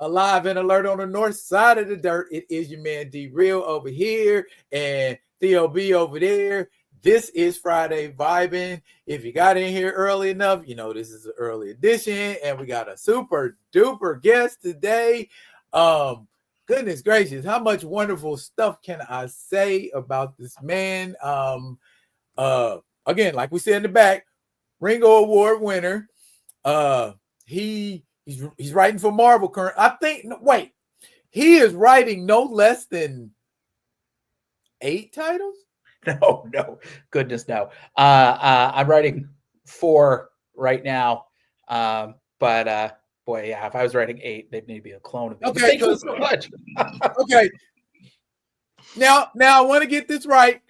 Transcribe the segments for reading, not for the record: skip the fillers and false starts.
alive and alert on the north side of the dirt. It is your man D Real over here and Theo B over there. This is Friday Vibin. If you got in here early enough, you know this is an early edition, and we got a super duper guest today. Goodness gracious, how much wonderful stuff can I say about this man? Again, like we said in the back, Ringo Award winner. He's writing for Marvel current. I think. Wait, he is writing no less than 8 titles. No, goodness no. I'm writing 4 right now. But boy, yeah, if I was writing 8, they'd need to be a clone of me. Okay, thank you so much. Okay. Now I want to get this right.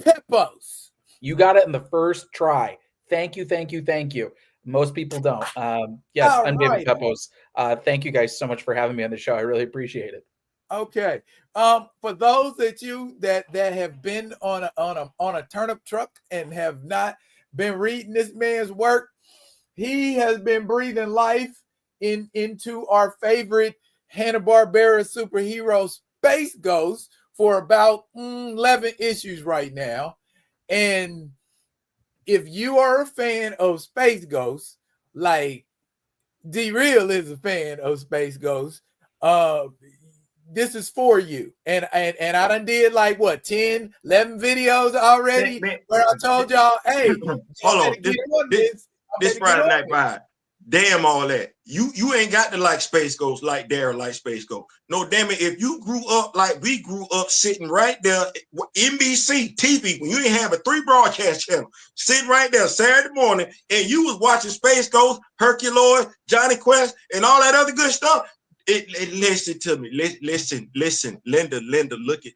Pepose. You got it in the first try. Thank you. Most people don't. Yes, Unbaby Pepose. Thank you guys so much for having me on the show. I really appreciate it. Okay. For those that have been on a turnip truck and have not been reading this man's work, he has been breathing life into our favorite Hanna-Barbera superhero Space Ghost for about 11 issues right now. And if you are a fan of Space Ghost, like D Real is a fan of Space Ghost, this is for you. And I done did like what 10, 11 videos already where I told y'all, hey, hold on, this Friday Night Vibe. Damn all that. You ain't got to like Space Ghost like Daryl like Space Ghost. No, damn it. If you grew up like we grew up sitting right there, NBC TV, when you didn't have a 3 broadcast channel, sitting right there Saturday morning, and you was watching Space Ghost, Herculoid, Johnny Quest, and all that other good stuff. Listen to me. Listen. Linda, look it.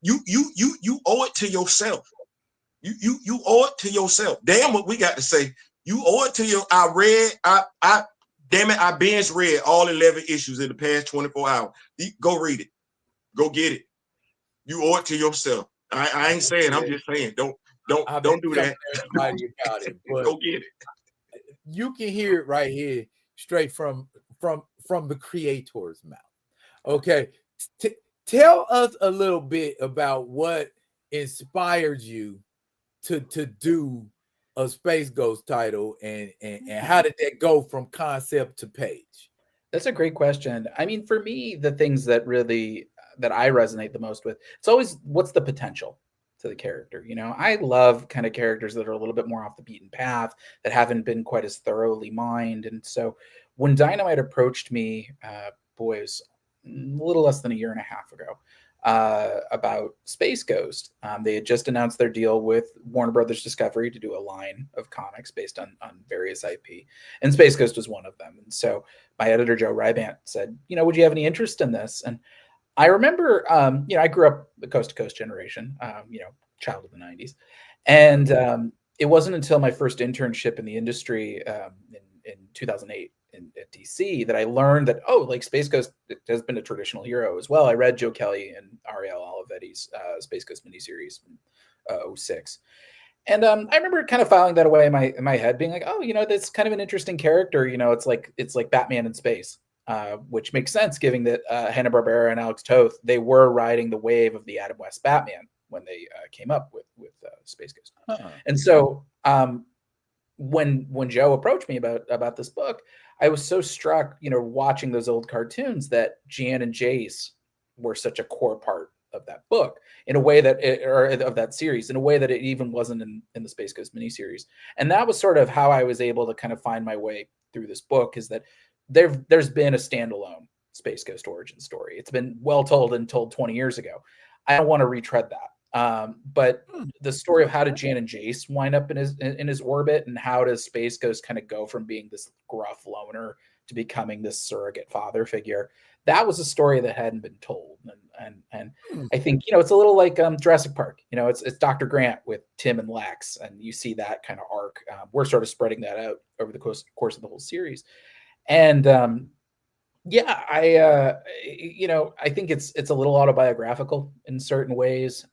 You owe it to yourself. You owe it to yourself. Damn what we got to say. You owe it to your. I binge read all 11 issues in the past 24 hours. Go read it. Go get it. You owe it to yourself. I ain't saying. I'm just saying. Don't do that. About it, go get it. You can hear it right here, straight from the creator's mouth. Okay, tell us a little bit about what inspired you to do a Space Ghost title, and how did that go from concept to page? That's a great question. I mean, for me, the things that I resonate the most with, it's always what's the potential to the character. You know, I love kind of characters that are a little bit more off the beaten path, that haven't been quite as thoroughly mined. And so when Dynamite approached me, it was a little less than a year and a half ago, about Space Ghost. They had just announced their deal with Warner Brothers Discovery to do a line of comics based on various IP, and Space Ghost was one of them. And so my editor, Joe Rybant, said, would you have any interest in this? And I remember, I grew up the coast to coast generation, child of the 90s. And it wasn't until my first internship in the industry in 2008 at DC that I learned that, Space Ghost has been a traditional hero as well. I read Joe Kelly and Ariel Olivetti's Space Ghost miniseries in 06. And I remember kind of filing that away in my head, being like, that's kind of an interesting character. It's like Batman in space, which makes sense given that Hanna-Barbera and Alex Toth, they were riding the wave of the Adam West Batman when they came up with Space Ghost. And so when Joe approached me about this book, I was so struck, watching those old cartoons, that Jan and Jace were such a core part of that book in a way that of that series, in a way that it even wasn't in the Space Ghost miniseries. And that was sort of how I was able to kind of find my way through this book, is that there's been a standalone Space Ghost origin story. It's been well told and told 20 years ago. I don't want to retread that. But the story of how did Jan and Jace wind up in his orbit, and how does Space Ghost kind of go from being this gruff loner to becoming this surrogate father figure, that was a story that hadn't been told. And I think, it's a little like Jurassic Park. It's Dr. Grant with Tim and Lex, and you see that kind of arc. We're sort of spreading that out over the course of the whole series. And I think it's a little autobiographical in certain ways.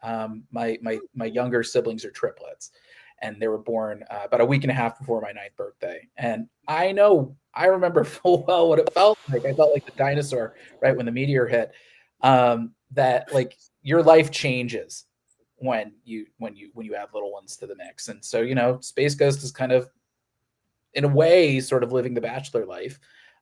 My younger siblings are triplets, and they were born about a week and a half before my 9th birthday. And I remember full well what it felt like. I felt like the dinosaur right when the meteor hit. That like your life changes when you add little ones to the mix. And so, you know, Space Ghost is kind of, in a way, sort of living the bachelor life.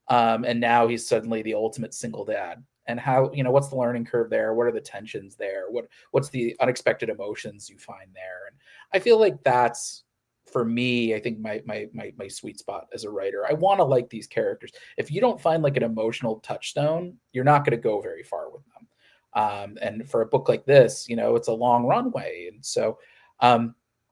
And now he's suddenly the ultimate single dad. And how, you know, what's the learning curve there? What are the tensions there? What's the unexpected emotions you find there? And I feel like that's, for me, I think my sweet spot as a writer. I want to like these characters. If you don't find like an emotional touchstone, you're not going to go very far with them. And for a book like this, you know, it's a long runway. And so,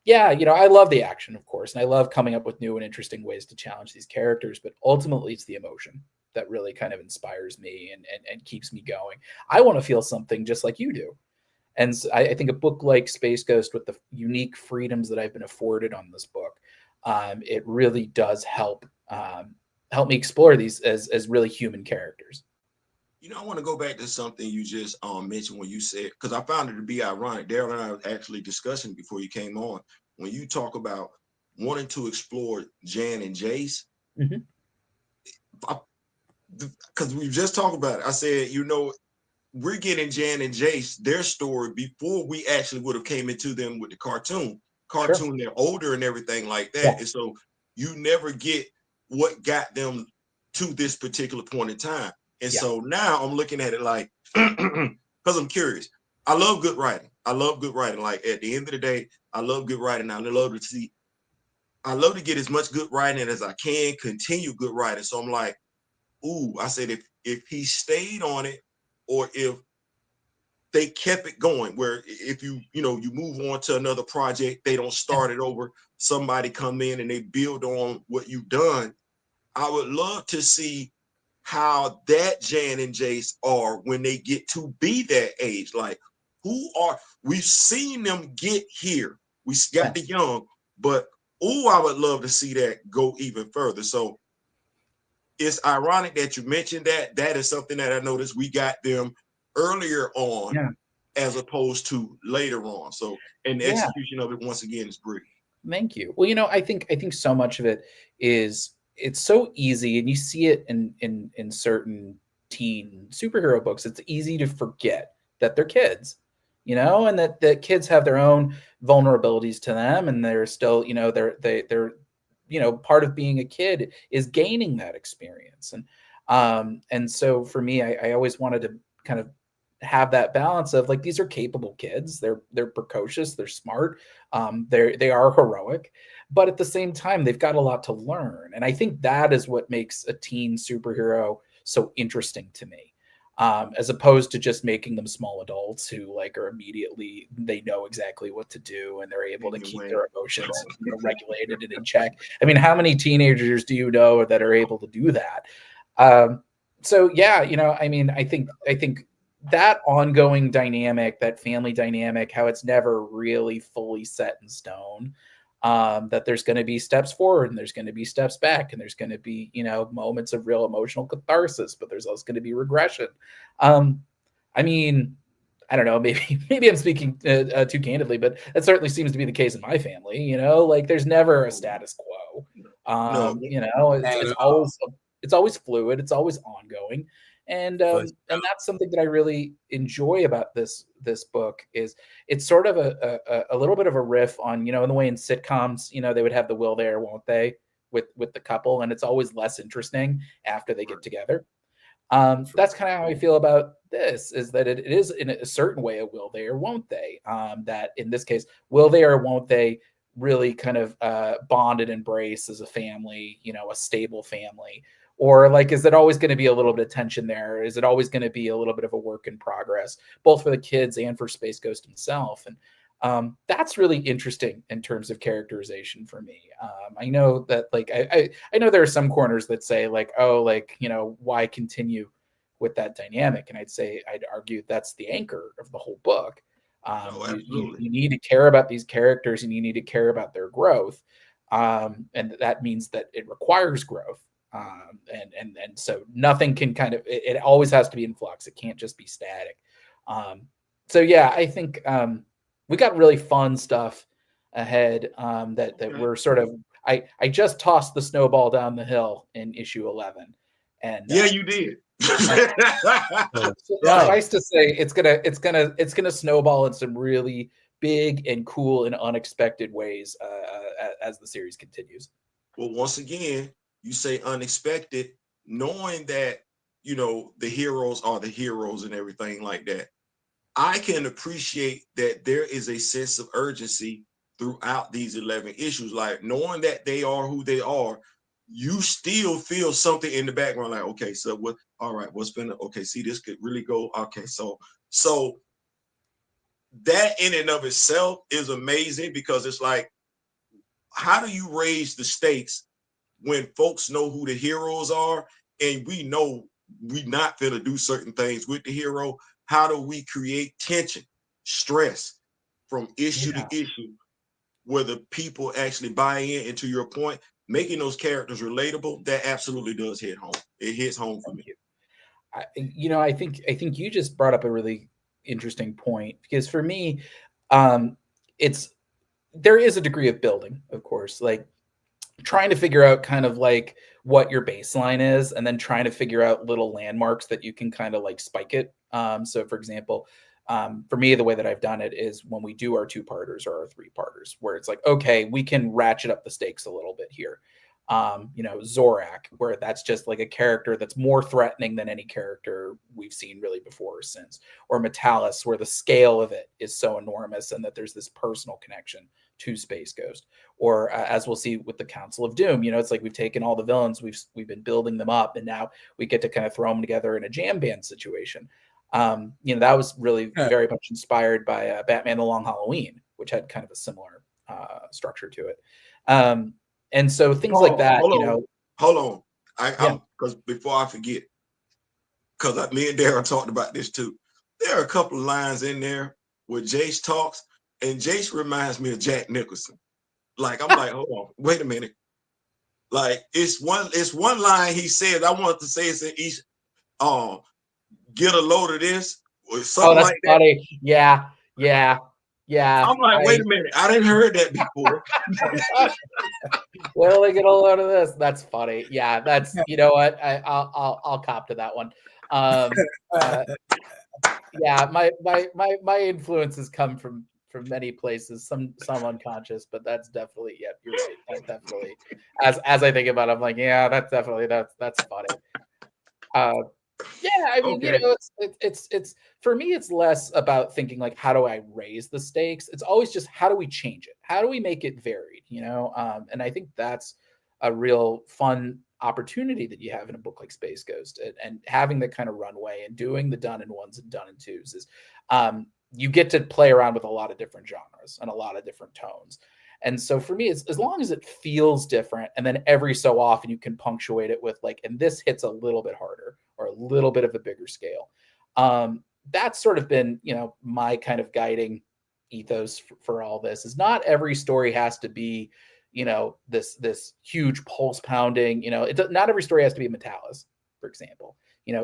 yeah, you know, I love the action, of course, and I love coming up with new and interesting ways to challenge these characters, but ultimately it's the emotion that really kind of inspires me and keeps me going. I want to feel something just like you do. And so I think a book like Space Ghost, with the unique freedoms that I've been afforded on this book, it really does help me explore these as really human characters. You know, I want to go back to something you just mentioned when you said, because I found it to be ironic. Daryl and I were actually discussing before you came on, when you talk about wanting to explore Jan and Jace. Mm-hmm. Because we just talked about it. I said, you know, we're getting Jan and Jace, their story, before we actually would have came into them with the cartoon. Sure. They're older and everything like that. Yeah. And so you never get what got them to this particular point in time. And yeah. So now I'm looking at it like, because I'm curious. I love good writing. Like at the end of the day, I love good writing. I love to get as much good writing as I can, continue good writing. So I'm like, ooh, I said, if he stayed on it, or if they kept it going, where if you move on to another project, they don't start it over, somebody come in and they build on what you've done. I would love to see how that Jan and Jace are when they get to be that age. Like, we've seen them get here. We got the young, but I would love to see that go even further. So it's ironic that you mentioned that. That is something that I noticed we got them earlier on, as opposed to later on. So, and the execution of it, once again, is brilliant. Thank you. Well, you know, I think so much of it is, it's so easy, and you see it in certain teen superhero books. It's easy to forget that they're kids, you know, and that kids have their own vulnerabilities to them, and they're still, you know, they're you know, part of being a kid is gaining that experience. And so for me, I always wanted to kind of have that balance of like, these are capable kids. They're precocious, they're smart, they are heroic, but at the same time, they've got a lot to learn. And I think that is what makes a teen superhero so interesting to me. As opposed to just making them small adults who like are immediately, they know exactly what to do, and they're able to keep their emotions, you know, regulated and in check. I mean, how many teenagers do you know that are able to do that? So yeah, you know, I mean, I think that ongoing dynamic, that family dynamic, how it's never really fully set in stone. That there's going to be steps forward and there's going to be steps back, and there's going to be, you know, moments of real emotional catharsis, but there's also going to be regression. I mean, I don't know, maybe I'm speaking too candidly, but that certainly seems to be the case in my family. You know, like there's never a status quo. You know, it's always fluid, it's always ongoing. And that's something that I really enjoy about this book. Is it's sort of a little bit of a riff on, you know, in the way in sitcoms, you know, they would have the will they or won't they with the couple, and it's always less interesting after they get together. That's kind of how I feel about this, is that it is in a certain way a will they or won't they. That in this case, will they or won't they really kind of bond and embrace as a family, you know, a stable family. Or like, is it always going to be a little bit of tension there? Is it always going to be a little bit of a work in progress, both for the kids and for Space Ghost himself? And that's really interesting in terms of characterization for me. I know that like, I know there are some corners that say like, oh, like, you know, why continue with that dynamic? And I'd argue that's the anchor of the whole book. You need to care about these characters, and you need to care about their growth. And that means that it requires growth. And so nothing can kind of, it always has to be in flux. It can't just be static. So yeah, I think we got really fun stuff ahead that we're sort of. I just tossed the snowball down the hill in issue 11, and yeah, you did. Suffice to say, it's gonna snowball in some really big and cool and unexpected ways as the series continues. Well, once again, you say unexpected, knowing that, you know, the heroes are the heroes and everything like that. I can appreciate that there is a sense of urgency throughout these 11 issues. Like, knowing that they are who they are, you still feel something in the background, like, okay, so what, all right, what's been, okay, see, this could really go, okay, so that in and of itself is amazing, because it's like, how do you raise the stakes when folks know who the heroes are and we know we not gonna do certain things with the hero? How do we create tension, stress from issue to issue, where the people actually buy in? And to your point, making those characters relatable, that absolutely does hit home. It hits home for me. I think you just brought up a really interesting point, because for me, there is a degree of building, of course, like trying to figure out kind of like what your baseline is, and then trying to figure out little landmarks that you can kind of like spike it. So for example, for me, the way that I've done it is when we do our 2-parters or our 3-parters, where it's like, okay, we can ratchet up the stakes a little bit here. Zorak, where that's just like a character that's more threatening than any character we've seen really before or since, or Metalis, where the scale of it is so enormous and that there's this personal connection to Space Ghost, or as we'll see with the Council of Doom, it's like we've taken all the villains, we've been building them up, and now we get to kind of throw them together in a jam band situation. That was really very much inspired by Batman: The Long Halloween, which had kind of a similar structure to it. And so things like that, Hold on. I'm because before I forget, because me and Darren talked about this too. There are a couple of lines in there where Jace talks, and Jace reminds me of Jack Nicholson. Like, I'm like, hold on, wait a minute. Like, it's one line he says. I want to say it's in each. Get a load of this or something like that. Funny. Yeah. I'm like, wait a minute, I didn't heard that before. Well, they get a load of this. That's funny. Yeah, that's, you know what? I'll cop to that one. Yeah, my influences come from many places, some unconscious, but that's definitely, yeah, you're right. That definitely, as I think about it, I'm like, yeah, that's definitely that's funny. Yeah, I mean, Okay. It's for me, it's less about thinking like, how do I raise the stakes? It's always just, how do we change it? How do we make it varied? And I think that's a real fun opportunity that you have in a book like Space Ghost, and having that kind of runway and doing the done in ones and done in twos is, you get to play around with a lot of different genres and a lot of different tones. And so for me, it's as long as it feels different, and then every so often you can punctuate it with like, and this hits a little bit harder or a little bit of a bigger scale. That's sort of been, my kind of guiding ethos for all this, is not every story has to be, this huge pulse pounding, not every story has to be a Metalis, for example.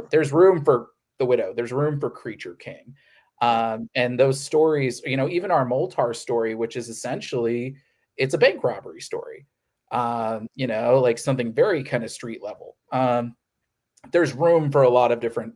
There's room for the Widow, there's room for Creature King. And those stories, even our Moltar story, which is essentially, it's a bank robbery story, like something very kind of street level. There's room for a lot of different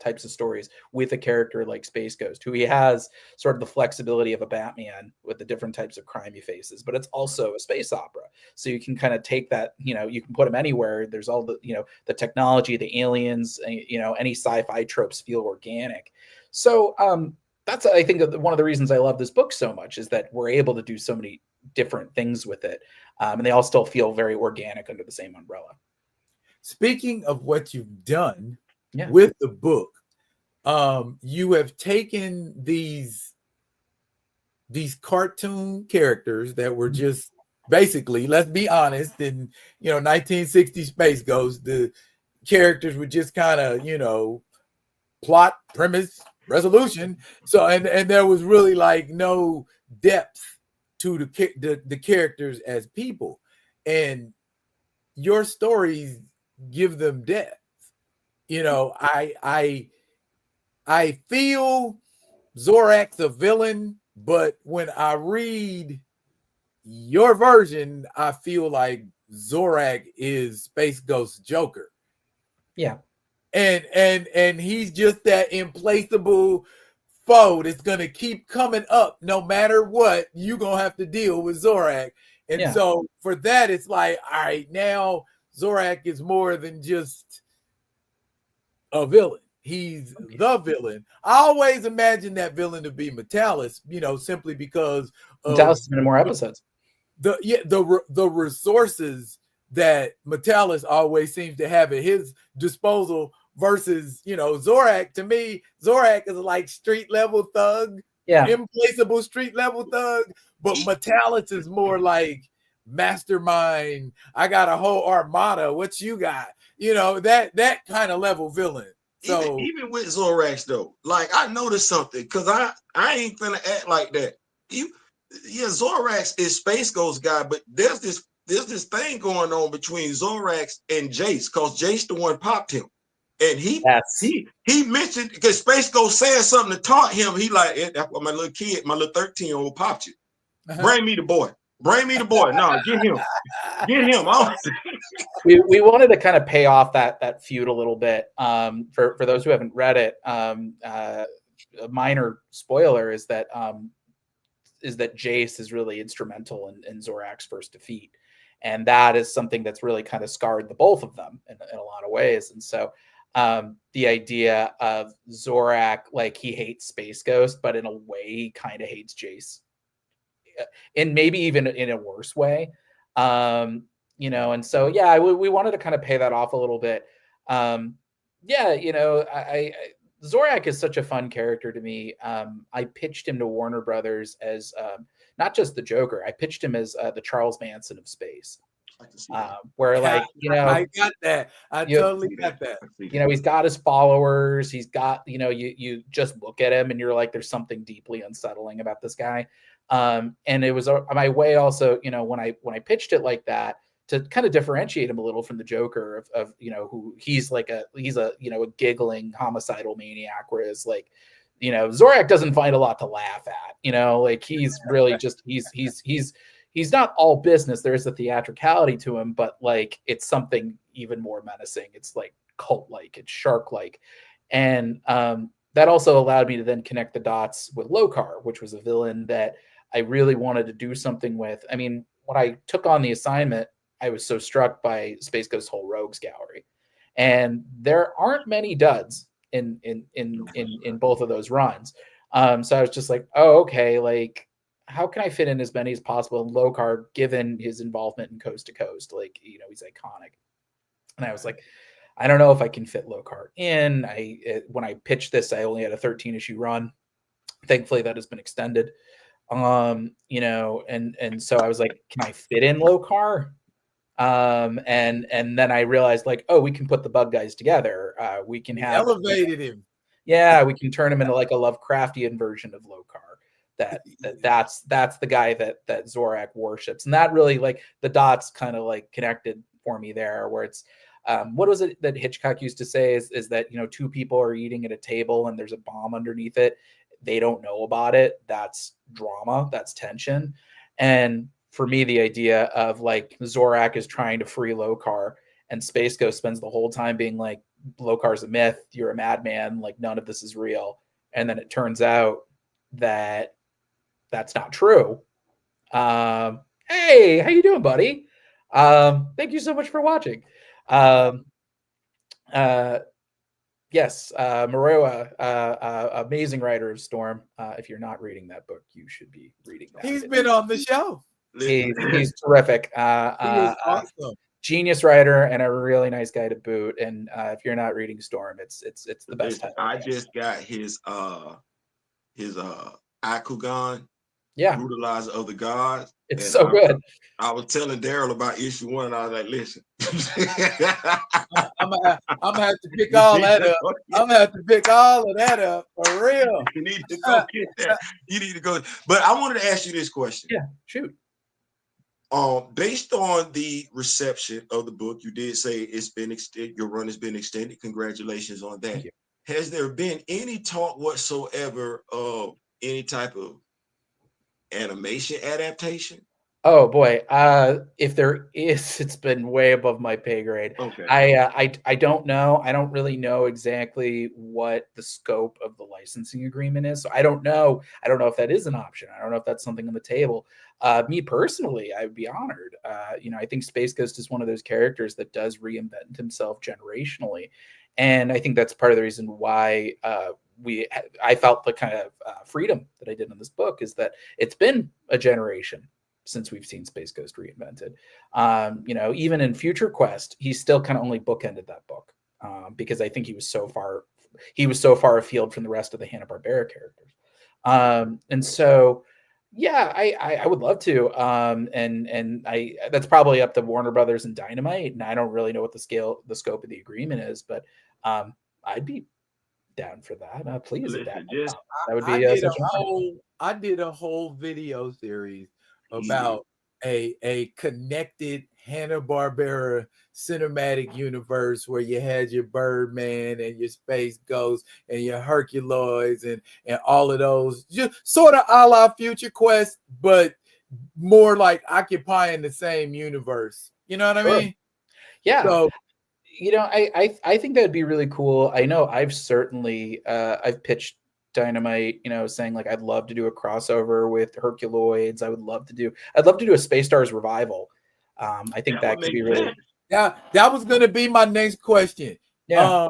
types of stories with a character like Space Ghost, who he has sort of the flexibility of a Batman with the different types of crime he faces, but it's also a space opera. So you can kind of take that, you can put him anywhere. There's all the, the technology, the aliens, any sci-fi tropes feel organic. So that's, I think, one of the reasons I love this book so much, is that we're able to do so many different things with it. And they all still feel very organic under the same umbrella. Speaking of what you've done with the book, you have taken these cartoon characters that were just basically, let's be honest, in 1960 Space Ghost, the characters were just kind of plot, premise, resolution. So and there was really like no depth to the characters as people, and your stories give them depth. I feel Zorak's a villain, but when I read your version, I feel like Zorak is Space Ghost Joker. Yeah. And he's just that implacable foe that's gonna keep coming up no matter what. You're gonna have to deal with Zorak. And so for that, it's like, all right, now Zorak is more than just a villain. He's the villain. I always imagined that villain to be Metalis, simply because Metalis has been in more episodes. The resources that Metalis always seems to have at his disposal versus, Zorak. To me, Zorak is like street level thug, implaceable street level thug, but Metalis is more like mastermind. I got a whole armada. What you got? That kind of level villain. So even with Zorax though, like I noticed something because I ain't gonna act like that. Zorax is Space Ghost guy, but there's this thing going on between Zorax and Jace because Jace the one popped him, and he mentioned because Space Ghost said something to taunt him. He like, that's what my little kid, my little 13-year-old popped you. Bring me the boy. Bring me the boy. No, get him. Get him. We wanted to kind of pay off that feud a little bit. For those who haven't read it, a minor spoiler is that Jace is really instrumental in Zorak's first defeat, and that is something that's really kind of scarred the both of them in a lot of ways. And so the idea of Zorak, like he hates Space Ghost, but in a way he kind of hates Jace, and maybe even in a worse way. And so we wanted to kind of pay that off a little bit. Zorak is such a fun character to me. I pitched him to Warner Brothers as not just the Joker. I pitched him as the Charles Manson of space. Where I got that. I totally got that. He's got his followers. He's got, you just look at him and you're like, there's something deeply unsettling about this guy. And it was my way also, when I pitched it like that, to kind of differentiate him a little from the Joker of who he's a giggling homicidal maniac, whereas Zorak doesn't find a lot to laugh at, he's really just he's not all business. There is a theatricality to him, but it's something even more menacing. It's like cult-like, it's shark-like. And that also allowed me to then connect the dots with Lokar, which was a villain that I really wanted to do something with. I mean, when I took on the assignment, I was so struck by Space Ghost's whole rogues gallery, and there aren't many duds in both of those runs. So I was just like, oh, okay, how can I fit in as many as possible? And Lokar, given his involvement in Coast to Coast, he's iconic. And I was like, I don't know if I can fit Lokar in. When I pitched this, I only had a 13-issue run. Thankfully, that has been extended. And so I was like, can I fit in Lokar? And then I realized we can put the bug guys together. We can have elevated him. Yeah, we can turn him into like a Lovecraftian version of Lokar. That's the guy that Zorak worships. And that really the dots kind of connected for me there, where it's what was it that Hitchcock used to say is that, two people are eating at a table and there's a bomb underneath it. They don't know about it. That's drama. That's tension. And for me, the idea of Zorak is trying to free Lokar, and Space Ghost spends the whole time being like, Lokar's a myth. You're a madman. None of this is real. And then it turns out that that's not true. Hey, how you doing, buddy? Thank you so much for watching. Yes, Maroa, amazing writer of Storm. If you're not reading that book, you should be reading that. He's been on the show. He's terrific. He is awesome. Genius writer and a really nice guy to boot. And if you're not reading Storm, it's the best. I just got his Akugan, Brutalizer of the Gods. It's so good. I was telling Daryl about issue 1, and I was like, listen. I'm gonna have to pick all that up. I'm gonna have to pick all of that up for real. You need to go get that. You need to go. But I wanted to ask you this question. Yeah, shoot. Based on the reception of the book, you did say it's been extended. Your run has been extended. Congratulations on that. Has there been any talk whatsoever of any type of animation adaptation? Oh boy, if there is, it's been way above my pay grade. Okay. I don't know. I don't really know exactly what the scope of the licensing agreement is. So I don't know. I don't know if that is an option. I don't know if that's something on the table. Me personally, I would be honored. I think Space Ghost is one of those characters that does reinvent himself generationally, and I think that's part of the reason why I felt the kind of freedom that I did in this book is that it's been a generation since we've seen Space Ghost reinvented. Even in Future Quest, he still kind of only bookended that book because I think he was so far afield from the rest of the Hanna-Barbera characters. And so, yeah, I would love to. And I that's probably up to Warner Brothers and Dynamite, and I don't really know what the scope of the agreement is, but I'd be down for that. Please adapt. Listen, That would be such an honor. I did a whole video series yeah. about a connected Hanna-Barbera cinematic universe where you had your Birdman and your Space Ghost and your Herculoids and all of those, just sort of a la Future Quest, but more like occupying the same universe. You know what I Sure. mean? Yeah. So I think that'd be really cool. I know I've certainly I've pitched Dynamite, saying like I'd love to do a crossover with Herculoids. I'd love to do a Space Stars revival. I think that could be really that was going to be my next question. yeah.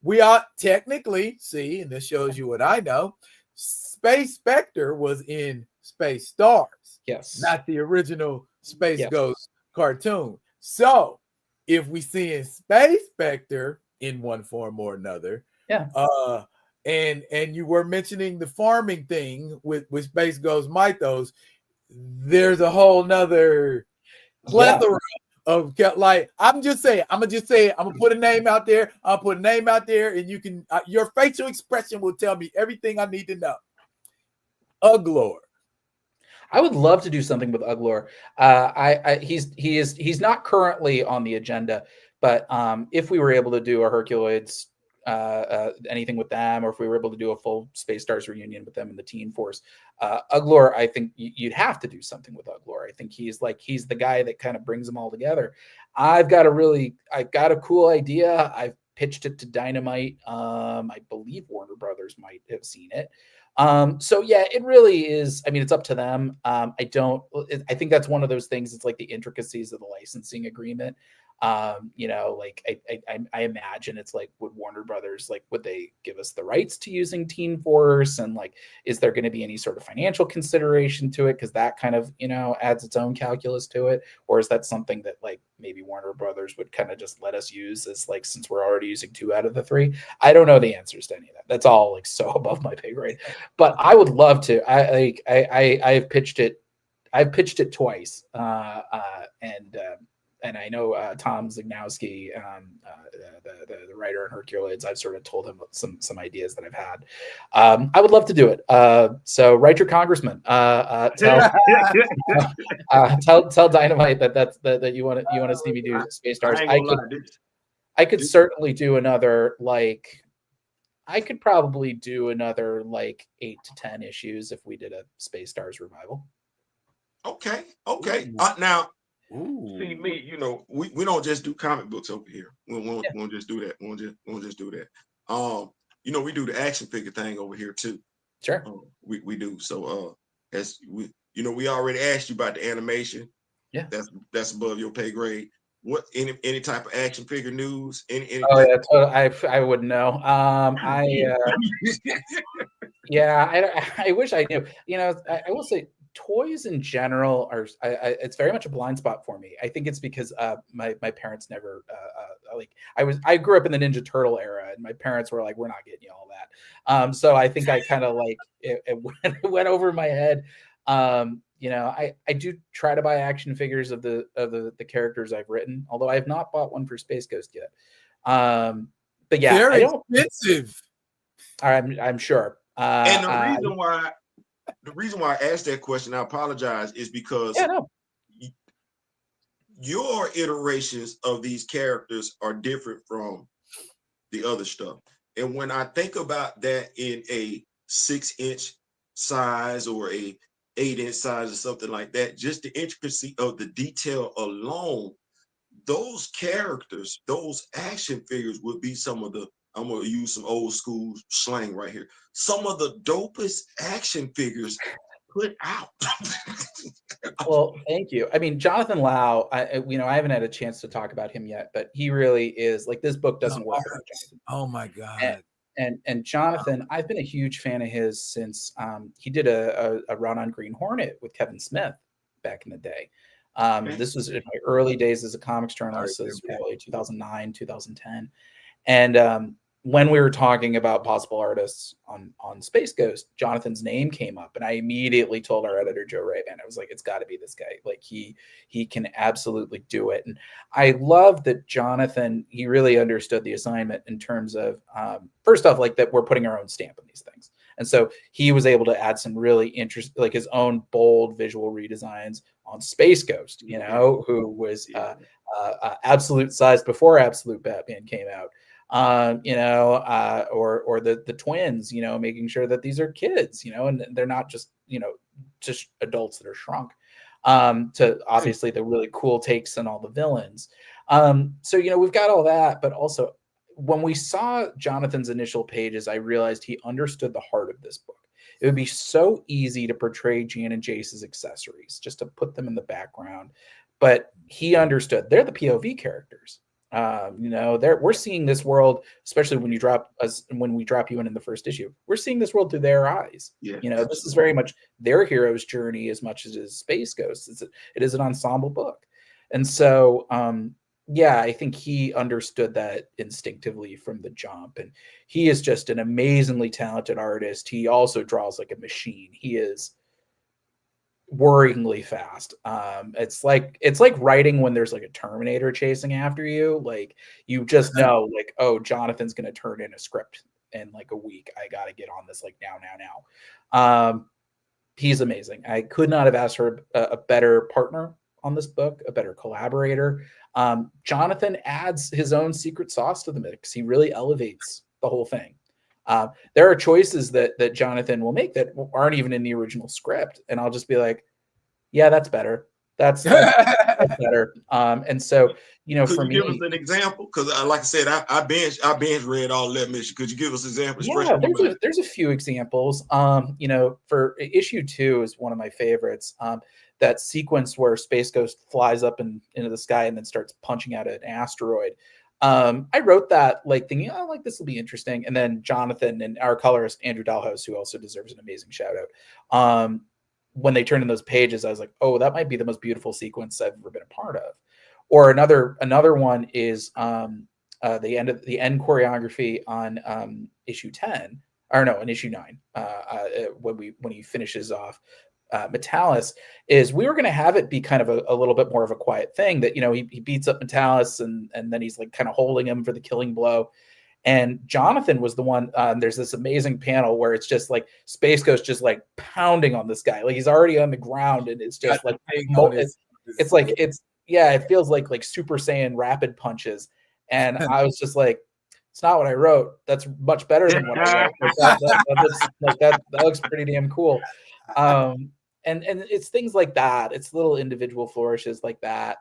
We are technically, see, and this shows you what I know. Space Spectre was in Space Stars, Yes. not the original Space Yes. Ghost cartoon. So, if we see in Space Spectre in one form or another, Yeah. And you were mentioning the farming thing with Space Ghost Mythos, there's a whole nother plethora of like I'm gonna just say I'm gonna put a name out there. I'll put a name out there, and you can your facial expression will tell me everything I need to know. Uglor. I would love to do something with Uglor. He's not currently on the agenda, but if we were able to do a Herculoids, anything with them, or if we were able to do a full Space Stars reunion with them in the Teen Force, Uglor, I think you'd have to do something with Uglor. I think he's the guy that kind of brings them all together. I've got a cool idea. I've pitched it to Dynamite. I believe Warner Brothers might have seen it. So yeah, it really is. I mean, it's up to them. I think that's one of those things. It's like the intricacies of the licensing agreement. Like I imagine it's like, would Warner Brothers, like, would they give us the rights to using Teen Force? And like, is there going to be any sort of financial consideration to it? Cause that kind of, adds its own calculus to it. Or is that something that like maybe Warner Brothers would kind of just let us use as like, since we're already using 2 out of the 3, I don't know the answers to any of that. That's all like so above my pay grade, but I would love to. I've pitched it. I've pitched it twice. And I know Tom Zagnowski, the writer in Herculoids, I've sort of told him some ideas that I've had. I would love to do it. So write your congressman. Tell Dynamite that you want to see me do Space Stars. I could certainly do another like. I could probably do another like 8 to 10 issues if we did a Space Stars revival. Okay. Now. Ooh. See me, we don't just do comic books over here. We won't just do that. We won't just do that. We do the action figure thing over here too. Sure. We do. So as we already asked you about the animation. Yeah. That's above your pay grade. What any type of action figure news? Any oh yeah, totally. I wouldn't know. I wish I knew. I will say toys in general are it's very much a blind spot for me. I think it's because my parents never I grew up in the Ninja Turtle era, and my parents were like, we're not getting you all that. So I think I kind of like it went over my head. I do try to buy action figures of the characters I've written, although I have not bought one for Space Ghost yet. But yeah, they're expensive. I'm sure. And the reason why I asked that question, I apologize, is because your iterations of these characters are different from the other stuff. And when I think about that in a 6-inch size or a 8-inch size or something like that. Just the intricacy of the detail alone, those characters, those action figures would be some of the, I'm going to use some old school slang right here, some of the dopest action figures put out. Well, thank you. I mean, Jonathan Lau, I haven't had a chance to talk about him yet, but he really is like, this book doesn't work without Jonathan. Oh my God. And Jonathan, I've been a huge fan of his since he did a run on Green Hornet with Kevin Smith back in the day. This was in my early days as a comics journalist, so probably 2009, 2010. And when we were talking about possible artists on Space Ghost, Jonathan's name came up, and I immediately told our editor Joe Raven, I was like, it's got to be this guy. Like he can absolutely do it. And I love that Jonathan, he really understood the assignment in terms of first off, like that we're putting our own stamp on these things. And so he was able to add some really interesting, like his own bold visual redesigns on Space Ghost, who was absolute size before Absolute Batman came out. Or the twins, making sure that these are kids, and they're not just adults that are shrunk, to obviously the really cool takes on all the villains. So, we've got all that, but also when we saw Jonathan's initial pages, I realized he understood the heart of this book. It would be so easy to portray Jan and Jace as accessories, just to put them in the background, but he understood they're the POV characters. We're seeing this world, especially when we drop you in the first issue, we're seeing this world through their eyes. Yeah. This is very much their hero's journey as much as it is Space Ghost. It is an ensemble book. And so, I think he understood that instinctively from the jump, and he is just an amazingly talented artist. He also draws like a machine. He is worryingly fast. It's like writing when there's like a Terminator chasing after you. Like you just know, like, oh, Jonathan's gonna turn in a script in like a week. I gotta get on this like now. He's amazing. I could not have asked for a better partner on this book, a better collaborator. Jonathan adds his own secret sauce to the mix. He really elevates the whole thing. There are choices that Jonathan will make that aren't even in the original script, and I'll just be like, "Yeah, that's better. That's better." And so, Could for you me, give us an example? Because, like I said, I binge read all 11 issues. Could you give us examples? Yeah, there's a few examples. For issue 2 is one of my favorites. That sequence where Space Ghost flies up into the sky and then starts punching out an asteroid. I wrote that like thinking, oh, like this will be interesting. And then Jonathan and our colorist Andrew Dalhouse, who also deserves an amazing shout out, when they turned in those pages, I was like, oh, that might be the most beautiful sequence I've ever been a part of. Or another one is the end choreography on issue 10, or no, in issue 9, when he finishes off Metalis, is we were going to have it be kind of a little bit more of a quiet thing that, he beats up Metalis and then he's like kind of holding him for the killing blow. And Jonathan was the one, there's this amazing panel where it's just like Space Ghost just like pounding on this guy. Like he's already on the ground and it's just like, it feels like Super Saiyan rapid punches. And I was just like, it's not what I wrote. That's much better than what I wrote. That looks pretty damn cool. And it's things like that. It's little individual flourishes like that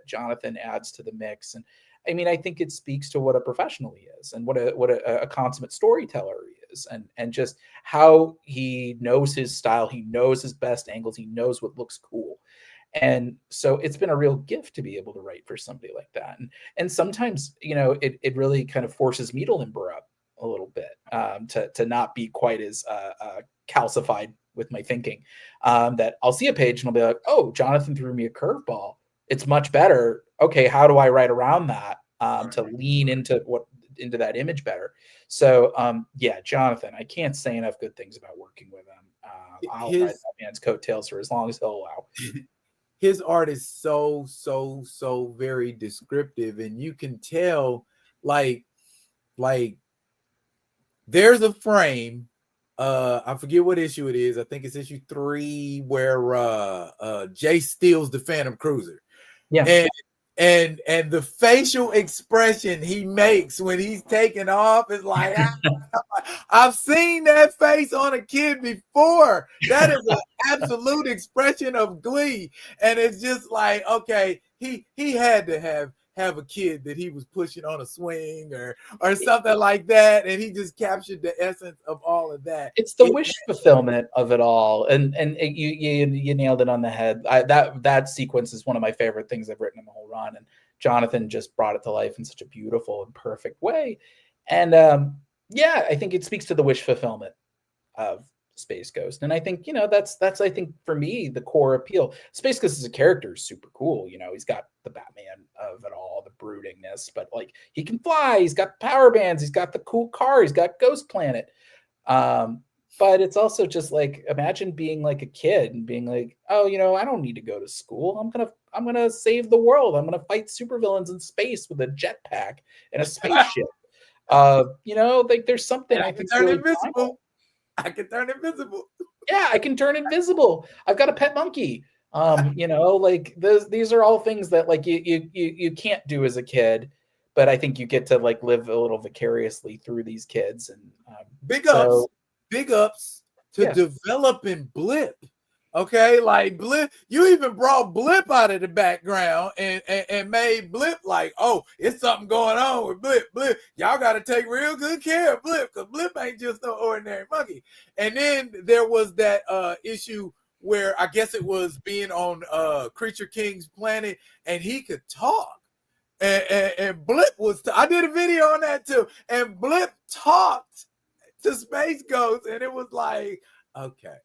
Jonathan adds to the mix. And I mean, I think it speaks to what a professional he is and what a consummate storyteller he is, and just how he knows his style. He knows his best angles. He knows what looks cool. And so it's been a real gift to be able to write for somebody like that. And sometimes, it really kind of forces me to limber up a little bit, to not be quite as calcified with my thinking, that I'll see a page and I'll be like, oh, Jonathan threw me a curveball. It's much better. Okay, how do I write around that to lean into that image better? So Jonathan, I can't say enough good things about working with him. I'll ride that man's coattails for as long as he'll allow. His art is so very descriptive, and you can tell like there's a frame. I forget what issue it is. I think it's issue 3 where Jace steals the Phantom Cruiser. Yeah. and the facial expression he makes when he's taking off is like, I've seen that face on a kid before. That is an absolute expression of glee, and it's just like, okay, he had to have a kid that he was pushing on a swing or something like that, and he just captured the essence of all of that. It's the wish fulfillment of it all, and you nailed it on the head. That sequence is one of my favorite things I've written in the whole run, and Jonathan just brought it to life in such a beautiful and perfect way. And yeah, I think it speaks to the wish fulfillment of Space Ghost, and I think that's I think for me the core appeal. Space Ghost as a character is super cool. He's got the Batman of it all, the broodingness, but like he can fly, he's got power bands, he's got the cool car, he's got Ghost Planet. But it's also just like, imagine being like a kid and being like, oh, I don't need to go to school. I'm gonna save the world. I'm gonna fight supervillains in space with a jetpack and a spaceship. Like there's something I think turn really invisible. primal. I can turn invisible. Yeah, I can turn invisible. I've got a pet monkey. Like these are all things that like you can't do as a kid, but I think you get to like live a little vicariously through these kids. And big ups to developing Blip. Okay, like Blip, you even brought Blip out of the background and made Blip like, oh, it's something going on with Blip. Y'all got to take real good care of Blip, because Blip ain't just no ordinary monkey. And then there was that issue where I guess it was being on Creature King's planet, and he could talk. And Blip was, I did a video on that too, and Blip talked to Space Ghost, and it was like, okay.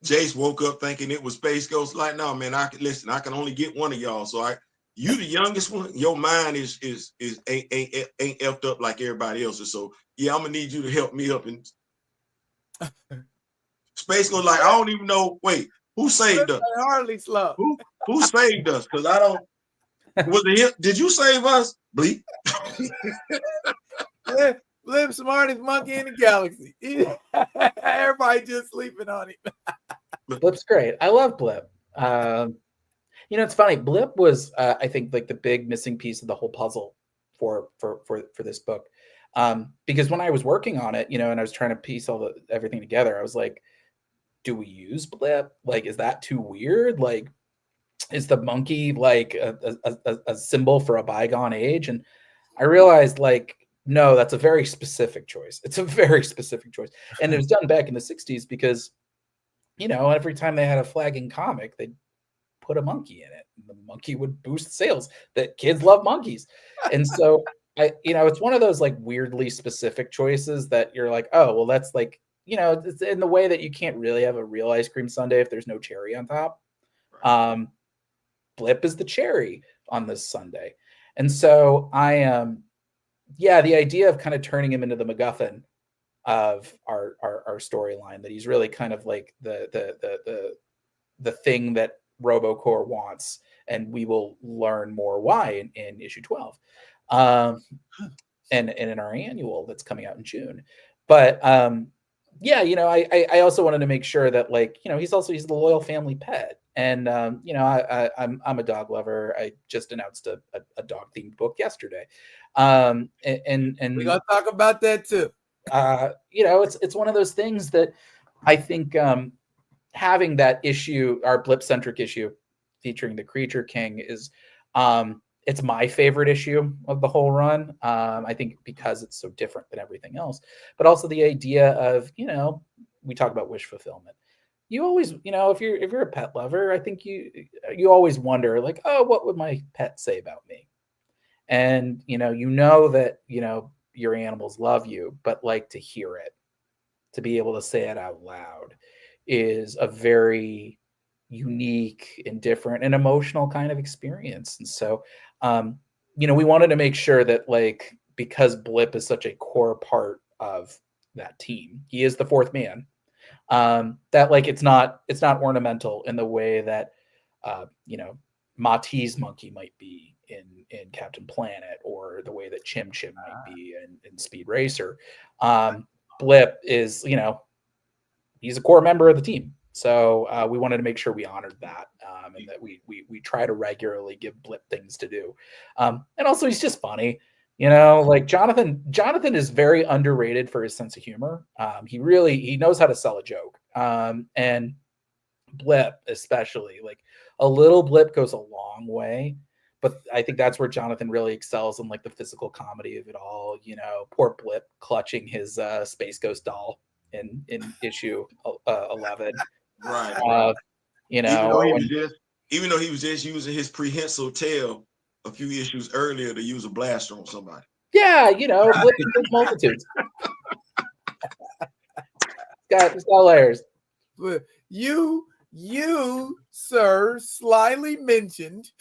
Jace woke up thinking it was Space Ghost. Like, no, man, I can only get one of y'all. So you the youngest one, your mind is ain't effed up like everybody else's. So yeah, I'm gonna need you to help me up. And Space Ghost, like, I don't even know. Wait, who saved us? Hardly slow. Who saved us? Because I don't. Was it him? Did you save us, Bleep? Blip, smartest monkey in the galaxy. Everybody just sleeping on him. Blip's great. I love Blip. It's funny. Blip was, I think, like the big missing piece of the whole puzzle for this book. Because when I was working on it, and I was trying to piece everything together, I was like, do we use Blip? Like, is that too weird? Like, is the monkey like a symbol for a bygone age? And I realized, like, no, that's a very specific choice. It's a very specific choice. And it was done back in the 60s because, every time they had a flagging comic, they'd put a monkey in it. And the monkey would boost sales. That kids love monkeys. And so it's one of those like weirdly specific choices that you're like, oh, well, that's like, it's in the way that you can't really have a real ice cream sundae if there's no cherry on top. Blip is the cherry on this sundae. And so the idea of kind of turning him into the MacGuffin of our storyline, that he's really kind of like the thing that RoboCorps wants, and we will learn more why in issue 12, and in our annual that's coming out in June. But I also wanted to make sure that, like, he's the loyal family pet. And I'm a dog lover. I just announced a dog themed book yesterday. And we're gonna talk about that too. It's one of those things that I think having that issue, our Blip centric issue featuring the Creature King, is it's my favorite issue of the whole run. I think because it's so different than everything else, but also the idea of, we talk about wish fulfillment. You always, if you're a pet lover, I think you always wonder, like, oh, what would my pet say about me? And that your animals love you, but like to hear it, to be able to say it out loud, is a very unique and different and emotional kind of experience. And so, we wanted to make sure that, like, because Blip is such a core part of that team, he is the fourth man. That, like, it's not ornamental in the way that Mati's monkey might be in Captain Planet, or the way that Chim Chim might be in Speed Racer. Blip is, he's a core member of the team. So we wanted to make sure we honored that, and that we try to regularly give Blip things to do. And also, he's just funny. Like Jonathan is very underrated for his sense of humor. He knows how to sell a joke. And Blip, especially, like a little blip goes a long way. But I think that's where Jonathan really excels in like the physical comedy of it all. Poor Blip clutching his Space Ghost doll in issue 11. Right. Even though he was just using his prehensile tail a few issues earlier to use a blaster on somebody. Yeah, Blip and multitudes. It's got layers. But you, sir, slyly mentioned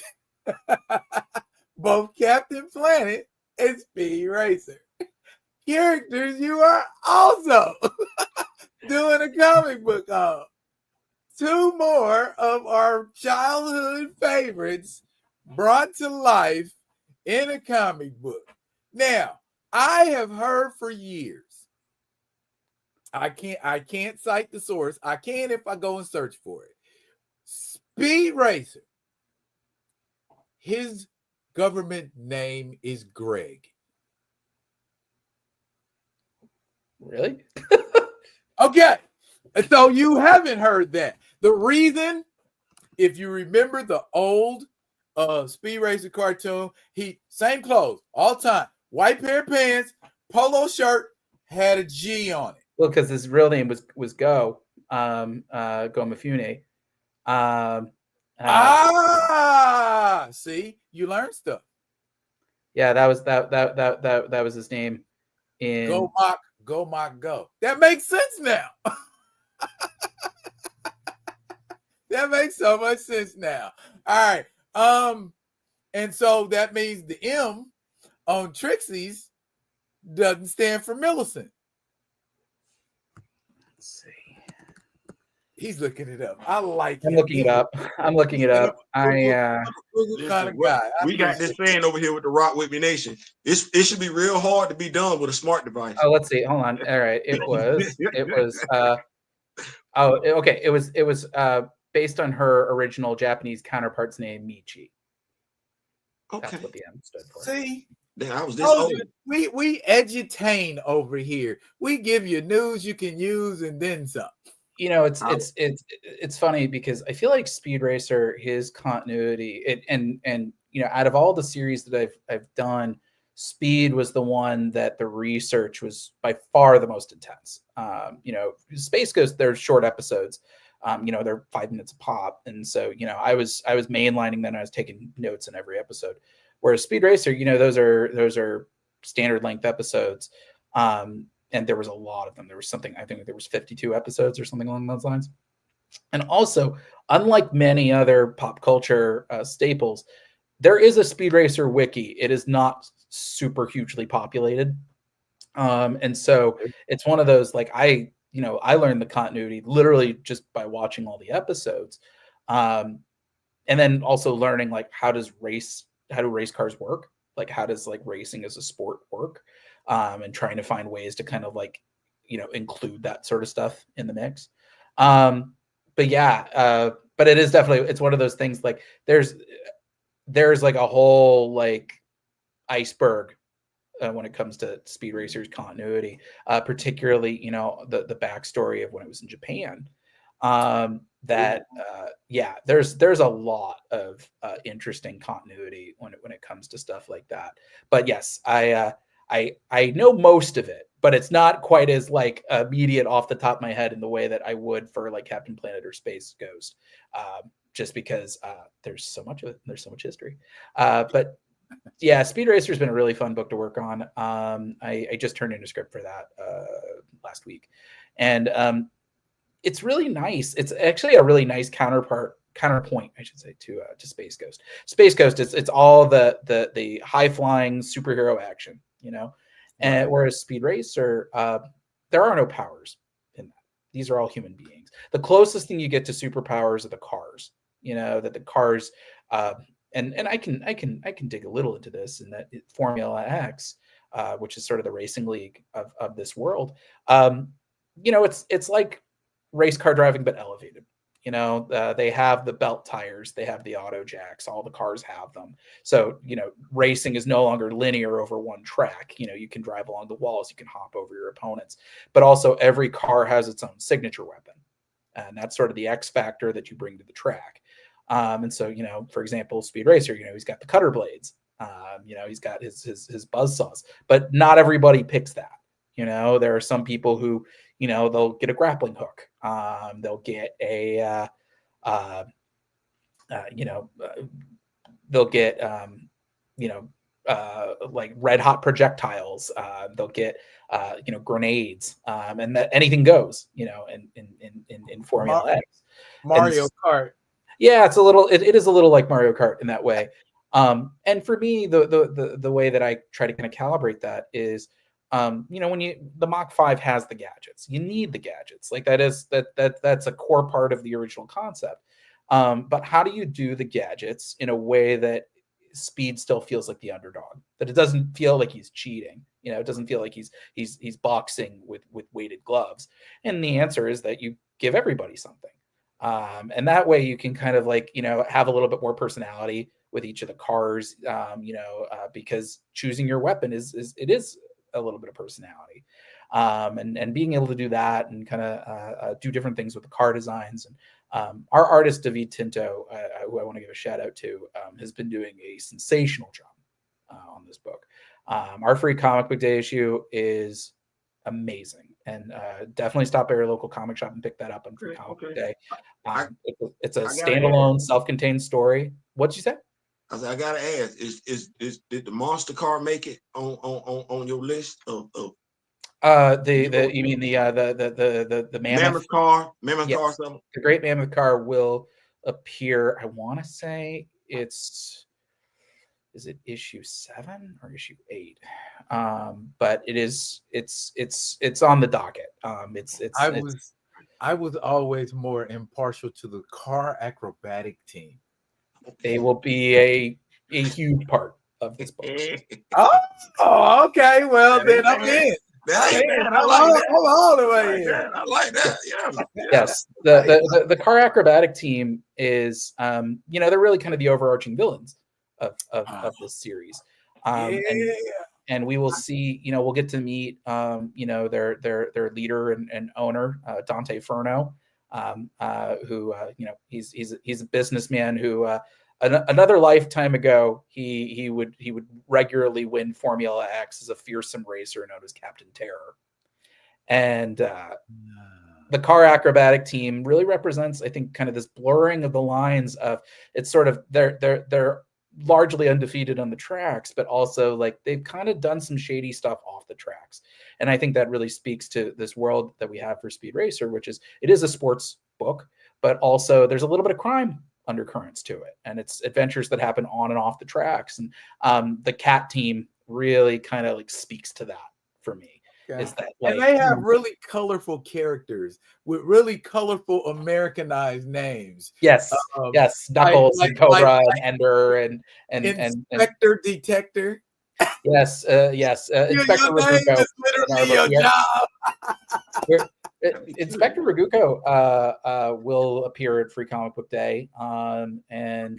both Captain Planet and Speed Racer. Characters you are also doing a comic book of. 2 more of our childhood favorites brought to life in a comic book. Now, I have heard for years. I can't cite the source. I can if I go and search for it. Speed Racer. His government name is Greg. Really? Okay. So you haven't heard that. The reason, if you remember the old Speed Racer cartoon, same clothes all time, white pair of pants, polo shirt, had a G on it. Well, because his real name was Go Mifune. See, you learned stuff. Yeah, that was his name. Go Mock Go. That makes sense now. That makes so much sense now. All right. And so that means the M on Trixie's doesn't stand for Millicent. Let's see. He's looking it up. I like I'm looking it up. I'm looking it up. Listen, kind of guy. We got this saying over here with the Rock With Me Nation. It should be real hard to be done with a smart device. Oh, let's see. Hold on. All right. It was okay. It was based on her original Japanese counterpart's name, Michi. Okay. That's what the M stood for. See? I was this old. We edutain over here. We give you news you can use and then some. It's funny because I feel like Speed Racer, his continuity, and out of all the series that I've done, Speed was the one that the research was by far the most intense. Space Ghost, they're short episodes. They're 5 minutes a pop, and so I was mainlining them. I was taking notes in every episode. Whereas Speed Racer, those are standard length episodes. And there was a lot of them. There was something, I think there was 52 episodes or something along those lines. And also, unlike many other pop culture staples, there is a Speed Racer wiki. It is not super hugely populated. And so it's one of those, like, I learned the continuity literally just by watching all the episodes. And then also learning, like, how do race cars work? Like, how does like racing as a sport work? And trying to find ways to kind of like, include that sort of stuff in the mix. But it is definitely, it's one of those things, like there's like a whole like iceberg when it comes to Speed Racer's continuity, particularly, the backstory of when it was in Japan. There's a lot of interesting continuity when it comes to stuff like that. But yes, I know most of it, but it's not quite as like immediate off the top of my head in the way that I would for like Captain Planet or Space Ghost, just because there's so much of it. There's so much history. But yeah, Speed Racer has been a really fun book to work on. I just turned in a script for that last week, and it's really nice. It's actually a really nice counterpoint, I should say, to Space Ghost. Space Ghost, it's all the high flying superhero action. And whereas Speed Racer, there are no powers in that. These are all human beings. The closest thing you get to superpowers are the cars. That the cars, and I can dig a little into this, and that Formula X, which is sort of the racing league of this world. It's like race car driving, but elevated. You know, they have the belt tires, they have the auto jacks, all the cars have them. So, you know, racing is no longer linear over one track. You know, you can drive along the walls, you can hop over your opponents, but also every car has its own signature weapon. And that's sort of the X factor that you bring to the track. And so, you know, for example, Speed Racer, you know, he's got the cutter blades, you know, he's got his buzz saws, but not everybody picks that. You know, there are some people who, you know, they'll get a grappling hook. They'll get a, you know, they'll get, you know, like red hot projectiles. They'll get, you know, grenades, and that anything goes, you know, in Formula X. Mario Kart. Yeah, it's a little. It is a little like Mario Kart in that way. And for me, the way that I try to kind of calibrate that is, you know, when the Mach 5 has the gadgets, you need the gadgets. Like that's a core part of the original concept. But how do you do the gadgets in a way that Speed still feels like the underdog? That it doesn't feel like he's cheating. You know, it doesn't feel like he's boxing with weighted gloves. And the answer is that you give everybody something. And that way you can kind of like, you know, have a little bit more personality with each of the cars, you know, because choosing your weapon is a little bit of personality. And being able to do that and kind of do different things with the car designs. And our artist, David Tinto, who I want to give a shout out to, has been doing a sensational job on this book. Our free comic book day issue is amazing. And definitely stop by your local comic shop and pick that up on Free Comic Book Day. It's a standalone, self-contained story. What'd you say? I gotta ask: did the monster car make it on your list of? You mean the mammoth car? Mammoth yes. car, something. The Great Mammoth car will appear. I want to say is it issue 7 or issue 8? But it's on the docket. I was always more impartial to the car acrobatic team. They will be a huge part of this book. Oh, okay. Well, then I'm in. I like that. All the way in. I like that. Yeah. Yes, the car acrobatic team is, you know, they're really kind of the overarching villains of this series. And we will see, you know, we'll get to meet, you know, their leader and owner, Dante Furno, who, you know, he's a businessman who, another lifetime ago, he would regularly win Formula X as a fearsome racer known as Captain Terror. And the car acrobatic team really represents, I think, kind of this blurring of the lines of, it's sort of they're largely undefeated on the tracks, but also like they've kind of done some shady stuff off the tracks. And I think that really speaks to this world that we have for Speed Racer, which is, it is a sports book, but also there's a little bit of crime undercurrents to it, and it's adventures that happen on and off the tracks. And the Cat team really kind of like speaks to that for me. Is that, like, and they have really colorful characters with really colorful Americanized names. Yes, yes, Knuckles and Cobra and Ender and Inspector Detector. Yes, yes, Inspector Raguco. Is literally your job. Inspector Raguco will appear at Free Comic Book Day, and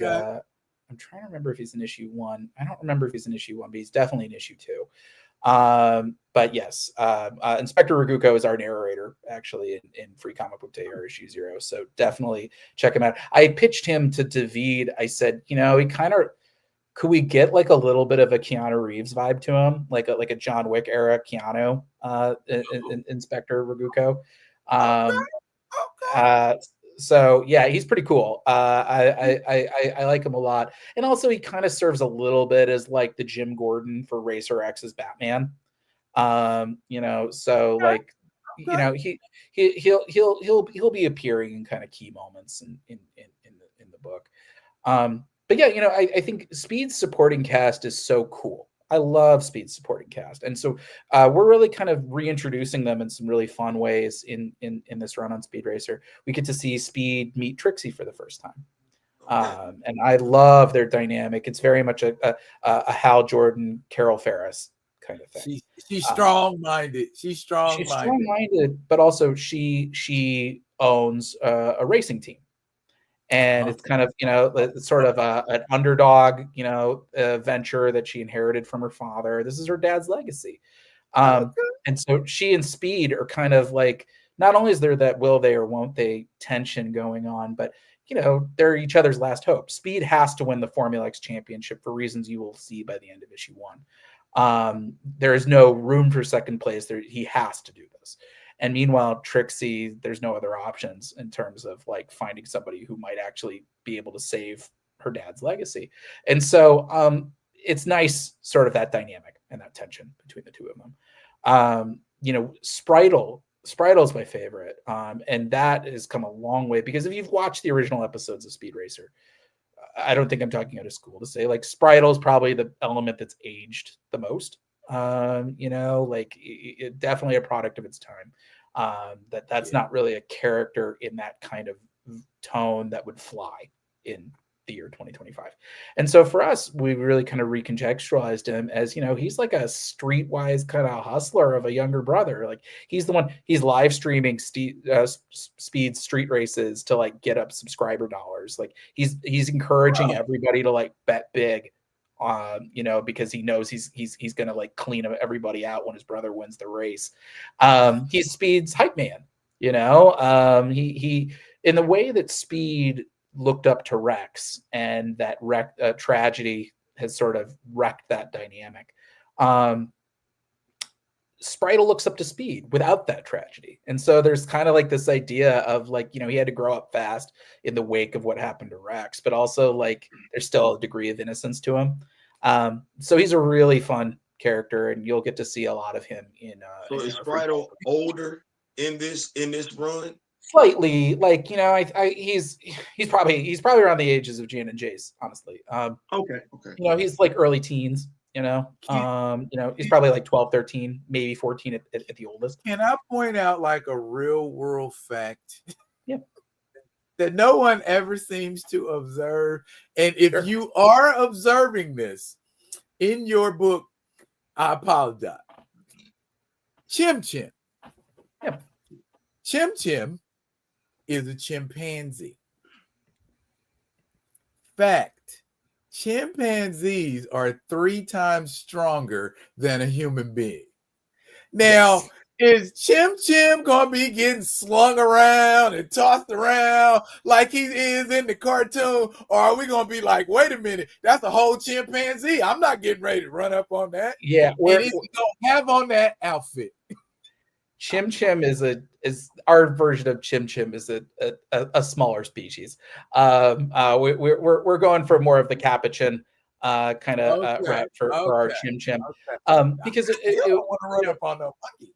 I'm trying to remember if he's in issue 1. I don't remember if he's in issue 1, but he's definitely in issue 2. But yes, Inspector Raguco is our narrator actually in Free Comic Book Day or issue 0. So definitely check him out. I pitched him to David. I said, you know, he kind of, could we get like a little bit of a Keanu Reeves vibe to him, like a John Wick era Keanu, Inspector Raguco. Okay. So yeah, he's pretty cool. I like him a lot, and also he kind of serves a little bit as like the Jim Gordon for Racer X's Batman. You know, so like, you know, he'll be appearing in kind of key moments in the book. But yeah, you know, I think Speed's supporting cast is so cool. I love Speed's supporting cast, and so we're really kind of reintroducing them in some really fun ways in this run on Speed Racer. We get to see Speed meet Trixie for the first time, and I love their dynamic. It's very much a Hal Jordan, Carol Ferris kind of thing. She's strong-minded. She's strong-minded. She's strong-minded, but also she owns a racing team. And it's kind of, it's sort of an underdog, venture that she inherited from her father. This is her dad's legacy. And so she and Speed are kind of like, not only is there that will they or won't they tension going on, but they're each other's last hope. Speed has to win the Formula X championship for reasons you will see by the end of issue 1. There is no room for second place. He has to do this. And meanwhile, Trixie, there's no other options in terms of like finding somebody who might actually be able to save her dad's legacy. And so it's nice, sort of that dynamic and that tension between the two of them. Spritle is my favorite. And that has come a long way, because if you've watched the original episodes of Speed Racer, I don't think I'm talking out of school to say like Spritle is probably the element that's aged the most. Definitely a product of its time. That's not really a character in that kind of tone that would fly in the year 2025. And so for us, we really kind of recontextualized him as, he's like a streetwise kind of hustler of a younger brother. Like he's the one, he's live streaming Speed street races to like get up subscriber dollars. Like he's encouraging everybody to like bet big, because he knows he's going to like clean everybody out when his brother wins the race. He's Speed's hype man, he in the way that Speed looked up to Rex, and that tragedy has sort of wrecked that dynamic. Spritle looks up to Speed without that tragedy. And so there's kind of like this idea of like, he had to grow up fast in the wake of what happened to Rex, but also like there's still a degree of innocence to him. So he's a really fun character, and you'll get to see a lot of him in so is Spritle older in this run? Slightly, like, he's probably around the ages of Jan and Jace, honestly. Okay. He's like early teens. He's probably like 12, 13, maybe 14 at the oldest. Can I point out like a real world fact? Yeah. That no one ever seems to observe. And if you are observing this in your book, I apologize. Chim Chim. Yeah. Chim Chim is a chimpanzee. Fact. Chimpanzees are 3 times stronger than a human being. Now, is Chim Chim gonna be getting slung around and tossed around like he is in the cartoon? Or are we gonna be like, wait a minute, that's a whole chimpanzee? I'm not getting ready to run up on that. Yeah, and he's gonna have on that outfit. Chim Chim is our version of Chim Chim is a smaller species. We're going for more of the capuchin kind of route for our Chim Chim. Because I don't want to run up on the monkey.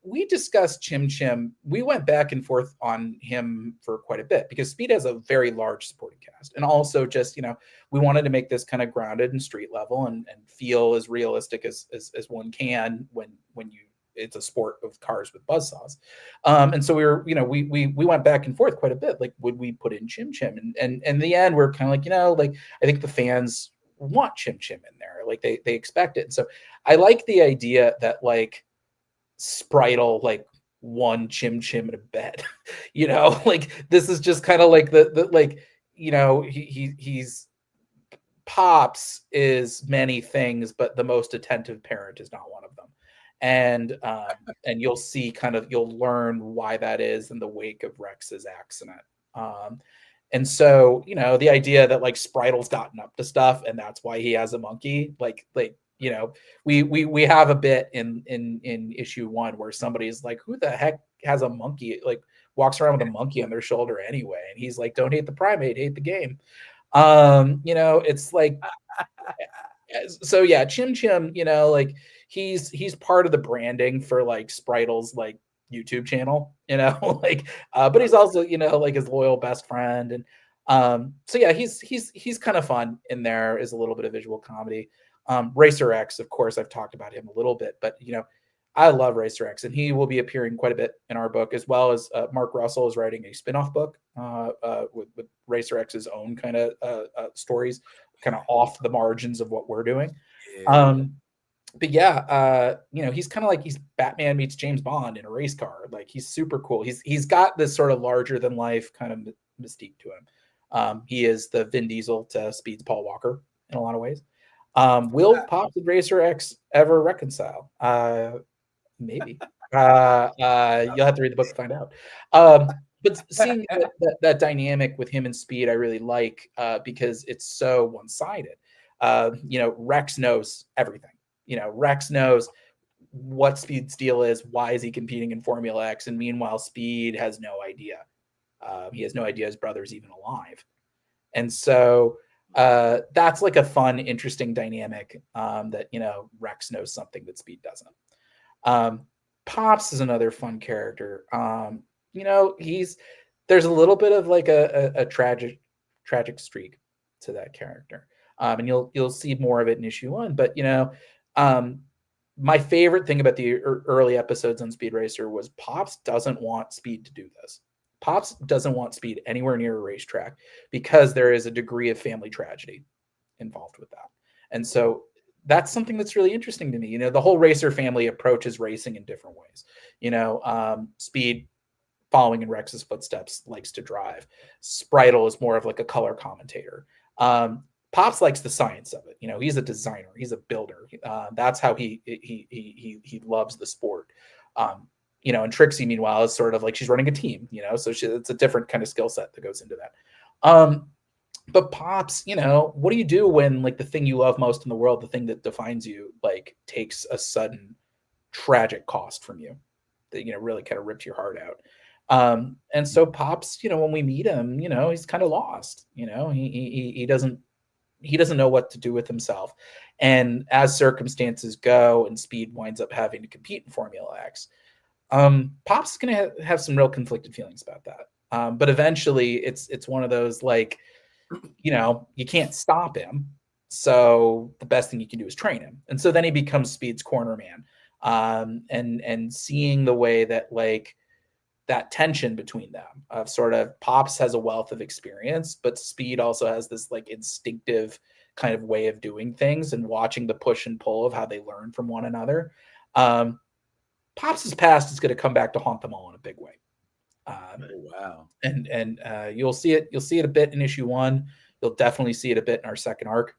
We discussed Chim Chim. We went back and forth on him for quite a bit, because Speed has a very large supporting cast, and also just we wanted to make this kind of grounded and street level and feel as realistic as one can when you. It's a sport of cars with buzzsaws. And so we were, we went back and forth quite a bit. Like, would we put in Chim Chim? And in the end, we're kind of like, I think the fans want Chim Chim in there. Like they expect it. And so I like the idea that like Spritle like won Chim Chim in a bet, like this is just kind of like the like, he's Pops is many things, but the most attentive parent is not one of them. And you'll see you'll learn why that is in the wake of Rex's accident. And so, the idea that like Spritle's gotten up to stuff and that's why he has a monkey, we have a bit in issue 1 where somebody's like, who the heck has a monkey, like walks around with a monkey on their shoulder anyway? And he's like, don't hate the primate, hate the game. It's like, so yeah, Chim Chim, like he's part of the branding for like Spritle's like YouTube channel, but he's also, like his loyal best friend. And so yeah, he's kind of fun in there as a little bit of visual comedy. Racer X, of course, I've talked about him a little bit, but I love Racer X, and he will be appearing quite a bit in our book, as well as Mark Russell is writing a spin-off book with Racer X's own kind of stories, kind of off the margins of what we're doing. but yeah, he's kind of like he's Batman meets James Bond in a race car. Like he's super cool. He's got this sort of larger than life kind of mystique to him. He is the Vin Diesel to Speed's Paul Walker in a lot of ways. Will Pops and Racer X ever reconcile? Maybe. You'll have to read the book to find out. But seeing that dynamic with him and Speed, I really like because it's so one-sided. Rex knows everything. Rex knows what Speed's deal is. Why is he competing in Formula X? And meanwhile, Speed has no idea. He has no idea his brother's even alive. And so that's like a fun, interesting dynamic that, Rex knows something that Speed doesn't. Pops is another fun character. There's a little bit of like a tragic streak to that character. And you'll see more of it in issue 1. But my favorite thing about the early episodes on Speed Racer was Pops doesn't want Speed to do this. Pops doesn't want Speed anywhere near a racetrack because there is a degree of family tragedy involved with that. And so that's something that's really interesting to me. The whole Racer family approaches racing in different ways. Speed, following in Rex's footsteps, likes to drive. Spritel is more of like a color commentator. Pops likes the science of it. He's a designer. He's a builder. That's how he loves the sport. And Trixie, meanwhile, is sort of like she's running a team. So it's a different kind of skill set that goes into that. But Pops, what do you do when like the thing you love most in the world, the thing that defines you, like takes a sudden tragic cost from you that, really kind of ripped your heart out. And so Pops, when we meet him, he's kind of lost. He doesn't know what to do with himself. And as circumstances go and Speed winds up having to compete in Formula X, Pops is going to have some real conflicted feelings about that. But eventually it's one of those, like, you can't stop him. So the best thing you can do is train him. And so then he becomes Speed's corner man. And seeing the way that like that tension between them of sort of Pops has a wealth of experience, but Speed also has this like instinctive kind of way of doing things, and watching the push and pull of how they learn from one another. Pops' past is going to come back to haunt them all in a big way. Wow. And you'll see it a bit in issue 1. You'll definitely see it a bit in our second arc.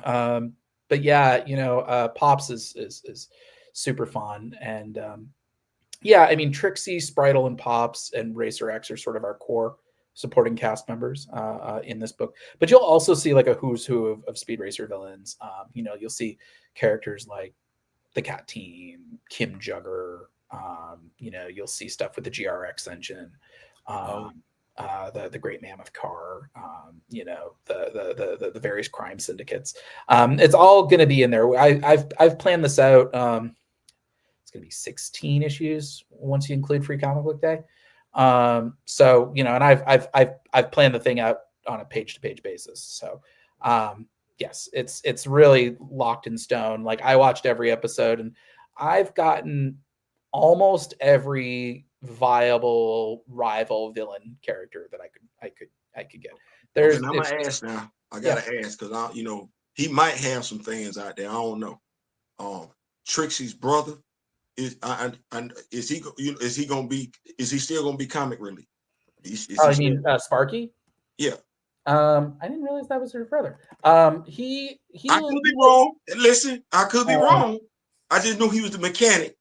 But yeah, Pops is super fun. And Trixie, Spritel, and Pops and Racer X are sort of our core supporting cast members in this book. But you'll also see like a who's who of Speed Racer villains. You'll see characters like the Cat Team, Kim Jugger. You'll see stuff with the GRX engine, the Great Mammoth Car, the various crime syndicates. It's all going to be in there. I've planned this out. It's going to be 16 issues once you include Free Comic Book Day. And I've planned the thing out on a page-to-page basis. So, yes, it's really locked in stone. Like, I watched every episode, and I've gotten almost every viable rival villain character that I could get. I'm gonna ask now. I gotta ask because he might have some things out there. I don't know. Trixie's brother is he still gonna be comic relief? Sparky? Yeah. I didn't realize that was her brother. I could be wrong. Listen, I could be wrong. I just knew he was the mechanic.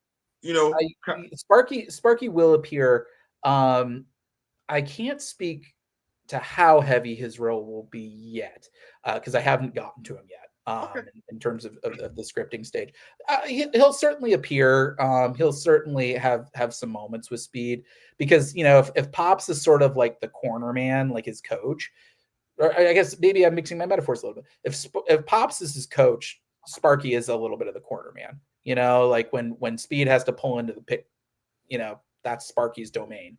Sparky will appear. I can't speak to how heavy his role will be yet, because I haven't gotten to him yet. In terms of the scripting stage, he'll certainly appear. He'll certainly have some moments with Speed, because if Pops is sort of like the corner man, like his coach, or I guess maybe I'm mixing my metaphors a little bit. If Pops is his coach, Sparky is a little bit of the corner man. Like when Speed has to pull into the pit, that's Sparky's domain.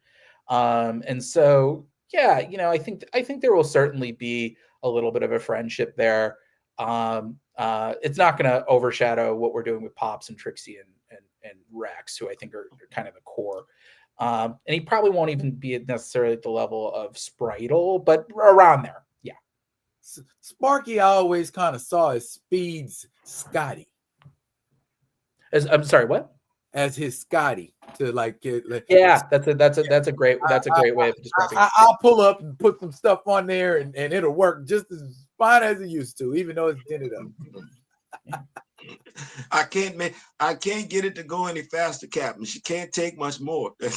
And so, yeah, I think there will certainly be a little bit of a friendship there. It's not going to overshadow what we're doing with Pops and Trixie and Rex, who I think are kind of the core. And he probably won't even be necessarily at the level of Spritel, but around there. Yeah. Sparky I always kind of saw as Speed's Scotty. I'm sorry, what? As his Scotty to like get. Yeah, that's a great way of describing it. I'll pull up and put some stuff on there, and it'll work just as fine as it used to, even though it's dented up. I can't get it to go any faster, Captain. She can't take much more. In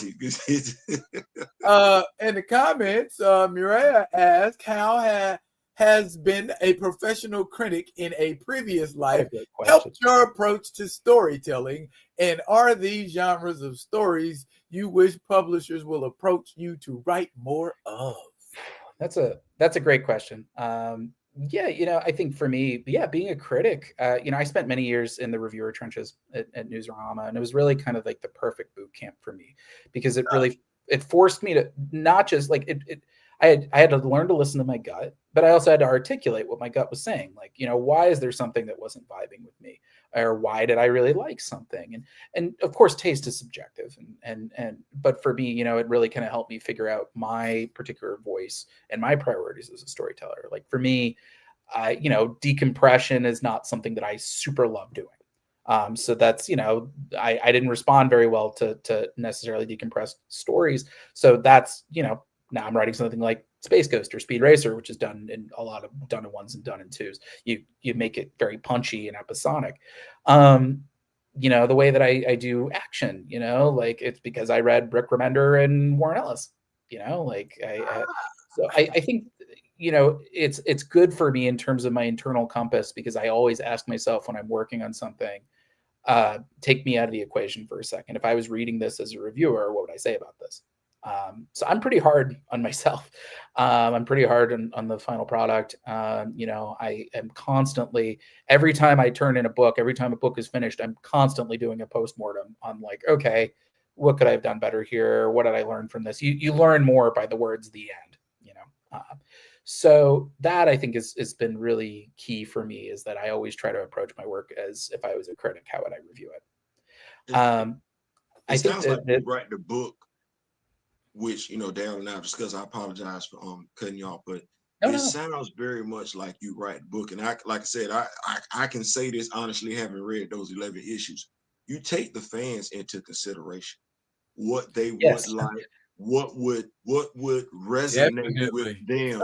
the comments, Mireya asked, how has been a professional critic in a previous life helped your approach to storytelling? And are these genres of stories you wish publishers will approach you to write more of? That's a great question. Yeah, I think for me, being a critic, I spent many years in the reviewer trenches at Newsarama, and it was really kind of like the perfect boot camp for me, because it forced me to not just like it. I had to learn to listen to my gut, but I also had to articulate what my gut was saying. Like, why is there something that wasn't vibing with me, or why did I really like something? And of course, taste is subjective, but for me, it really kind of helped me figure out my particular voice and my priorities as a storyteller. Like for me, decompression is not something that I super love doing. So that's, I didn't respond very well to necessarily decompressed stories. So that's, now I'm writing something like Space Ghost or Speed Racer, which is done in a lot of done in ones and done in twos. You make it very punchy and episodic. The way that I do action, like it's because I read Rick Remender and Warren Ellis, so I think, it's good for me in terms of my internal compass, because I always ask myself when I'm working on something, take me out of the equation for a second. If I was reading this as a reviewer, what would I say about this? So I'm pretty hard on myself. I'm pretty hard on the final product. I am constantly, every time I turn in a book, every time a book is finished, I'm constantly doing a postmortem on like, okay, what could I have done better here? What did I learn from this? You learn more by the words, the end, so that I think has been really key for me, is that I always try to approach my work as if I was a critic, how would I review it? I think sounds like you write the book, which down now, just because I apologize for cutting you off, but sounds very much like you write the book. And like I said, I can say this honestly, having read those 11 issues. You take the fans into consideration, what they would like, what would resonate with them,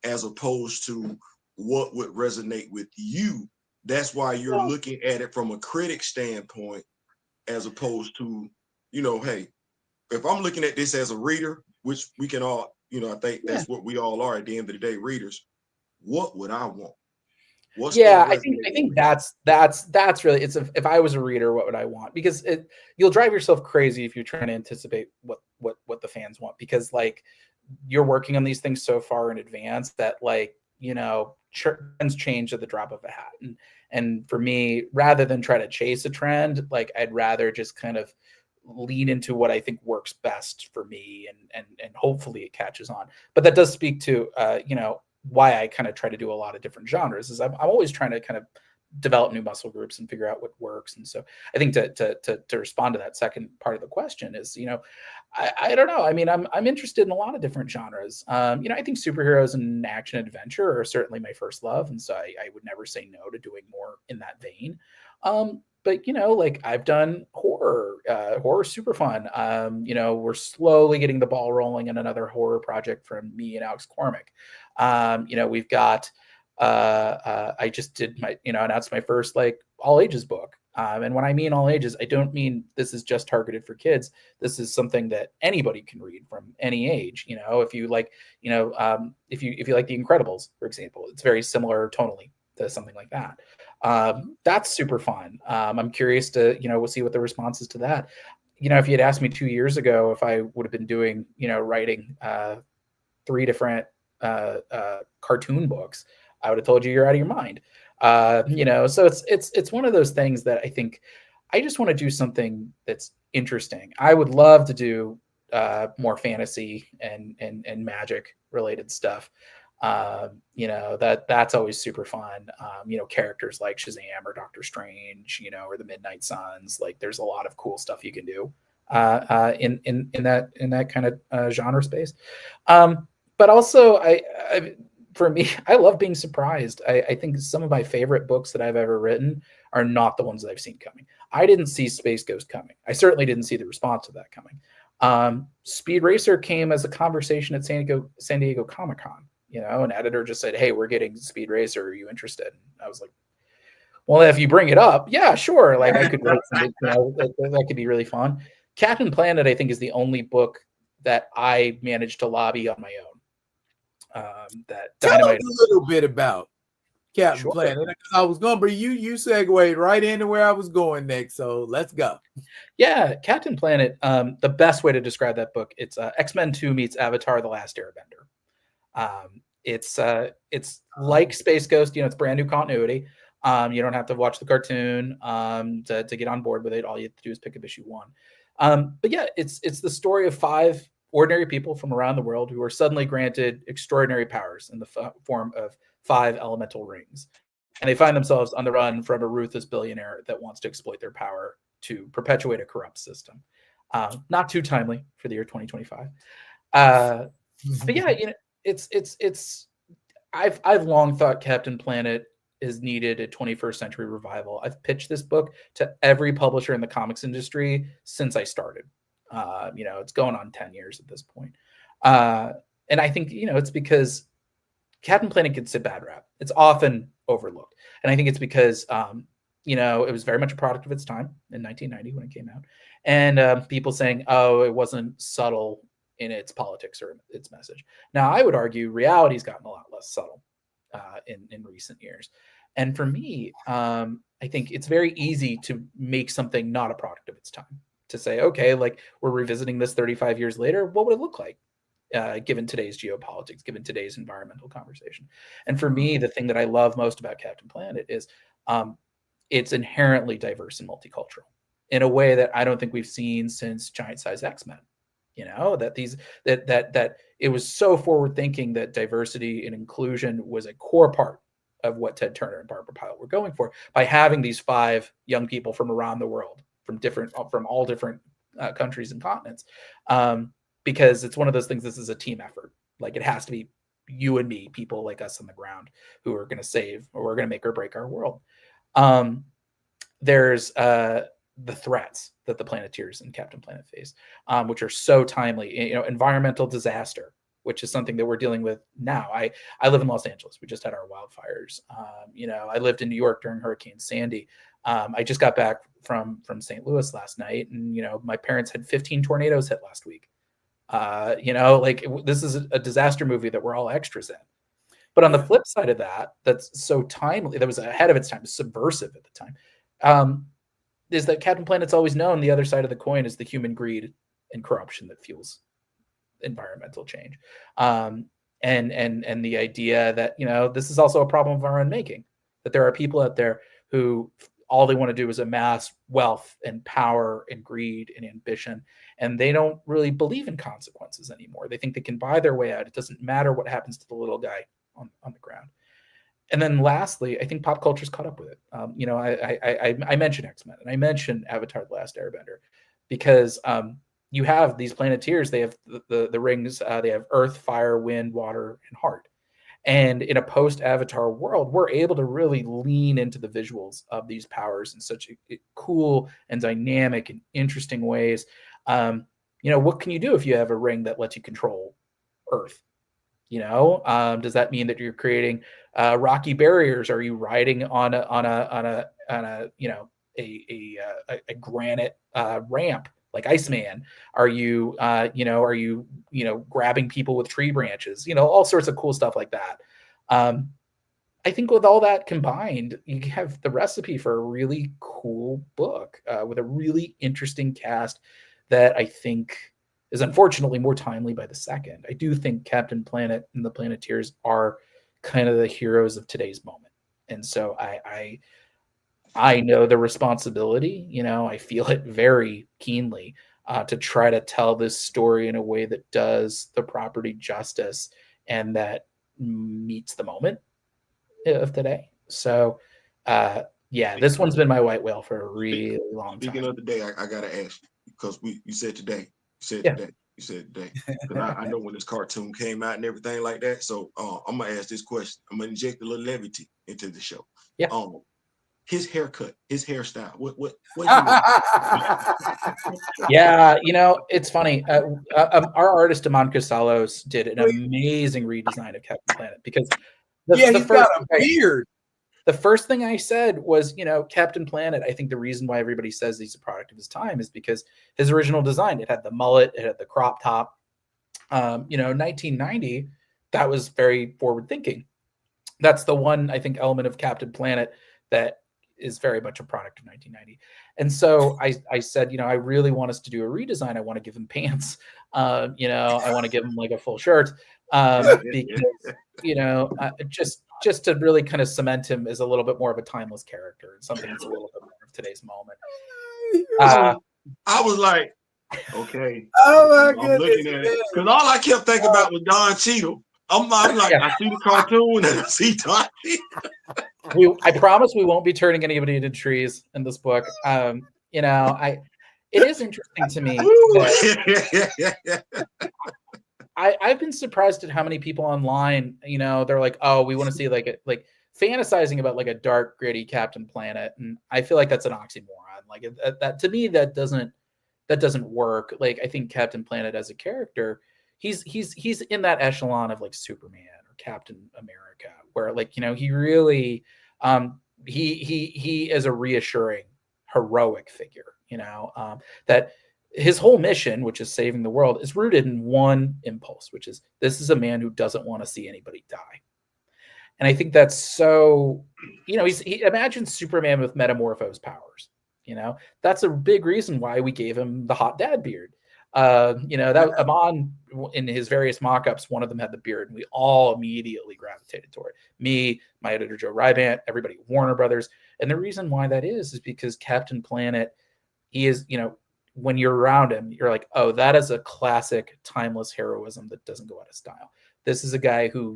as opposed to what would resonate with you. That's why you're looking at it from a critic standpoint, as opposed to, hey, if I'm looking at this as a reader, which we can all, I think that's what we all are at the end of the day, readers. What would I want? I think that's really, if I was a reader, what would I want? Because you'll drive yourself crazy if you're trying to anticipate what the fans want, because like you're working on these things so far in advance that trends change at the drop of a hat. And for me, rather than try to chase a trend, like I'd rather just kind of lean into what I think works best for me, and hopefully it catches on. But that does speak to why I kind of try to do a lot of different genres, is I'm always trying to kind of develop new muscle groups and figure out what works. And so I think to respond to that second part of the question is, I don't know. I mean, I'm interested in a lot of different genres. I think superheroes and action adventure are certainly my first love, and so I would never say no to doing more in that vein. But like I've done horror. Horror's super fun. We're slowly getting the ball rolling in another horror project from me and Alex Cormick. We've got I just did announced my first like all ages book. And when I mean all ages, I don't mean this is just targeted for kids. This is something that anybody can read from any age. If you like, if you like The Incredibles, for example, it's very similar tonally to something like that. That's super fun. I'm curious to, we'll see what the response is to that. If you had asked me 2 years ago if I would have been doing, writing 3 different cartoon books, I would have told you you're out of your mind. So it's one of those things that I think I just want to do something that's interesting. I would love to do more fantasy and magic related stuff. That's always super fun. Characters like Shazam or Doctor Strange, or the Midnight Suns. Like there's a lot of cool stuff you can do in that kind of genre space. But also for me, I love being surprised. I think some of my favorite books that I've ever written are not the ones that I've seen coming. I didn't see Space Ghost coming. I certainly didn't see the response to that coming. Speed Racer came as a conversation at San Diego Comic-Con. An editor just said, "Hey, we're getting Speed Racer. Are you interested?" And I was like, "Well, if you bring it up, yeah, sure. Like I could write something. That could be really fun." Captain Planet, I think, is the only book that I managed to lobby on my own. That Tell Dynamite. us a little bit about Captain Sure. Planet, because I was going, but you segued right into where I was going next. So let's go. Yeah, Captain Planet. The best way to describe that book, it's X-Men 2 meets Avatar: The Last Airbender. It's like Space Ghost. It's brand new continuity. You don't have to watch the cartoon to get on board with it. All you have to do is pick up issue 1. But yeah, it's the story of 5 ordinary people from around the world who are suddenly granted extraordinary powers in the form of 5 elemental rings. And they find themselves on the run from a ruthless billionaire that wants to exploit their power to perpetuate a corrupt system. Not too timely for the year 2025. But yeah, it's I've long thought Captain Planet is needed a 21st century revival. I've pitched this book to every publisher in the comics industry since I started. It's going on 10 years at this point. And I think, it's because Captain Planet gets a bad rap. It's often overlooked. And I think it's because, it was very much a product of its time in 1990 when it came out. And people saying, oh, it wasn't subtle in its politics or its message. Now, I would argue reality's gotten a lot less subtle in recent years. And for me, I think it's very easy to make something not a product of its time. To say, okay, like we're revisiting this 35 years later, what would it look like given today's geopolitics, given today's environmental conversation? And for me, the thing that I love most about Captain Planet is it's inherently diverse and multicultural in a way that I don't think we've seen since Giant Size X-Men. That it was so forward thinking that diversity and inclusion was a core part of what Ted Turner and Barbara Pilot were going for by having these 5 young people from around the world, from all different countries and continents, because it's one of those things. This is a team effort. Like it has to be you and me, people like us on the ground, who are going to save or we're going to make or break our world. There's the threats that the Planeteers and Captain Planet face, which are so timely. Environmental disaster, which is something that we're dealing with now. I live in Los Angeles. We just had our wildfires. I lived in New York during Hurricane Sandy. I just got back from St. Louis last night, and my parents had 15 tornadoes hit last week. This is a disaster movie that we're all extras in. But on the flip side of that, that's so timely, that was ahead of its time, subversive at the time, is that Captain Planet's always known the other side of the coin is the human greed and corruption that fuels environmental change. And the idea that, this is also a problem of our own making, that there are people out there who all they want to do is amass wealth and power and greed and ambition. And they don't really believe in consequences anymore. They think they can buy their way out. It doesn't matter what happens to the little guy on the ground. And then lastly, I think pop culture's caught up with it. I mentioned X-Men and I mentioned Avatar: The Last Airbender because you have these Planeteers. They have the rings. They have Earth, Fire, Wind, Water, and Heart. And in a post-Avatar world, we're able to really lean into the visuals of these powers in such a cool and dynamic and interesting ways. What can you do if you have a ring that lets you control Earth? Does that mean that you're creating rocky barriers? Are you riding on a granite ramp like Iceman? Are you grabbing people with tree branches? All sorts of cool stuff like that. I think with all that combined, you have the recipe for a really cool book with a really interesting cast that I think is unfortunately more timely by the second. I do think Captain Planet and the Planeteers are kind of the heroes of today's moment. And so I know the responsibility, I feel it very keenly to try to tell this story in a way that does the property justice and that meets the moment of today. So, this one's been my white whale for a really long time. Speaking of the day, I got to ask you, because you said today. Today. You said today. Because I know when this cartoon came out and everything like that. So I'm gonna ask this question. I'm gonna inject a little levity into the show. Yeah. His haircut, his hairstyle. What he look? Yeah, it's funny. Our artist Amon Casalos did an amazing redesign of Captain Planet because he's got a beard. The first thing I said was, Captain Planet, I think the reason why everybody says he's a product of his time is because his original design, it had the mullet, it had the crop top. 1990, that was very forward thinking. That's the one, I think, element of Captain Planet that is very much a product of 1990. And so I said, I really want us to do a redesign. I want to give him pants. I want to give him like a full shirt because, just to really kind of cement him as a little bit more of a timeless character and something that's a little bit more of today's moment. I was like, okay. Oh my I'm looking at it because all I kept thinking about was Don Cheadle. I'm like, yeah. I see the cartoon and I see Don Cheadle. I promise we won't be turning anybody into trees in this book. It is interesting to me that I've been surprised at how many people online, they're like, oh, we want to see like fantasizing about like a dark, gritty Captain Planet, and I feel like that's an oxymoron. Like that to me, that doesn't work. Like I think Captain Planet as a character, he's in that echelon of like Superman or Captain America, where like he really he is a reassuring, heroic figure. That his whole mission, which is saving the world, is rooted in one impulse, which is this is a man who doesn't want to see anybody die. And I think that's so, he imagines Superman with metamorphose powers. That's a big reason why we gave him the hot dad beard. That Amon in his various mock-ups, one of them had the beard, and we all immediately gravitated toward it. Me, my editor Joe Rybant, everybody at Warner Brothers. And the reason why that is because Captain Planet, he is, when you're around him, you're like, oh, that is a classic timeless heroism that doesn't go out of style. This is a guy who,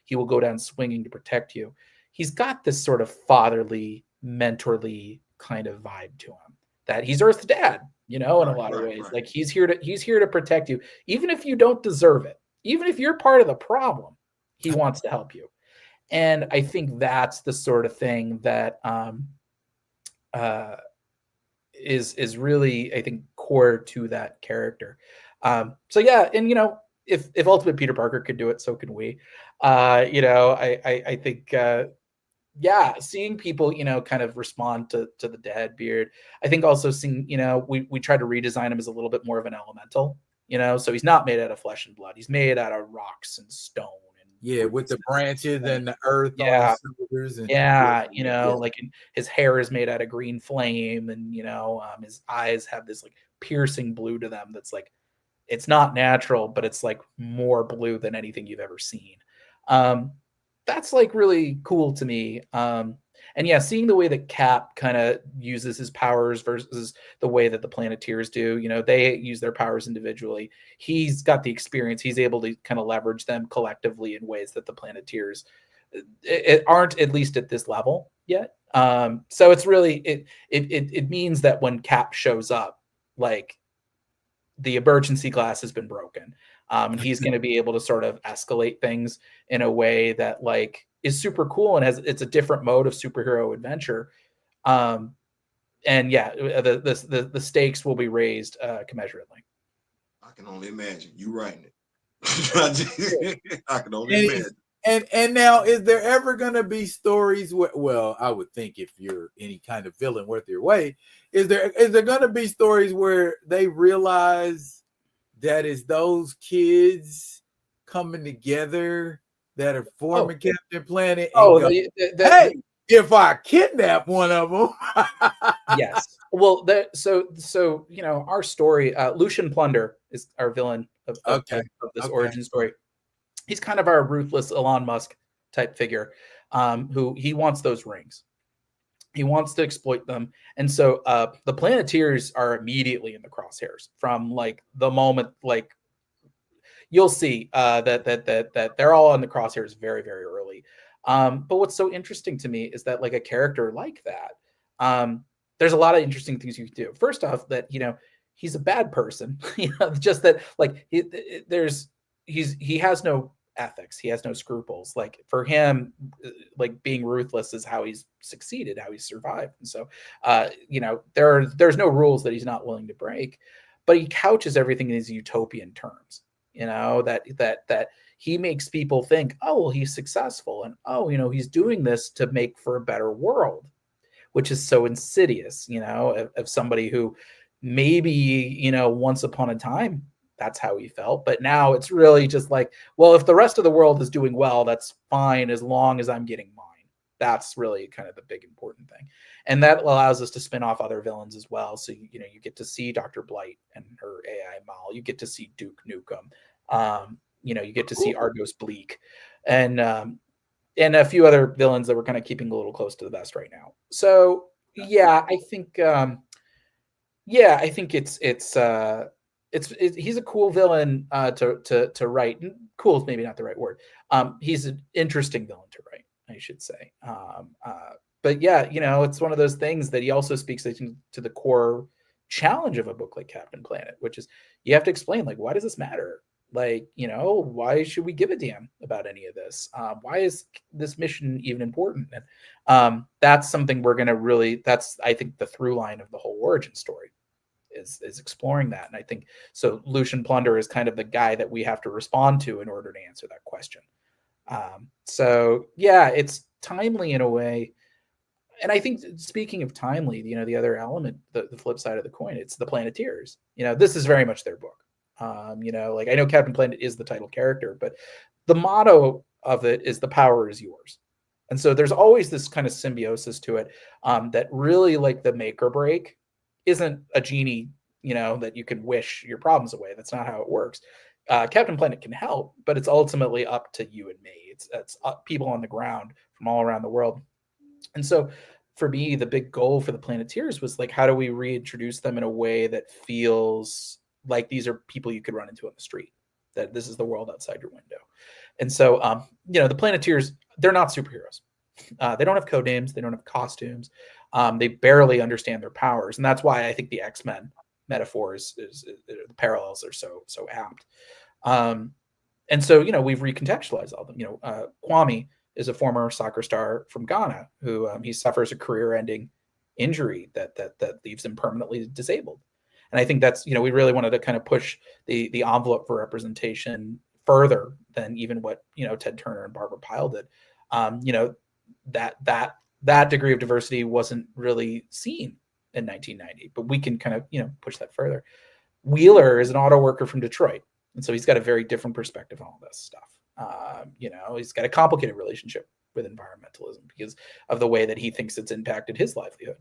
he will go down swinging to protect you. He's got this sort of fatherly, mentorly kind of vibe to him, that he's Earth's dad, in a lot of ways. Right. Like he's here to protect you, even if you don't deserve it, even if you're part of the problem, he wants to help you. And I think that's the sort of thing that is really, I think, core to that character. So yeah, and if Ultimate Peter Parker could do it, so can we. I think seeing people, kind of respond to the dad beard. I think also seeing, we try to redesign him as a little bit more of an elemental, so he's not made out of flesh and blood. He's made out of rocks and stone. And with the branches and the earth. Yeah. And, like his hair is made out of green flame, and, his eyes have this like piercing blue to them. That's like, it's not natural, but it's like more blue than anything you've ever seen. That's like really cool to me. And yeah, seeing the way that Cap kind of uses his powers versus the way that the Planeteers do, they use their powers individually. He's got the experience. He's able to kind of leverage them collectively in ways that the Planeteers aren't, at least at this level yet. So it's really, it means that when Cap shows up, like the emergency glass has been broken. And he's going to be able to sort of escalate things in a way that like is super cool and it's a different mode of superhero adventure. And yeah, the stakes will be raised commensurately. I can only imagine you writing it. I can only imagine. And now, is there ever going to be stories where, well, I would think if you're any kind of villain worth your weight, is there going to be stories where they realize that it's those kids coming together that are forming Captain Planet? And hey, if I kidnap one of them. Yes. Well, so our story, Lucian Plunder is our villain of this origin story. He's kind of our ruthless Elon Musk type figure, who he wants those rings. He wants to exploit them. And so the Planeteers are immediately in the crosshairs from like the moment, like you'll see that they're all in the crosshairs very, very early. But what's so interesting to me is that like a character like that, there's a lot of interesting things you can do. First off, that, he's a bad person. Just that like he has no ethics, he has no scruples. Like for him, like being ruthless is how he's succeeded, how he's survived. And so there's no rules that he's not willing to break, but he couches everything in these utopian terms, that he makes people think, oh well, he's successful, and he's doing this to make for a better world, which is so insidious, of somebody who maybe, once upon a time, that's how he felt. But now it's really just like, well, if the rest of the world is doing well, that's fine as long as I'm getting mine. That's really kind of the big important thing. And that allows us to spin off other villains as well. So, you get to see Dr. Blight and her AI Mal. You get to see Duke Nukem. You get to see Argos Bleak. And a few other villains that we're kind of keeping a little close to the vest right now. So yeah, I think he's a cool villain to write. Cool is maybe not the right word. He's an interesting villain to write, I should say. But yeah, it's one of those things that he also speaks to the core challenge of a book like Captain Planet, which is you have to explain, like, why does this matter? Like, why should we give a damn about any of this? Why is this mission even important? And that's something we're going to that's, I think, the through line of the whole origin story is exploring that. And I think, so Lucian Plunder is kind of the guy that we have to respond to in order to answer that question. So yeah, it's timely in a way. And I think, speaking of timely, the other element, the flip side of the coin, it's the Planeteers. This is very much their book. Like, I know Captain Planet is the title character, but the motto of it is the power is yours. And so there's always this kind of symbiosis to it, that really, like, the make or break isn't a genie, that you can wish your problems away. That's not how it works. Captain Planet can help, but it's ultimately up to you and me. It's people on the ground from all around the world. And so for me, the big goal for the Planeteers was, like, how do we reintroduce them in a way that feels like these are people you could run into on the street, that this is the world outside your window. And so, the Planeteers, they're not superheroes. They don't have code names. They don't have costumes. They barely understand their powers. And that's why I think the X-Men metaphor is the parallels are so apt. And so, we've recontextualized all of them. Kwame is a former soccer star from Ghana who he suffers a career-ending injury that leaves him permanently disabled. And I think that's, we really wanted to kind of push the envelope for representation further than even what, Ted Turner and Barbara Pyle did. That degree of diversity wasn't really seen in 1990, but we can kind of, push that further. Wheeler is an auto worker from Detroit. And so he's got a very different perspective on all this stuff. He's got a complicated relationship with environmentalism because of the way that he thinks it's impacted his livelihood.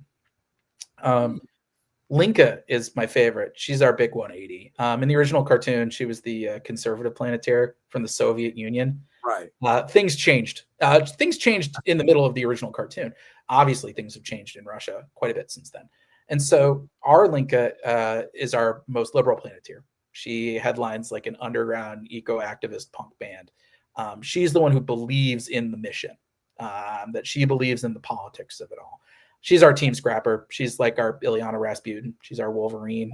Linka is my favorite. She's our big 180. In the original cartoon, she was the conservative Planeteer from the Soviet Union. Right. Things changed. Things changed in the middle of the original cartoon. Obviously, things have changed in Russia quite a bit since then. And so our Linka is our most liberal Planeteer. She headlines like an underground eco-activist punk band. She's the one who believes in the mission, that she believes in the politics of it all. She's our team scrapper. She's like our Ilyana Rasputin. She's our Wolverine.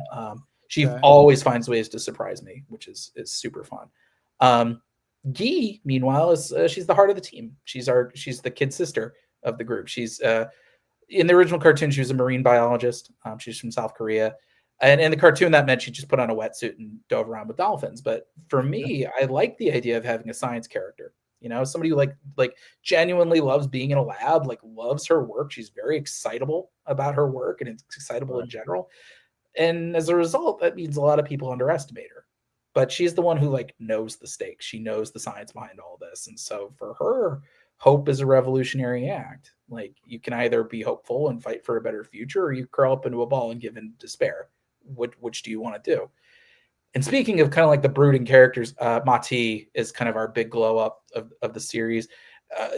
She always finds ways to surprise me, which is super fun. Guy, meanwhile, she's the heart of the team. She's the kid sister of the group. She's in the original cartoon, she was a marine biologist. She's from South Korea. And in the cartoon, that meant she just put on a wetsuit and dove around with dolphins. But for me, I like the idea of having a science character. Somebody who like genuinely loves being in a lab, like loves her work. She's very excitable about her work, and it's excitable in general. And as a result, that means a lot of people underestimate her. But she's the one who like knows the stakes. She knows the science behind all this. And so for her, hope is a revolutionary act. Like, you can either be hopeful and fight for a better future, or you curl up into a ball and give in despair. Which do you want to do? And speaking of kind of like the brooding characters, Mati is kind of our big glow up of the series.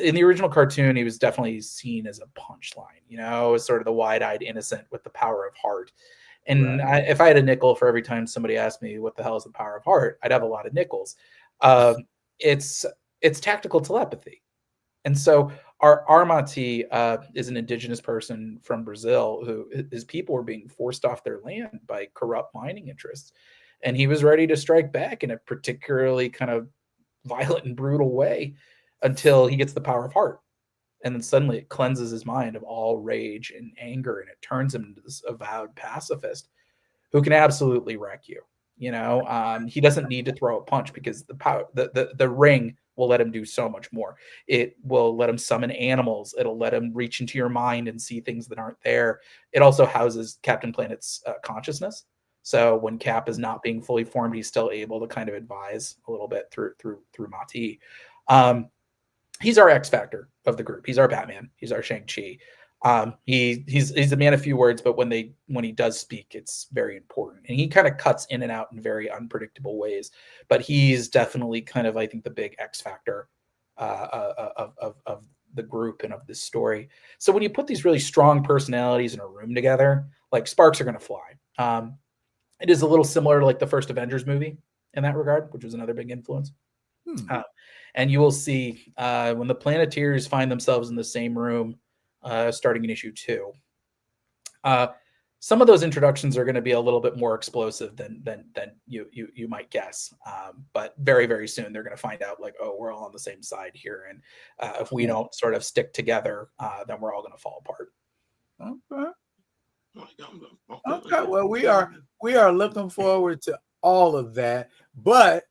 In the original cartoon, he was definitely seen as a punchline, as sort of the wide-eyed innocent with the power of heart. And right. If I had a nickel for every time somebody asked me what the hell is the power of heart, I'd have a lot of nickels. It's tactical telepathy. And so Armati is an indigenous person from Brazil who his people were being forced off their land by corrupt mining interests. And he was ready to strike back in a particularly kind of violent and brutal way until he gets the power of heart. And then suddenly it cleanses his mind of all rage and anger, and it turns him into this avowed pacifist who can absolutely wreck you. He doesn't need to throw a punch because the power, the ring will let him do so much more. It will let him summon animals. It'll let him reach into your mind and see things that aren't there. It also houses Captain Planet's consciousness. So when Cap is not being fully formed, he's still able to kind of advise a little bit through Mati. He's our X Factor of the group. He's our Batman. He's our Shang-Chi. He's a man of few words, but when he does speak, it's very important. And he kind of cuts in and out in very unpredictable ways. But he's definitely kind of, I think, the big X Factor of the group and of this story. So when you put these really strong personalities in a room together, like sparks are going to fly. It is a little similar to like the first Avengers movie in that regard, which was another big influence. And you will see when the Planeteers find themselves in the same room, starting in issue 2. Some of those introductions are going to be a little bit more explosive than you might guess. But very, very soon they're going to find out like, oh, we're all on the same side here, and if we don't sort of stick together, then we're all going to fall apart. Okay. Well, we are looking forward to all of that, but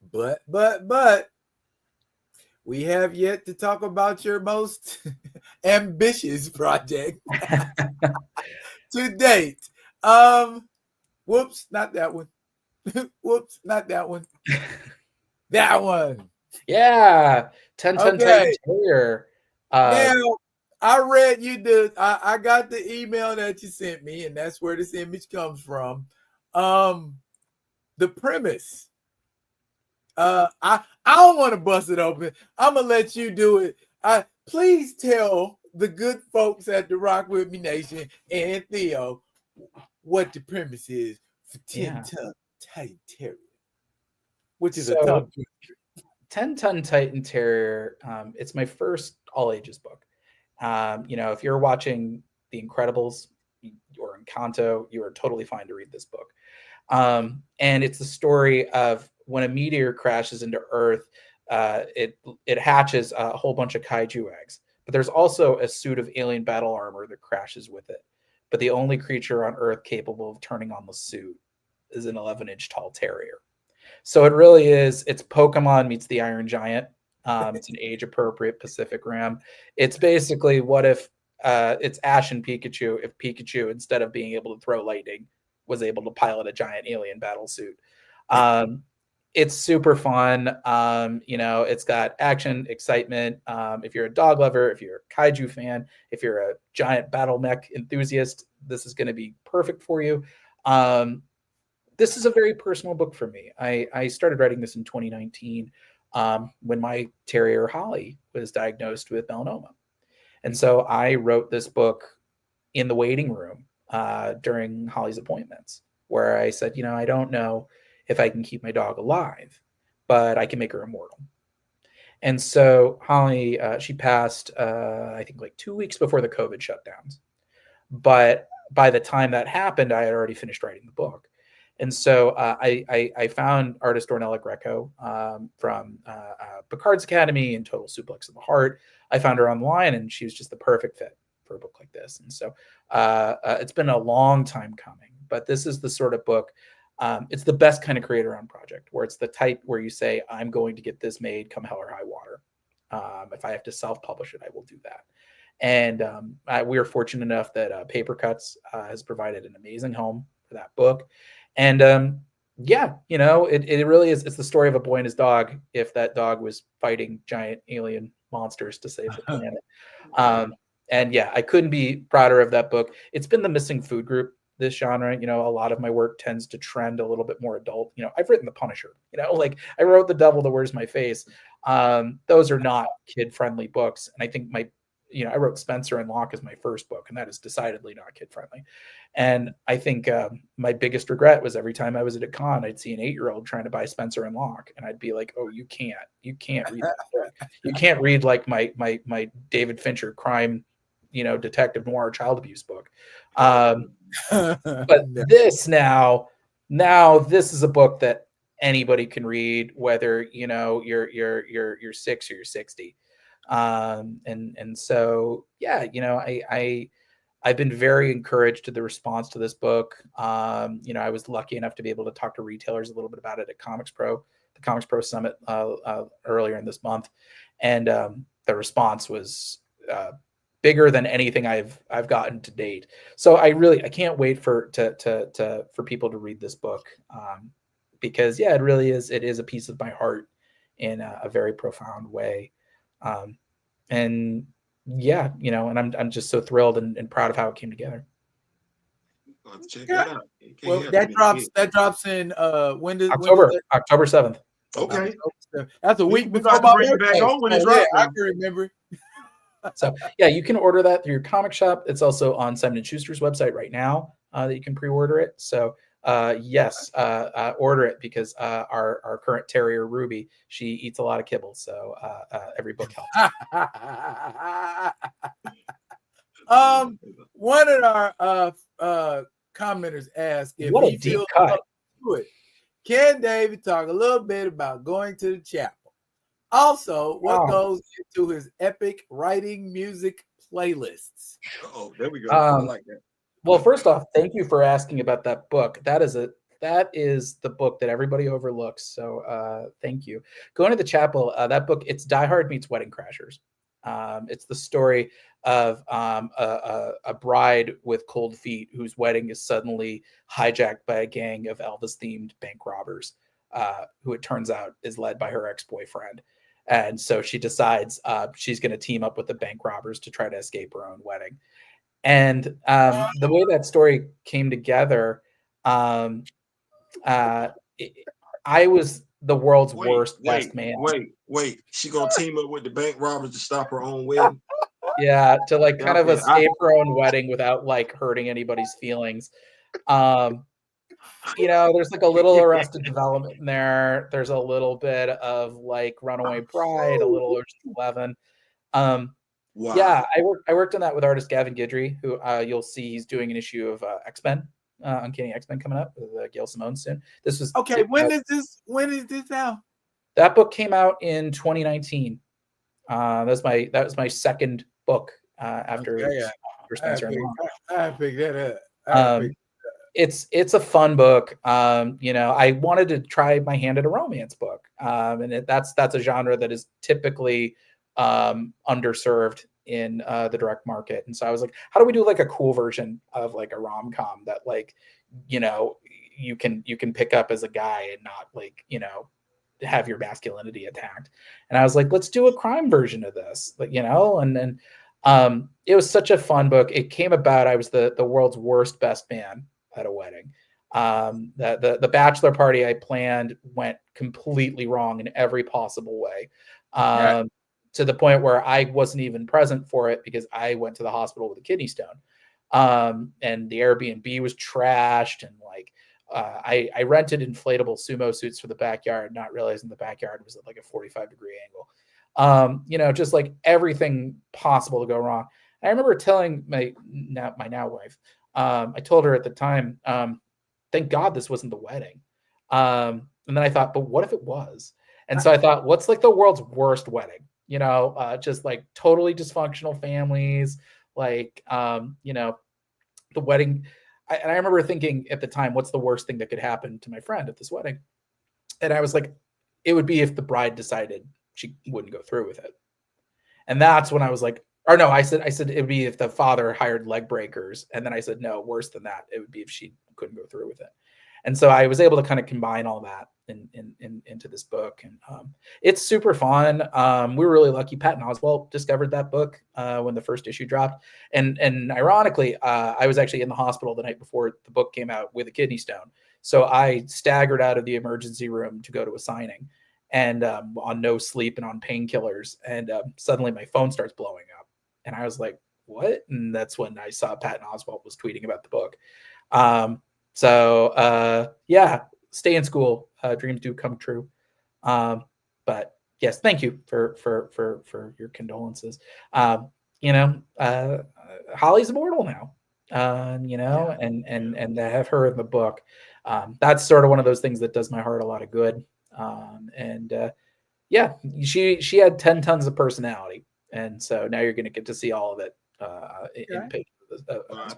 we have yet to talk about your most ambitious project to date. Whoops, not that one. Whoops, not that one. That one. Yeah, 10 Terrier. Now, I read you I got the email that you sent me, and that's where this image comes from. The premise. I don't want to bust it open. I'm gonna let you do it. Please tell the good folks at the Rock With Me Nation and Theo what the premise is for 10-Ton Titan Terrier, which is a tongue twister. 10-Ton Titan Terrier. It's my first all ages book. If you're watching The Incredibles or Encanto, you are totally fine to read this book. And it's the story of when a meteor crashes into Earth, it hatches a whole bunch of kaiju eggs. But there's also a suit of alien battle armor that crashes with it. But the only creature on Earth capable of turning on the suit is an 11-inch tall terrier. So it really is, it's Pokemon meets the Iron Giant. It's an age-appropriate Pacific Rim. It's basically what if it's Ash and Pikachu, if Pikachu, instead of being able to throw lightning, was able to pilot a giant alien battle suit. It's super fun. It's got action, excitement. If you're a dog lover, if you're a kaiju fan, if you're a giant battle mech enthusiast, this is going to be perfect for you. This is a very personal book for me. I started writing this in 2019 when my terrier Holly was diagnosed with melanoma. And so I wrote this book in the waiting room during Holly's appointments, where I said, I don't know if I can keep my dog alive, but I can make her immortal. And so Holly, she passed, I think like 2 weeks before the COVID shutdowns. But by the time that happened, I had already finished writing the book. And so I found artist Ornella Greco from Picard's Academy and Total Suplex of the Heart. I found her online, and she was just the perfect fit for a book like this. And so it's been a long time coming, but this is the sort of book, it's the best kind of creator-owned project, where it's the type where you say, I'm going to get this made come hell or high water. If I have to self-publish it, I will do that. And we are fortunate enough that Paper Cuts has provided an amazing home for that book. And it really is. It's the story of a boy and his dog, if that dog was fighting giant alien monsters to save the planet. And yeah, I couldn't be prouder of that book. It's been the missing food group, this genre. A lot of my work tends to trend a little bit more adult. I've written The Punisher, like I wrote The Devil That Wears My Face. Those are not kid-friendly books. And I think I wrote Spencer and Locke as my first book, and that is decidedly not kid friendly. And I think my biggest regret was every time I was at a con, I'd see an 8-year-old trying to buy Spencer and Locke, and I'd be like, "Oh, you can't read that. You can't read like my David Fincher crime, detective noir child abuse book." But Yeah. this now this is a book that anybody can read, whether you're 6 or you're 60. And so I've been very encouraged to the response to this book. I was lucky enough to be able to talk to retailers a little bit about it at the Comics Pro Summit earlier in this month, and the response was bigger than anything I've gotten to date. So I can't wait for people to read this book, because it really is. It is a piece of my heart in a very profound way. And I'm just so thrilled and proud of how it came together. Check that out. Well, that drops in October 7th. Okay. That's a week We before got to my bring it birthday. back on when it's Yeah, right I now. can remember. So you can order that through your comic shop. It's also on Simon & Schuster's website right now that you can pre-order it. So order it, because our current terrier Ruby, she eats a lot of kibble, so every book helps. One of our commenters asked if What a he deep feels cut. to it. Can David talk a little bit about going to the chapel? Also, what goes into his epic writing music playlists? Oh, there we go. I like that. Well, first off, thank you for asking about that book. That is the book that everybody overlooks. So thank you. Going to the chapel, that book, it's Die Hard meets Wedding Crashers. It's the story of a bride with cold feet whose wedding is suddenly hijacked by a gang of Elvis-themed bank robbers, who it turns out is led by her ex-boyfriend. And so she decides she's going to team up with the bank robbers to try to escape her own wedding. And the way that story came together, I was the world's worst best man. Wait. She gonna team up with the bank robbers to stop her own wedding? Yeah, to kind of escape her own wedding without hurting anybody's feelings. There's a little Arrested Development in there. There's a little bit of Runaway Bride, a little Ocean's 11. Wow. Yeah, I worked on that with artist Gavin Guidry, who you'll see he's doing an issue of X-Men, Uncanny X-Men coming up with Gail Simone soon. This was okay. When is this out? That book came out in 2019. That was my second book after Spencer and Locke. I picked that up. It's a fun book. I wanted to try my hand at a romance book, and that's a genre that is typically underserved in the direct market. And so I was like, how do we do a cool version of a rom-com that you can pick up as a guy and not have your masculinity attacked. And I was like, let's do a crime version of this, and then it was such a fun book. It came about, I was the world's worst best man at a wedding. The bachelor party I planned went completely wrong in every possible way. Right. To the point where I wasn't even present for it because I went to the hospital with a kidney stone. And the Airbnb was trashed, and I rented inflatable sumo suits for the backyard, not realizing the backyard was at a 45-degree angle. Just everything possible to go wrong. And I remember telling my now wife, I told her at the time, thank God this wasn't the wedding. And then I thought, but what if it was? And so I thought, what's the world's worst wedding? Just totally dysfunctional families, the wedding. And I remember thinking at the time, what's the worst thing that could happen to my friend at this wedding? And I was like, it would be if the bride decided she wouldn't go through with it. And that's when I was like, or no, I said it would be if the father hired leg breakers. And then I said, no, worse than that. It would be if she couldn't go through with it. And so I was able to kind of combine all that into this book. And it's super fun. We were really lucky. Patton Oswalt discovered that book when the first issue dropped. And ironically, I was actually in the hospital the night before the book came out with a kidney stone. So I staggered out of the emergency room to go to a signing, and on no sleep and on painkillers. And suddenly my phone starts blowing up. And I was like, what? And that's when I saw Patton Oswalt was tweeting about the book. Yeah, stay in school. Dreams do come true. But yes, thank you for your condolences. Holly's immortal now. And to have her in the book, that's sort of one of those things that does my heart a lot of good. Yeah, she had 10 tons of personality, and so now you're going to get to see all of it in pages.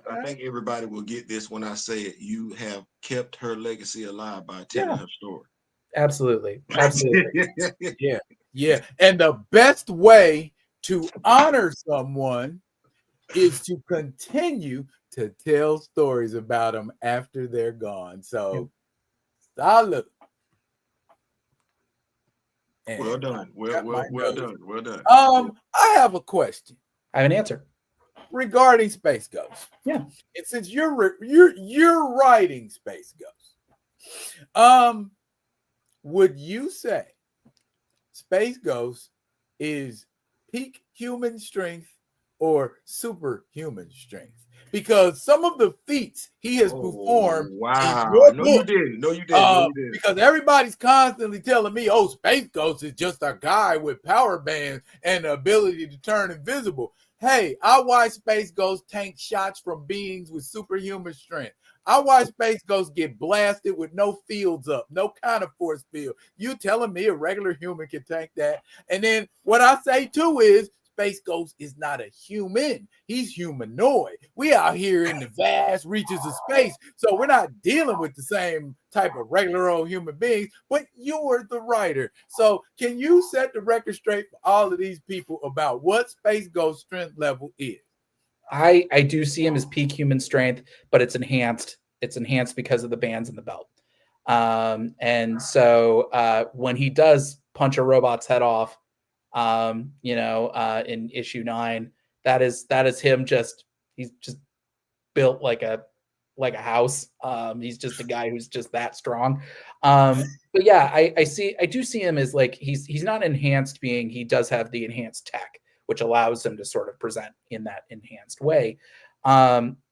I think everybody will get this when I say it. You have kept her legacy alive by telling her story. Absolutely. Yeah. And the best way to honor someone is to continue to tell stories about them after they're gone. So, salute. Well done. Well done. I have a question. I have an answer Regarding Space Ghost. Yeah. And since you're writing Space Ghost, would you say Space Ghost is peak human strength or superhuman strength? Because some of the feats he has performed. Wow. No, you didn't. Because everybody's constantly telling me, Space Ghost is just a guy with power bands and the ability to turn invisible. Hey, I watch Space Ghost tank shots from beings with superhuman strength. I watch Space Ghost get blasted with no fields up, no kind of force field. You telling me a regular human can tank that? And then what I say too is Space Ghost is not a human. He's humanoid. We out here in the vast reaches of space, so we're not dealing with the same type of regular old human beings, but you're the writer. So can you set the record straight for all of these people about what Space Ghost strength level is? I do see him as peak human strength, but it's enhanced. It's enhanced because of the bands in the belt. And so when he does punch a robot's head off, in issue 9, that is him. He's just built like a house. He's just a guy who's just that strong. But yeah, I do see him as like he's not enhanced being. He does have the enhanced tech, which allows him to sort of present in that enhanced way.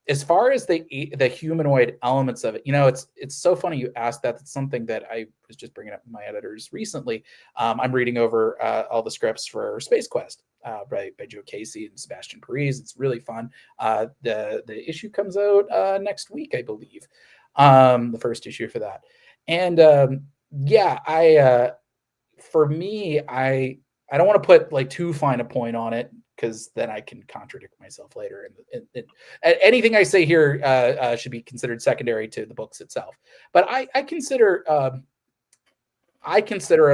As far as the humanoid elements of it, it's so funny you asked that. It's something that I was just bringing up with my editors recently. I'm reading over all the scripts for Space Quest by Joe Casey and Sebastian Perez. It's really fun. The issue comes out next week, I believe. The first issue for that. And for me, I don't want to put like too fine a point on it, because then I can contradict myself later. And anything I say here should be considered secondary to the books itself. But I consider it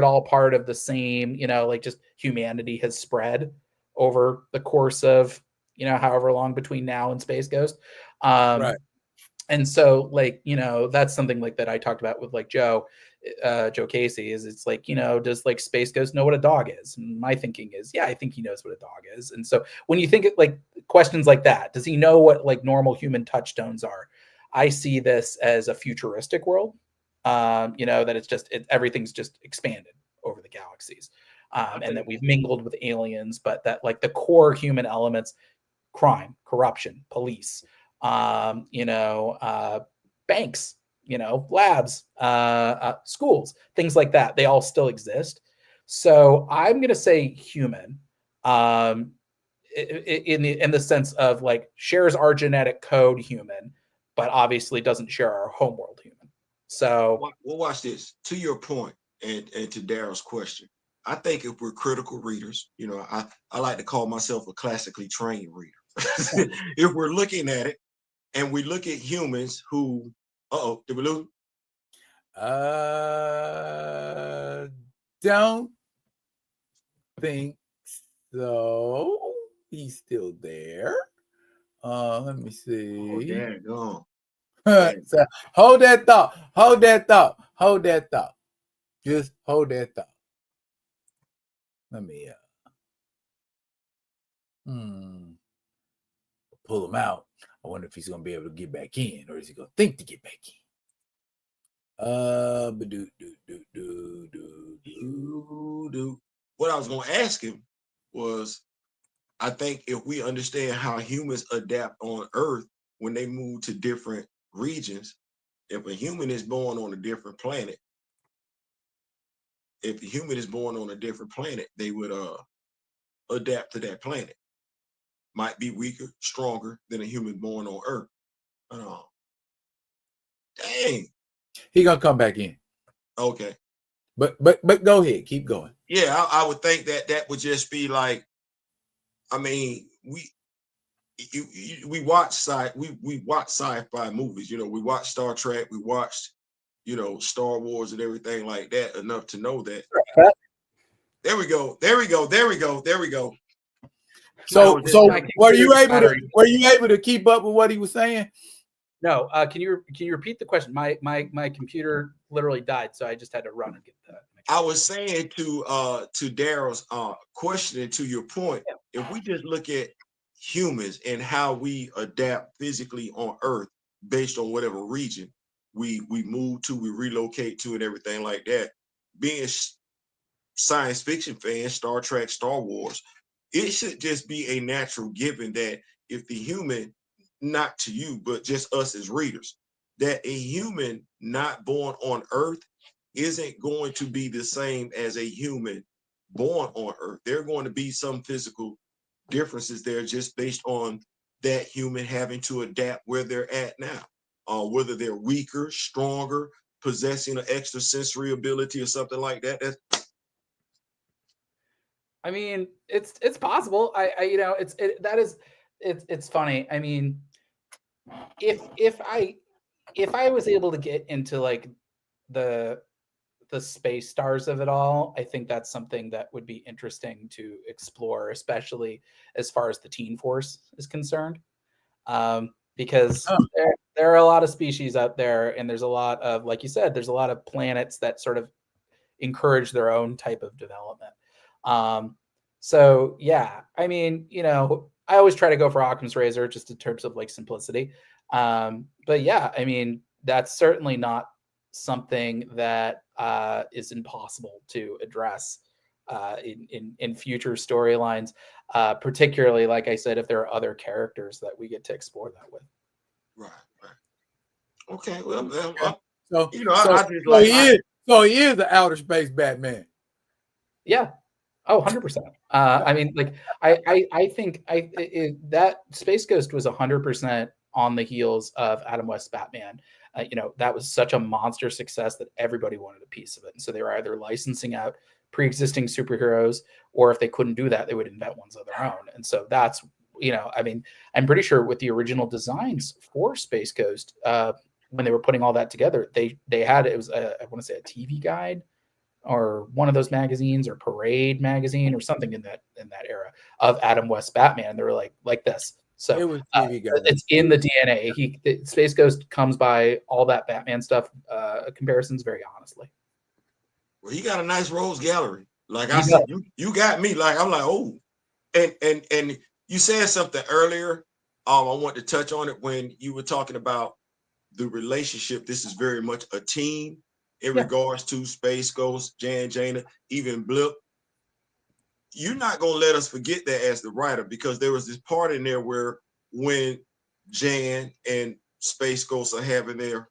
all part of the same, like just humanity has spread over the course of, however long between now and Space Ghost. Right. And so that's something like that I talked about with like Joe Casey is it's like, does like Space Ghost know what a dog is? And my thinking is, yeah, I think he knows what a dog is. And so when you think of like questions like that, does he know what like normal human touchstones are? I see this as a futuristic world, that everything's just expanded over the galaxies, and that we've mingled with aliens, but that like the core human elements, crime, corruption, police, banks, labs, schools, things like that. They all still exist. So I'm going to say human, in the sense of like shares our genetic code human, but obviously doesn't share our homeworld human. So we'll watch this. To your point, and to Daryl's question, I think if we're critical readers, I like to call myself a classically trained reader. If we're looking at it and we look at humans who, did we lose? Don't think so. He's still there. Let me see. Oh, dang, gone. So hold that thought. Just hold that thought. Let me pull him out. I wonder if he's gonna be able to get back in, or is he gonna think to get back in? What I was gonna ask him was, I think if we understand how humans adapt on Earth when they move to different regions, if a human is born on a different planet, if a human is born on a different planet, they would adapt to that planet. Might be weaker, stronger than a human born on Earth. Dang. He gonna come back in. Okay. But go ahead, keep going. Yeah, I would think that would just be like, I mean, we watch sci-fi movies. You know, we watch Star Trek, we watched, you know, Star Wars and everything like that enough to know that. There we go. So were you able to keep up with what he was saying? No. Can you repeat the question? My computer literally died, so I just had to run and get that. I was saying to Daryl's question and to your point, if we just look at humans and how we adapt physically on Earth based on whatever region we move to, we relocate to, and everything like that, being science fiction fans, Star Trek, Star Wars, it should just be a natural given that if the human, not to you, but just us as readers, that a human not born on Earth isn't going to be the same as a human born on Earth. There are going to be some physical differences there just based on that human having to adapt where they're at now, whether they're weaker, stronger, possessing an extrasensory ability or something like that. I mean, it's possible. It's funny. I mean, if I was able to get into like the space stars of it all, I think that's something that would be interesting to explore, especially as far as the Teen Force is concerned. Because there are a lot of species out there, and there's a lot of, like you said, there's a lot of planets that sort of encourage their own type of development. So yeah, I mean, you know, I always try to go for Occam's razor just in terms of like simplicity. But yeah, I mean, that's certainly not something that is impossible to address in future storylines, particularly, like I said, if there are other characters that we get to explore that with. Right. Okay. Well, so you know, he is the outer space Batman. Yeah. Oh, 100%. I mean, like, I think that Space Ghost was 100% on the heels of Adam West's Batman. You know, that was such a monster success that everybody wanted a piece of it. And so they were either licensing out pre-existing superheroes, or if they couldn't do that, they would invent ones of their own. And so that's, you know, I mean, I'm pretty sure with the original designs for Space Ghost, when they were putting all that together, they had, it was, I want to say, a TV guide or one of those magazines, or Parade magazine, or something in that era of Adam West Batman. They were like this. So it was TV guide. It's in the DNA. Space Ghost comes by all that Batman stuff comparisons very honestly. Well, he got a nice rose gallery. Like I said, you got me. Like I'm like, oh, and you said something earlier. I want to touch on it when you were talking about the relationship. This is very much a team in regards to Space Ghost, Jan, Jaina, even Blip. You're not gonna let us forget that as the writer, because there was this part in there where when Jan and Space Ghost are having their,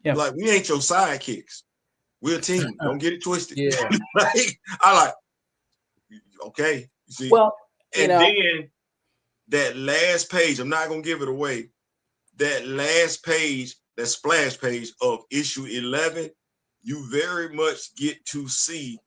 like, we ain't your sidekicks. We're a team. Don't get it twisted. Yeah. Like, I like, okay. You see? Well, and then that last page, I'm not gonna give it away. That last page, that splash page of issue 11, you very much get to see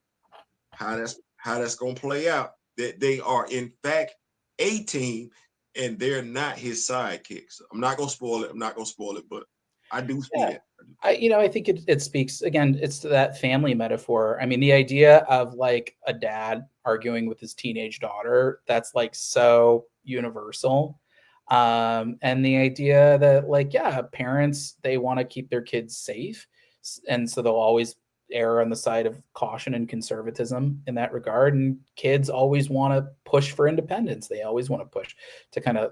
how that's gonna play out. That they are in fact a team, and they're not his sidekicks. I'm not gonna spoil it, but I do see it. I think it speaks, again, it's to that family metaphor. I mean, the idea of like a dad arguing with his teenage daughter, that's like so universal. And the idea that, like, parents, they want to keep their kids safe, and so they'll always err on the side of caution and conservatism in that regard. And kids always want to push for independence. They always want to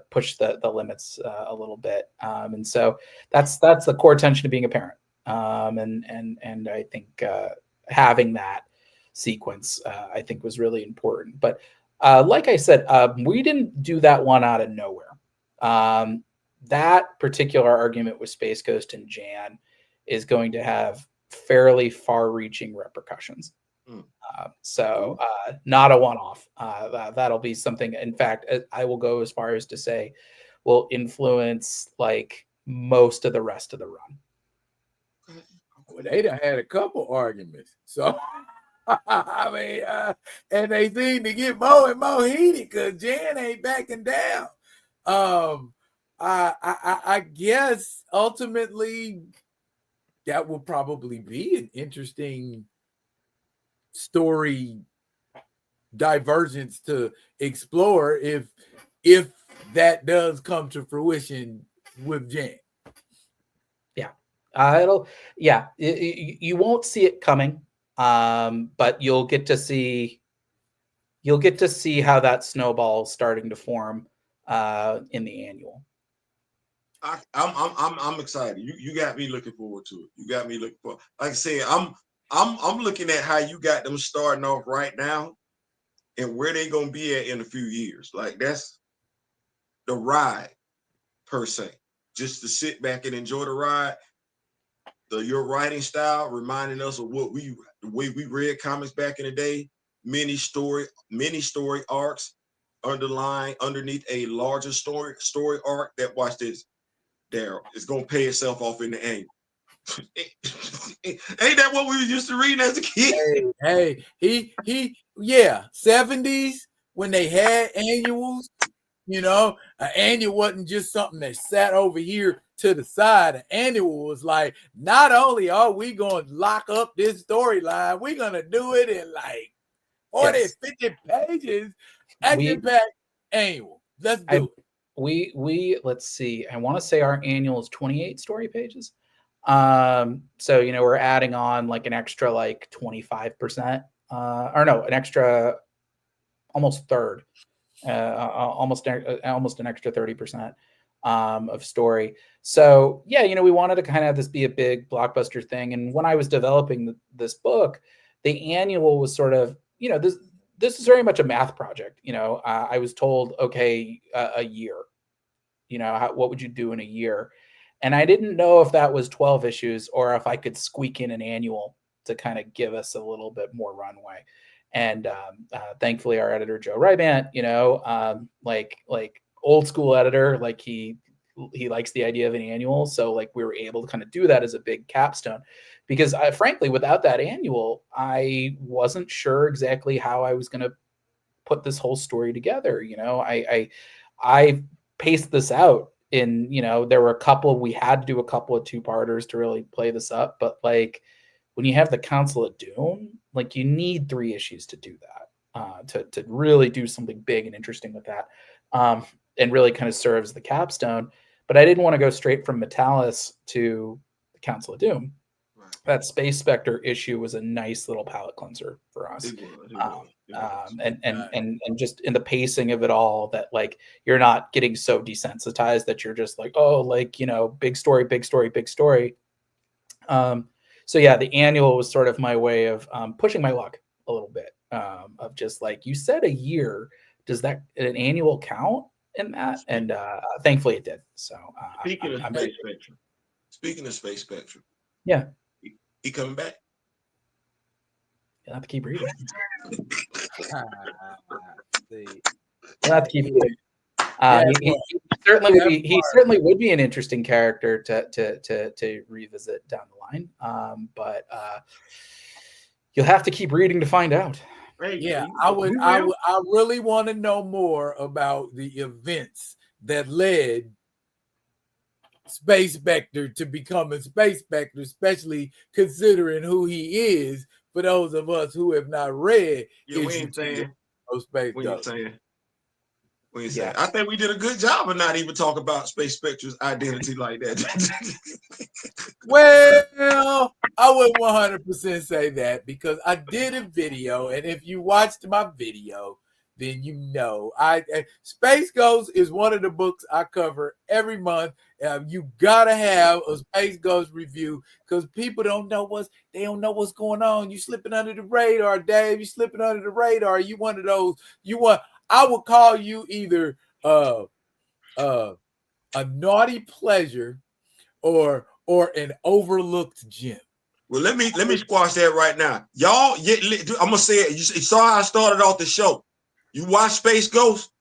push the limits a little bit. And so that's the core tension of being a parent. And I think having that sequence, I think, was really important. But Like I said, we didn't do that one out of nowhere. That particular argument with Space Ghost and Jan is going to have fairly far-reaching repercussions. So not a one-off. That'll be something. In fact, I will go as far as to say will influence like most of the rest of the run. Well, they done had a couple arguments, so I mean, and they seem to get more and more heated because Jan ain't backing down. I guess ultimately that will probably be an interesting story divergence to explore if that does come to fruition with Jan. You won't see it coming, but you'll get to see how that snowball is starting to form in the annual. I'm excited. You got me looking forward to it. You got me looking for. Like I said, I'm looking at how you got them starting off right now, and where they gonna be at in a few years. Like that's the ride per se. Just to sit back and enjoy the ride. Your writing style reminding us of the way we read comics back in the day. Many story arcs underneath a larger story arc. That watch this. Daryl, it's gonna pay itself off in the annual. Ain't that what we used to read as a kid? Hey, he, yeah, 70s when they had annuals. An annual wasn't just something that sat over here to the side. An annual was like, not only are we going to lock up this storyline, we're going to do it in like 40, 50 pages. Action-packed annual. Let's do it. We let's see. I want to say our annual is 28 story pages. So we're adding on like an extra like 25%, an extra almost third. Almost an extra 30% of story. So we wanted to kind of have this be a big blockbuster thing. And when I was developing this book, the annual was sort of this is very much a math project. I was told, okay, a year. What would you do in a year? And I didn't know if that was 12 issues or if I could squeak in an annual to kind of give us a little bit more runway. And thankfully, our editor Joe Rybant, like old school editor, like he likes the idea of an annual, so like we were able to kind of do that as a big capstone. Because frankly, without that annual, I wasn't sure exactly how I was going to put this whole story together. I paced this out in there were we had to do a couple of 2-parters to really play this up, but like when you have the Council of Doom, like you need 3 issues to do that, to really do something big and interesting with that, and really kind of serves the capstone. But I didn't want to go straight from Metalis to the Council of Doom. Right. That Space Spectre issue was a nice little palate cleanser for us. And just in the pacing of it all, that like you're not getting so desensitized that you're just like, oh, like big story. So the annual was sort of my way of pushing my luck a little bit, of just like, you said a year, does that an annual count in that? And thankfully it did. So speaking of Space Spectrum, he coming back. You'll have to keep reading. You'll have to keep reading. He certainly would be an interesting character to revisit down the line. But you'll have to keep reading to find out. Yeah, I really want to know more about the events that led Space Spectre to becoming Space Spectre, especially considering who he is. For those of us who have not read, we ain't saying. Space we ain't saying. I think we did a good job of not even talking about Space Spectre's identity like that. Well, I wouldn't 100% say that, because I did a video, and if you watched my video, then Space Ghost is one of the books I cover every month. You gotta have a Space Ghost review, because people don't know what's going on. You slipping under the radar, Dave. You slipping under the radar. You one of those. I would call you either a naughty pleasure or an overlooked gem. Well, let me squash that right now. Y'all, I'm gonna say it. You saw how I started off the show. You watch Space Ghost.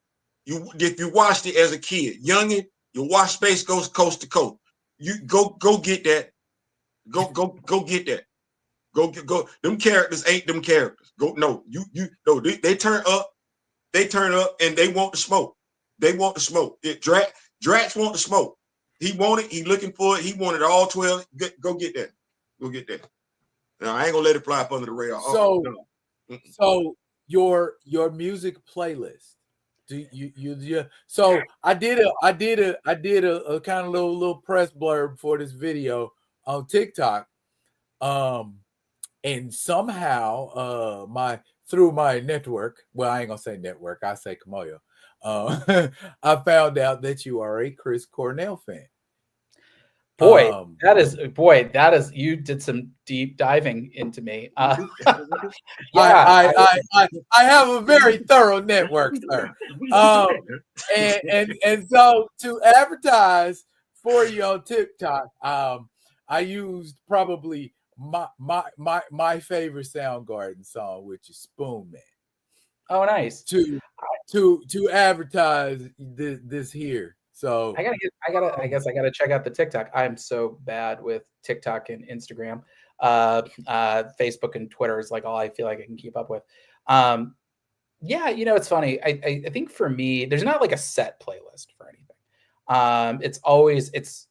If you watched it as a kid, youngin, you watch Space Ghost Coast to Coast. You go get that. Go get that. Go. Them characters ain't them characters. Go no. No. They turn up. They turn up and they want the smoke. They want the smoke. Drax want the smoke. He want it. He looking for it. He wanted all 12. Go get that. Go get that. Now, I ain't gonna let it fly up under the radar. So your music playlist. Do you so I did a kind of little press blurb for this video on TikTok. And somehow through my network, well, I ain't gonna say network, I say Kamoyo. I found out that you are a Chris Cornell fan. That is you did some deep diving into me. Yeah, I have a very thorough network, sir. And so to advertise for you on TikTok, I used probably my favorite Soundgarden song, which is Spoon Man. Oh, nice. To advertise this here. So I guess I gotta check out the TikTok. I'm so bad with TikTok and Instagram. Facebook and Twitter is like all I feel like I can keep up with. Yeah, it's funny. I think for me, there's not like a set playlist for anything. It's always it's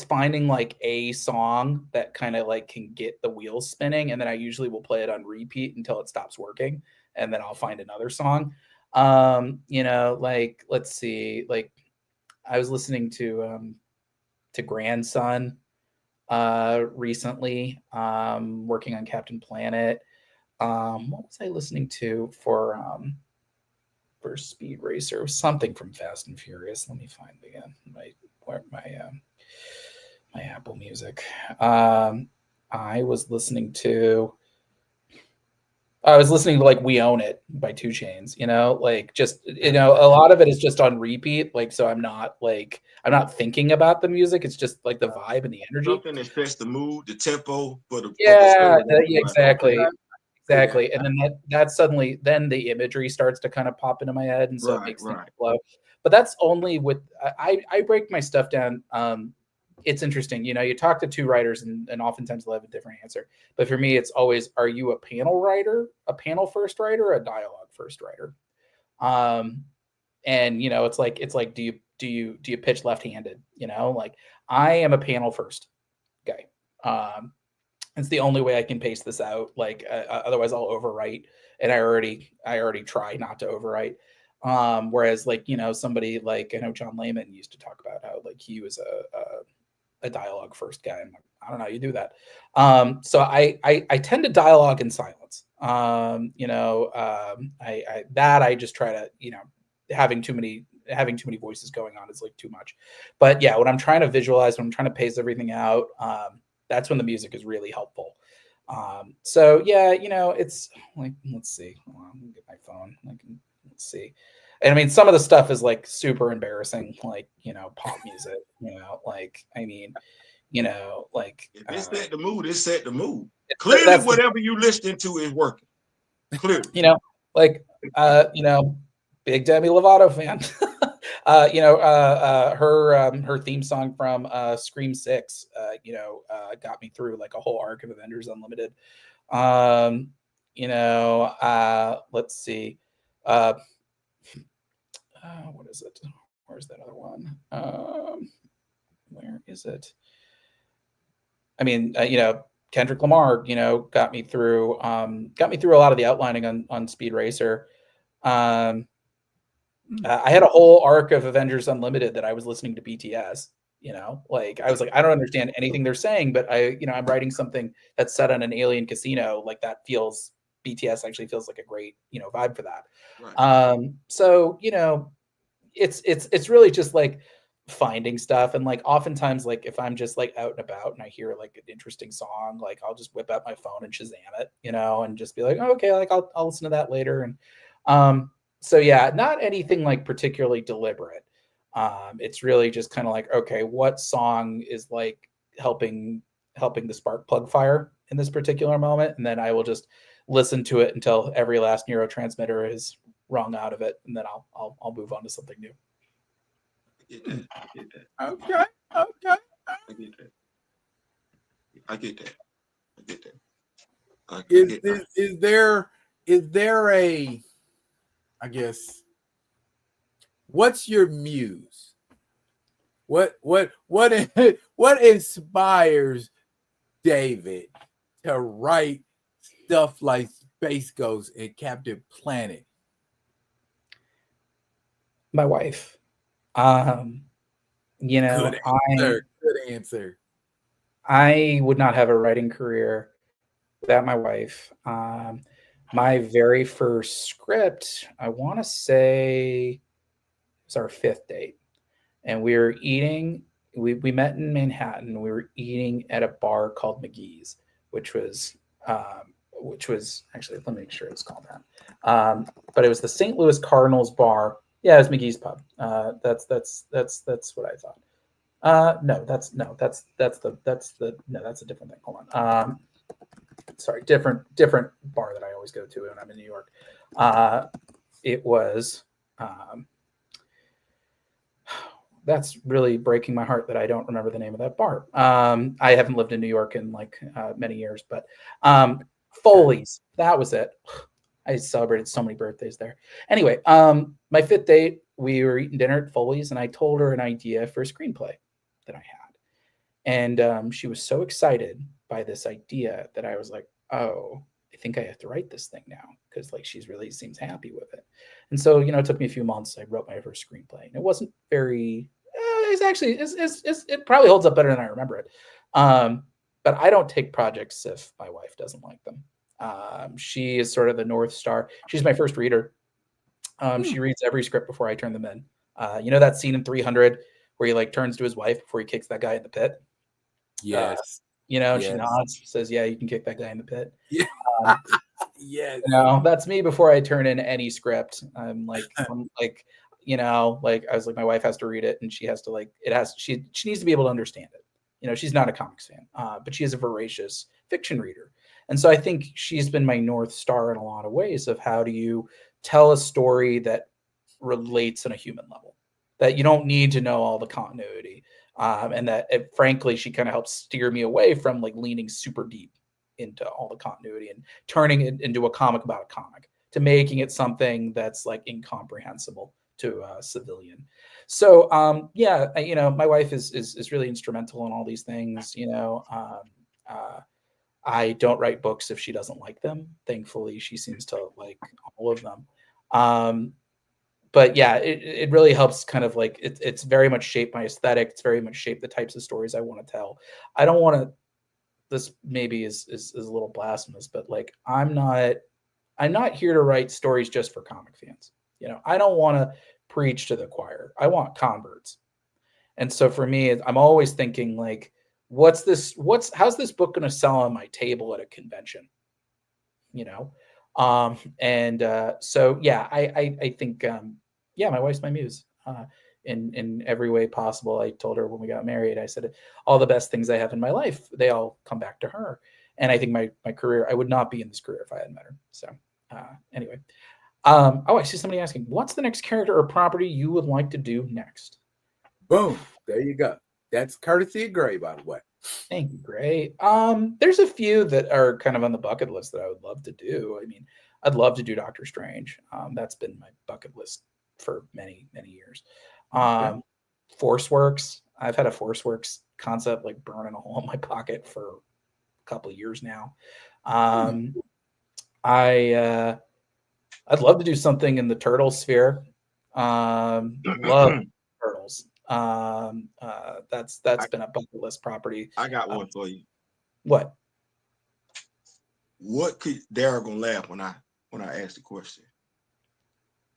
finding like a song that kind of like can get the wheels spinning, and then I usually will play it on repeat until it stops working, and then I'll find another song. Like let's see, like I was listening to Grandson recently, working on Captain Planet. What was I listening to for Speed Racer? Something from Fast and Furious. Let me find again my Apple Music. I was listening to like We Own It by 2 Chainz, like just, a lot of it is just on repeat. Like, so I'm not thinking about the music. It's just like the vibe and the energy. Something that fits the mood, the tempo for the exactly. Exactly. And then that suddenly, then the imagery starts to kind of pop into my head. And so it makes things flow. But that's only with, I break my stuff down. It's interesting. You talk to 2 writers and oftentimes they'll have a different answer. But for me, it's always, are you a panel writer, a panel first writer, or a dialogue first writer? And it's like, do you pitch left-handed? Like I am a panel first guy. It's the only way I can pace this out. Like otherwise I'll overwrite, and I already try not to overwrite. Whereas like, somebody like, I know John Layman used to talk about how like he was a dialogue first guy. I'm like, I don't know how you do that. So I tend to dialogue in silence. I just try to, having too many voices going on is like too much. But yeah, when I'm trying to visualize, when I'm trying to pace everything out, that's when the music is really helpful. So yeah, it's like, let's see, hold on, let me get my phone. Let's see. And I mean, some of the stuff is like super embarrassing, like, pop music, like, I mean, like. If it set the mood, it set the mood. Clearly, whatever you listening to is working. Clearly. Like, big Demi Lovato fan. Her theme song from Scream 6, got me through like a whole arc of Avengers Unlimited. Let's see. What is it? Where's that other one? Where is it? I mean, Kendrick Lamar, got me through a lot of the outlining on Speed Racer. I had a whole arc of Avengers Unlimited that I was listening to BTS. Like I was like, I don't understand anything they're saying, but I'm writing something that's set on an alien casino. Like that feels, BTS actually feels like a great, vibe for that. Right. So, it's really just like finding stuff. And like, oftentimes, like if I'm just like out and about and I hear like an interesting song, like I'll just whip out my phone and Shazam it, and just be like, oh, okay, like I'll listen to that later. And, So yeah, not anything like particularly deliberate. It's really just kind of like, okay, what song is like helping the spark plug fire in this particular moment, and then I will just listen to it until every last neurotransmitter is wrung out of it, and then I'll move on to something new. I get that. I get that. Okay. Okay. I get that. I get that. I get that. I Is get is, that. is there a, I guess, what's your muse? What what inspires David to write stuff like Space Ghost and Captain Planet? My wife. You know, Good answer. Good answer. I would not have a writing career without my wife. My very first script, I want to say, it was our fifth date, and we were eating. We met in Manhattan. We were eating at a bar called McGee's, which was actually, let me make sure it's called that. But it was the St. Louis Cardinals bar. Yeah, it was McGee's Pub. That's what I thought. No, that's no, that's the no, that's a different thing. Hold on. Sorry, different bar that I always go to when I'm in New York. It was. That's really breaking my heart that I don't remember the name of that bar. I haven't lived in New York in like many years, but Foley's, that was it. I celebrated so many birthdays there. Anyway, my fifth date, we were eating dinner at Foley's, and I told her an idea for a screenplay that I had. And she was so excited by this idea that I was like, oh, I think I have to write this thing now, because like she's really seems happy with it. And so, you know, it took me a few months. I wrote my first screenplay, and it wasn't very. It's actually it probably holds up better than I remember it. But I don't take projects if my wife doesn't like them. She is sort of the North Star. She's my first reader. She reads every script before I turn them in. You know that scene in 300 where he like turns to his wife before he kicks that guy in the pit? Yes. You know, yes. She nods, says, yeah, you can kick that guy in the pit. Yeah. Yes. You know, that's me before I turn in any script. I'm like, you know, like I was like, my wife has to read it, and she has to like, she needs to be able to understand it. You know, she's not a comics fan, but she is a voracious fiction reader. And so I think she's been my North Star in a lot of ways of how do you tell a story that relates on a human level, that you don't need to know all the continuity. And that frankly, she kind of helps steer me away from like leaning super deep into all the continuity and turning it into a comic about a comic, to making it something that's like incomprehensible to a civilian. So yeah, you know, my wife is really instrumental in all these things. You know, I don't write books if she doesn't like them. Thankfully, she seems to like all of them. But yeah, it really helps kind of like it's very much shaped my aesthetic. It's very much shaped the types of stories I want to tell. I don't want to. This maybe is a little blasphemous, but like I'm not here to write stories just for comic fans. You know, I don't want to preach to the choir. I want converts. And so for me, I'm always thinking like, how's this book going to sell on my table at a convention? You know? So yeah, I think, yeah, my wife's my muse, in every way possible. I told her when we got married, I said, all the best things I have in my life, they all come back to her. And I think my career, I would not be in this career if I hadn't met her. So anyway, I see somebody asking, what's the next character or property you would like to do next? Boom. There you go. That's courtesy of Gray, by the way. Thank you, Gray. There's a few that are kind of on the bucket list that I would love to do. I mean, I'd love to do Doctor Strange. That's been my bucket list for many, many years. Okay. ForceWorks. I've had a ForceWorks concept like burning a hole in my pocket for a couple of years now. I'd love to do something in the turtle sphere. Love turtles. That's been a bucket list property. I got one for you. What? What could Dara gonna laugh when I ask the question?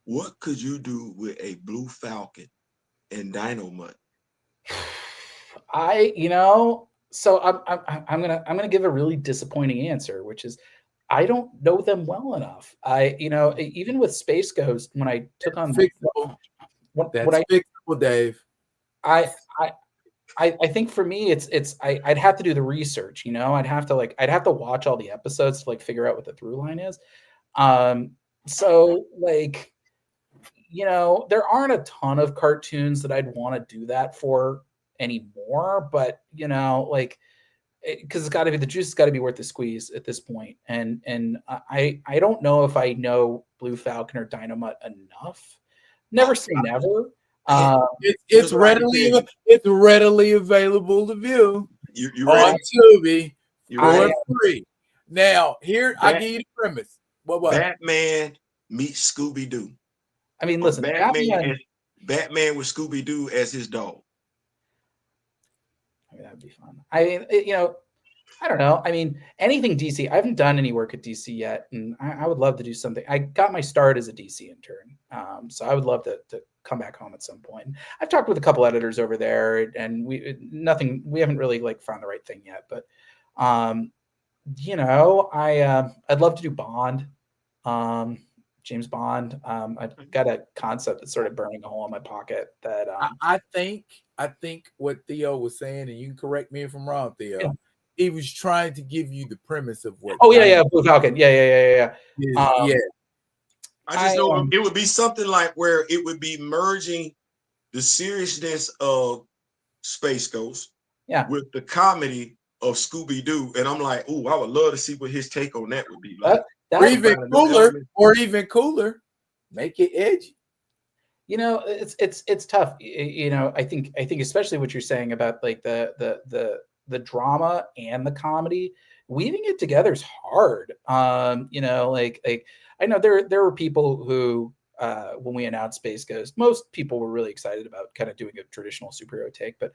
What could you do with a blue falcon and Dynamite? So I'm gonna give a really disappointing answer, which is I don't know them well enough. Even with Space Ghost, when I took on fixable. That's fixable, Dave. I think for me, I'd have to do the research. I'd have to watch all the episodes to like figure out what the through line is. So like, there aren't a ton of cartoons that I'd want to do that for anymore, but like, because the juice has got to be worth the squeeze at this point. And I don't know if I know Blue Falcon or Dynamite enough. Never say never. It's readily available to view on Tubi for free. Now, I give you the premise. What? Batman meets Scooby-Doo. I mean, listen, Batman with Scooby-Doo as his dog. I mean, that'd be fun. I don't know. I mean, anything DC. I haven't done any work at DC yet, and I would love to do something. I got my start as a DC intern, so I would love to come back home at some point. I've talked with a couple editors over there, and we haven't really like found the right thing yet. But I'd love to do Bond, James Bond. I've got a concept that's sort of burning a hole in my pocket. That I think what Theo was saying, and you can correct me if I'm wrong, Theo. Yeah. He was trying to give you the premise of what. Oh yeah, Blue Falcon. Yeah. Yeah. I just know it would be something like where it would be merging the seriousness of Space Ghost with the comedy of Scooby-Doo. And I'm like, I would love to see what his take on that would be like. Or even cooler, make it edgy. It's tough. I think especially what you're saying about like the drama and the comedy, weaving it together is hard. Like I know there were people who, when we announced Space Ghost, most people were really excited about kind of doing a traditional superhero take. But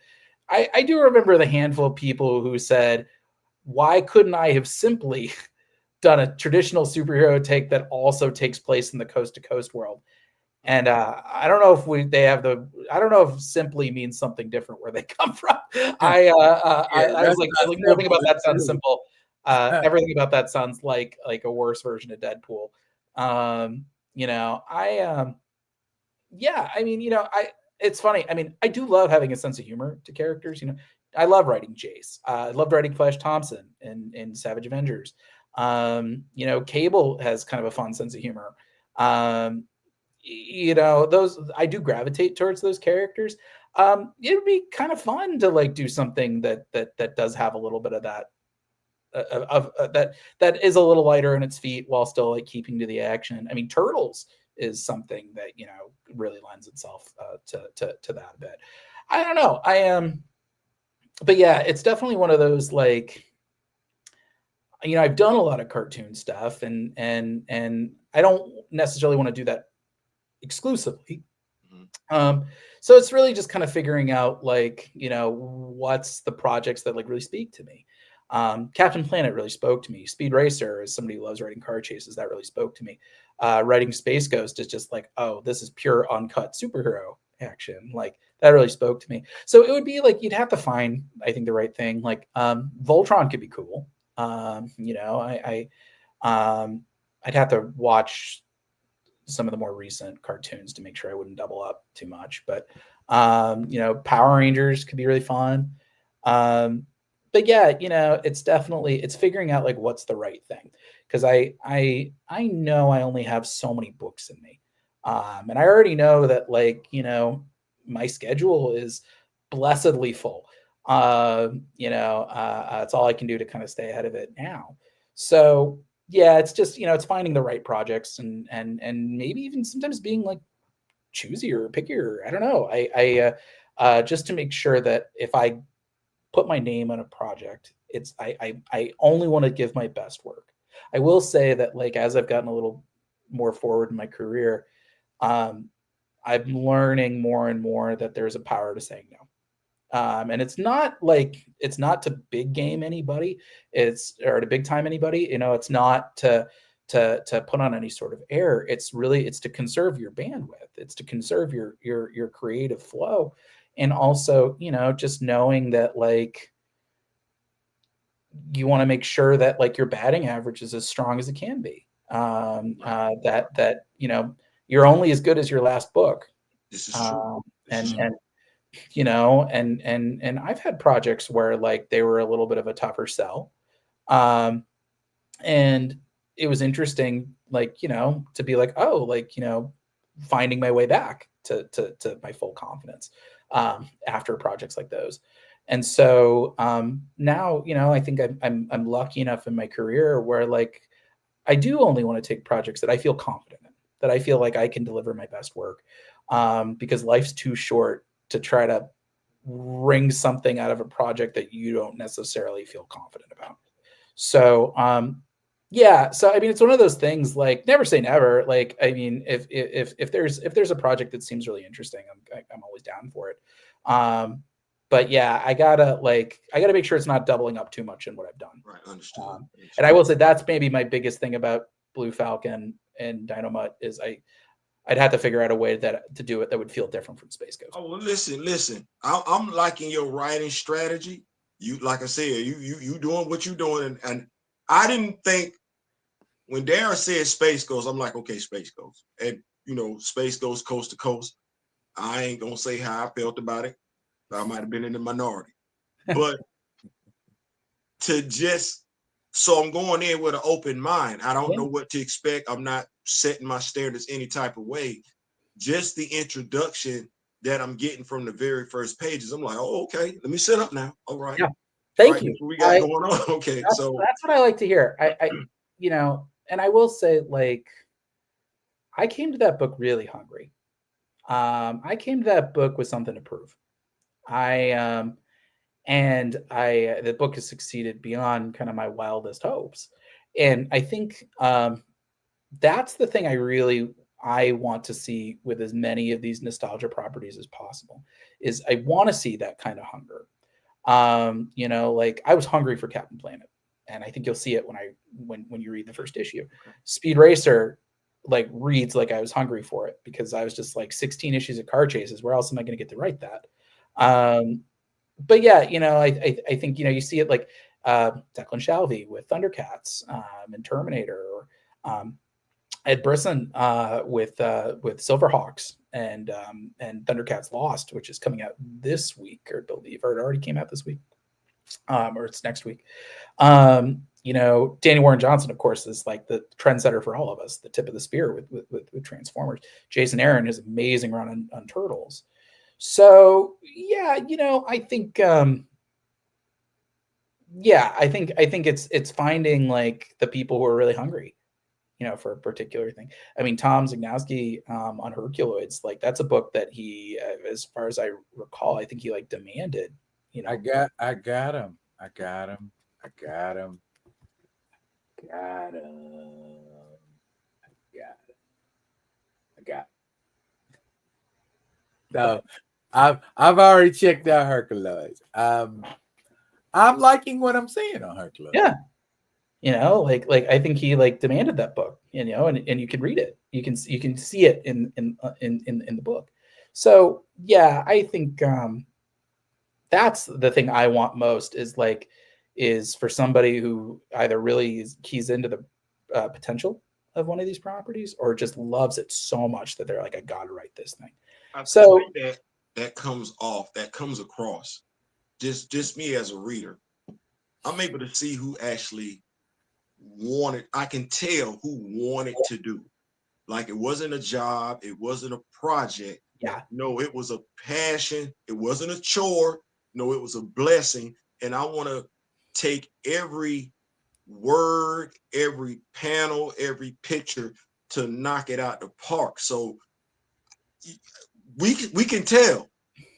I do remember the handful of people who said, why couldn't I have simply done a traditional superhero take that also takes place in the coast to coast world? And I don't know I don't know if simply means something different where they come from. I was like nothing about that sounds simple. Everything about that sounds like a worse version of Deadpool. It's funny. I mean, I do love having a sense of humor to characters. I love writing Jace. I loved writing Flash Thompson in Savage Avengers. Cable has kind of a fun sense of humor. Those, I do gravitate towards those characters. It would be kind of fun to like do something that does have a little bit of that that is a little lighter in its feet while still like keeping to the action. I mean, Turtles is something that really lends itself to that a bit. I don't know. But yeah, it's definitely one of those like, I've done a lot of cartoon stuff, and I don't necessarily want to do that exclusively. So it's really just kind of figuring out like, what's the projects that like really speak to me. Captain Planet really spoke to me. Speed Racer, as somebody who loves writing car chases, that really spoke to me. Writing Space Ghost is just like, oh, this is pure uncut superhero action. Like that really spoke to me. So it would be like, you'd have to find, I think, the right thing. Like Voltron could be cool. I'd have to watch some of the more recent cartoons to make sure I wouldn't double up too much. But Power Rangers could be really fun. But yeah, it's figuring out like what's the right thing, because I know I only have so many books in me, and I already know that like my schedule is blessedly full. It's all I can do to kind of stay ahead of it now. So yeah, it's just it's finding the right projects and maybe even sometimes being like choosier or pickier. I don't know. I just to make sure that if I put my name on a project, I only want to give my best work. I will say that like as I've gotten a little more forward in my career, I'm learning more and more that there's a power to saying no. And it's not to big game anybody, or to big time anybody. It's not to put on any sort of air. It's to conserve your bandwidth. It's to conserve your creative flow. And also, just knowing that like you want to make sure that like your batting average is as strong as it can be. That you know, you're only as good as your last book. This is true. And you know, and I've had projects where like they were a little bit of a tougher sell. And it was interesting, like, you know, to be like, oh, like, you know, finding my way back to my full confidence after projects like those. And so now, you know, I think I'm lucky enough in my career where like I do only want to take projects that I feel confident in, that I feel like I can deliver my best work, because life's too short to try to wring something out of a project that you don't necessarily feel confident about. So yeah, so I mean, it's one of those things. Like, never say never. Like, I mean, if there's a project that seems really interesting, I'm always down for it. But yeah, I gotta make sure it's not doubling up too much in what I've done. Right, understood. And I will say that's maybe my biggest thing about Blue Falcon and Dynamite is I'd have to figure out a way to do it that would feel different from Space Ghost. Oh well, listen. I'm liking your writing strategy. You, like I said, you doing what you're doing, and I didn't think when Darren said Space Ghost, I'm like, okay, Space Ghost, and you know, Space Ghost coast to coast. I ain't gonna say how I felt about it. I might have been in the minority, but to just so I'm going in with an open mind. I don't know what to expect. I'm not setting my standards any type of way. Just the introduction that I'm getting from the very first pages, I'm like, oh, okay, let me sit up now. All right. Yeah. Thank right, you. that's what we got going on. Okay. That's what I like to hear. I you know, and I will say, like, I came to that book really hungry. I came to that book with something to prove. The book has succeeded beyond kind of my wildest hopes. And I think that's the thing I want to see with as many of these nostalgia properties as possible, is I want to see that kind of hunger. You know, like I was hungry for Captain Planet, and I think you'll see it when you read the first issue. Speed Racer like reads like I was hungry for it, because I was just like 16 issues of car chases. Where else am I going to get to write that? But yeah, you know, I think, you know, you see it like Declan Shalvey with Thundercats and Terminator, or Ed Brisson with Silverhawks and Thundercats Lost, which is coming out this week, or believe, or it already came out this week, or it's next week. You know, Danny Warren Johnson, of course, is like the trendsetter for all of us, the tip of the spear with Transformers. Jason Aaron is amazing run on Turtles. So yeah, you know, I think I think it's finding like the people who are really hungry, you know, for a particular thing. I mean, Tom Zgnowski on Herculoids, like that's a book that he, as far as I recall, I think he like demanded. You know, I got him. So I've already checked out Herculoids. I'm liking what I'm seeing on Herculoids. Yeah. You know, like I think he like demanded that book, you know, and you can read it. You can see it in the book. So yeah, I think that's the thing I want most, is for somebody who either really keys into the potential of one of these properties, or just loves it so much that they're like, I gotta write this thing. So that comes across. Just me as a reader, I'm able to see who actually wanted. I can tell who wanted to do. Like, it wasn't a job, it wasn't a project. Yeah. No, it was a passion. It wasn't a chore. No, it was a blessing. And I want to take every word, every panel, every picture to knock it out the park. So we can tell.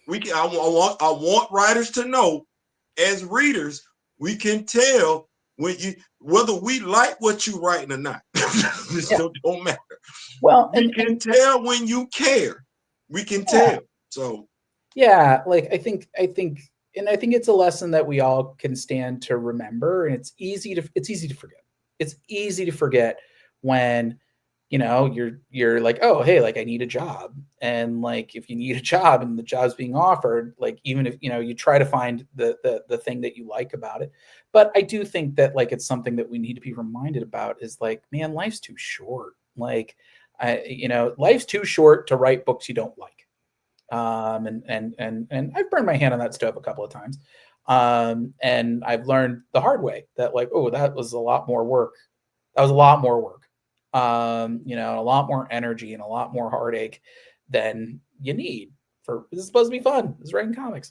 I want writers to know, as readers, we can tell whether we like what you're writing or not. This don't matter. Well, we can tell when you care. We can tell. So yeah, like I think it's a lesson that we all can stand to remember, and it's easy to forget. It's easy to forget when, you know, you're like, oh, hey, like I need a job. And like if you need a job and the job's being offered, like even if, you know, you try to find the thing that you like about it. But I do think that like it's something that we need to be reminded about is like, man, life's too short. Like you know, life's too short to write books you don't like. And I've burned my hand on that stove a couple of times. And I've learned the hard way that like, oh, that was a lot more work. That was a lot more work. You know, a lot more energy and a lot more heartache than you need for this is supposed to be fun. This is writing comics.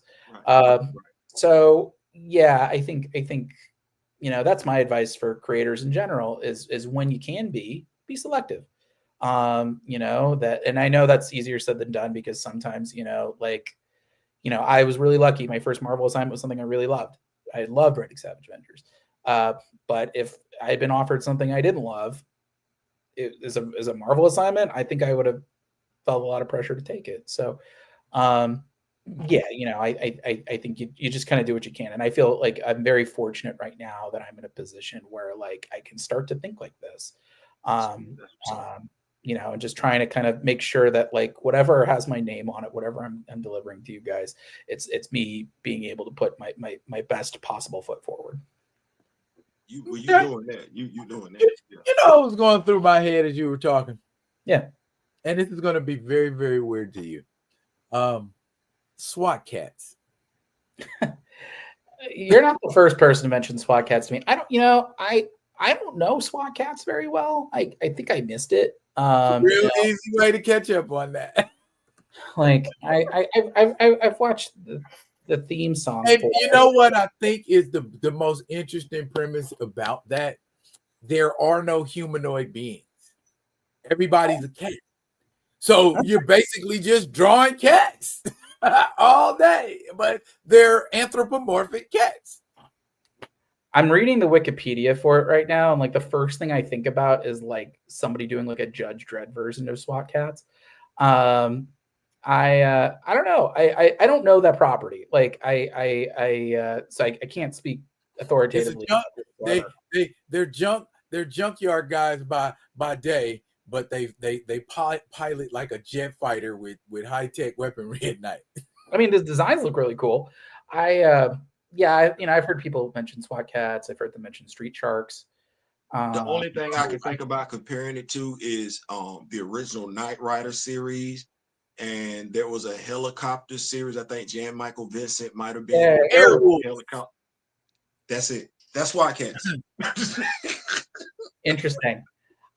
So yeah, I think, you know, that's my advice for creators in general is when you can be selective. You know, that, and I know that's easier said than done because sometimes, you know, like, you know, I was really lucky. My first Marvel assignment was something I really loved. I loved writing Savage Avengers. But if I had been offered something I didn't love, it is a Marvel assignment, I think I would have felt a lot of pressure to take it. So, yeah, you know, I think you just kind of do what you can. And I feel like I'm very fortunate right now that I'm in a position where like I can start to think like this. You know, and just trying to kind of make sure that like whatever has my name on it, whatever I'm delivering to you guys, it's me being able to put my best possible foot forward. You doing that. You doing that. Yeah. You know what was going through my head as you were talking? Yeah. And this is going to be very, very weird to you. SWAT cats. You're not the first person to mention SWAT cats to me. I don't, you know, I don't know SWAT cats very well. I think I missed it. Real easy way to catch up on that. Like I've watched the theme song. And you know what I think is the most interesting premise about that? There are no humanoid beings. Everybody's a cat. So you're basically just drawing cats all day, but they're anthropomorphic cats. I'm reading the Wikipedia for it right now, and like the first thing I think about is like somebody doing like a Judge Dredd version of SWAT cats. I don't know. I don't know that property. Like so I can't speak authoritatively. They're junkyard guys by day, but they pilot like a jet fighter with high tech weaponry at night. I mean, the designs look really cool. Yeah, you know, I've heard people mention SWAT cats. I've heard them mention street sharks. The only thing I can think about comparing it to is the original Knight Rider series, and there was a helicopter series. I think Jan Michael Vincent might have been helicopter. That's it. That's SWAT cats. Interesting.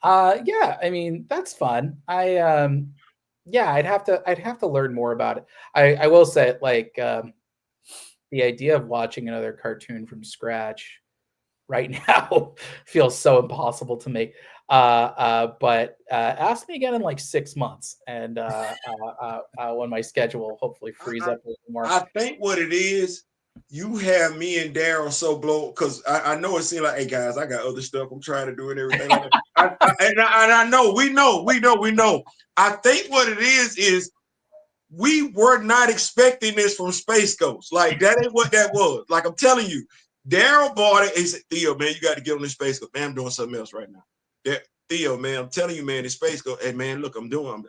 Yeah, I mean that's fun. Yeah, I'd have to learn more about it. I will say like the idea of watching another cartoon from scratch right now feels so impossible to me. But ask me again in like 6 months, and when my schedule hopefully frees up a little more. I think what it is, you have me and Daryl so blown because I know it seems like, hey guys, I got other stuff I'm trying to do and everything. Like that. I know, we know. I think what it is we were not expecting this from Space Ghost. Like that ain't what that was. Like I'm telling you, Daryl bought it. He said, Theo, man, you got to get on this Space Ghost. Man, I'm doing something else right now. Theo, man, I'm telling you, man, this Space Ghost. Hey, man, look,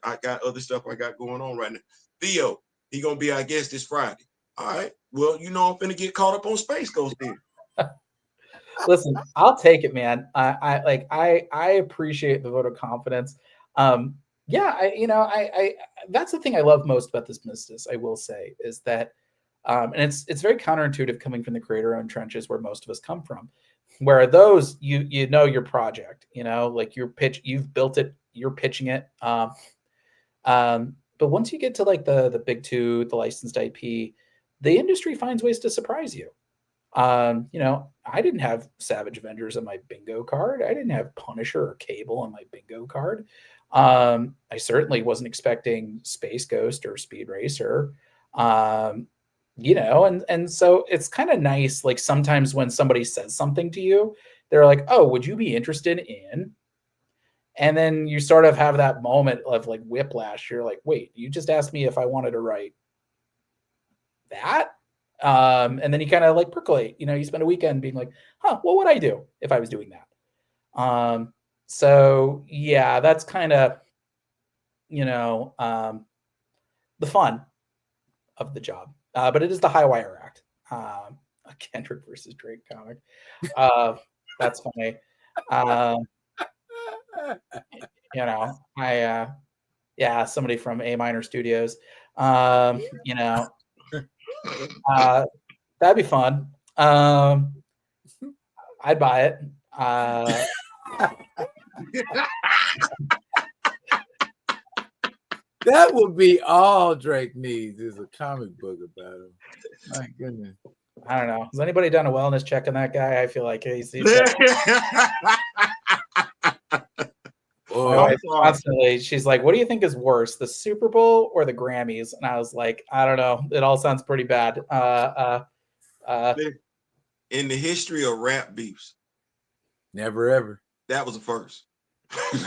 I got other stuff I got going on right now. Theo, he gonna be our guest this Friday. All right. Well, you know I'm finna get caught up on Space Ghost then. Listen, I'll take it, man. I appreciate the vote of confidence. Yeah, I that's the thing I love most about this business, I will say, is that and it's very counterintuitive coming from the creator-owned trenches where most of us come from, where those you know your project, you know, like your pitch, you've built it, you're pitching it. But once you get to like the big two, the licensed IP, the industry finds ways to surprise you. You know, I didn't have Savage Avengers on my bingo card. I didn't have Punisher or Cable on my bingo card. I certainly wasn't expecting Space Ghost or Speed Racer. You know, and so it's kind of nice. Like sometimes when somebody says something to you, they're like, "Oh, would you be interested in?" And then you sort of have that moment of like whiplash. You're like, "Wait, you just asked me if I wanted to write that?" And then you kind of like percolate. You know, you spend a weekend being like, "Huh, what would I do if I was doing that?" So yeah, that's kind of, the fun of the job. But it is the high wire act. A Kendrick versus Drake comic. That's funny. Somebody from A Minor Studios. That'd be fun. I'd buy it. That would be all Drake needs is a comic book about him. My goodness. I don't know. Has anybody done a wellness check on that guy? I feel like he's constantly. She's like, "What do you think is worse, the Super Bowl or the Grammys?" And I was like, "I don't know. It all sounds pretty bad." In the history of rap beefs, never ever. That was the first. We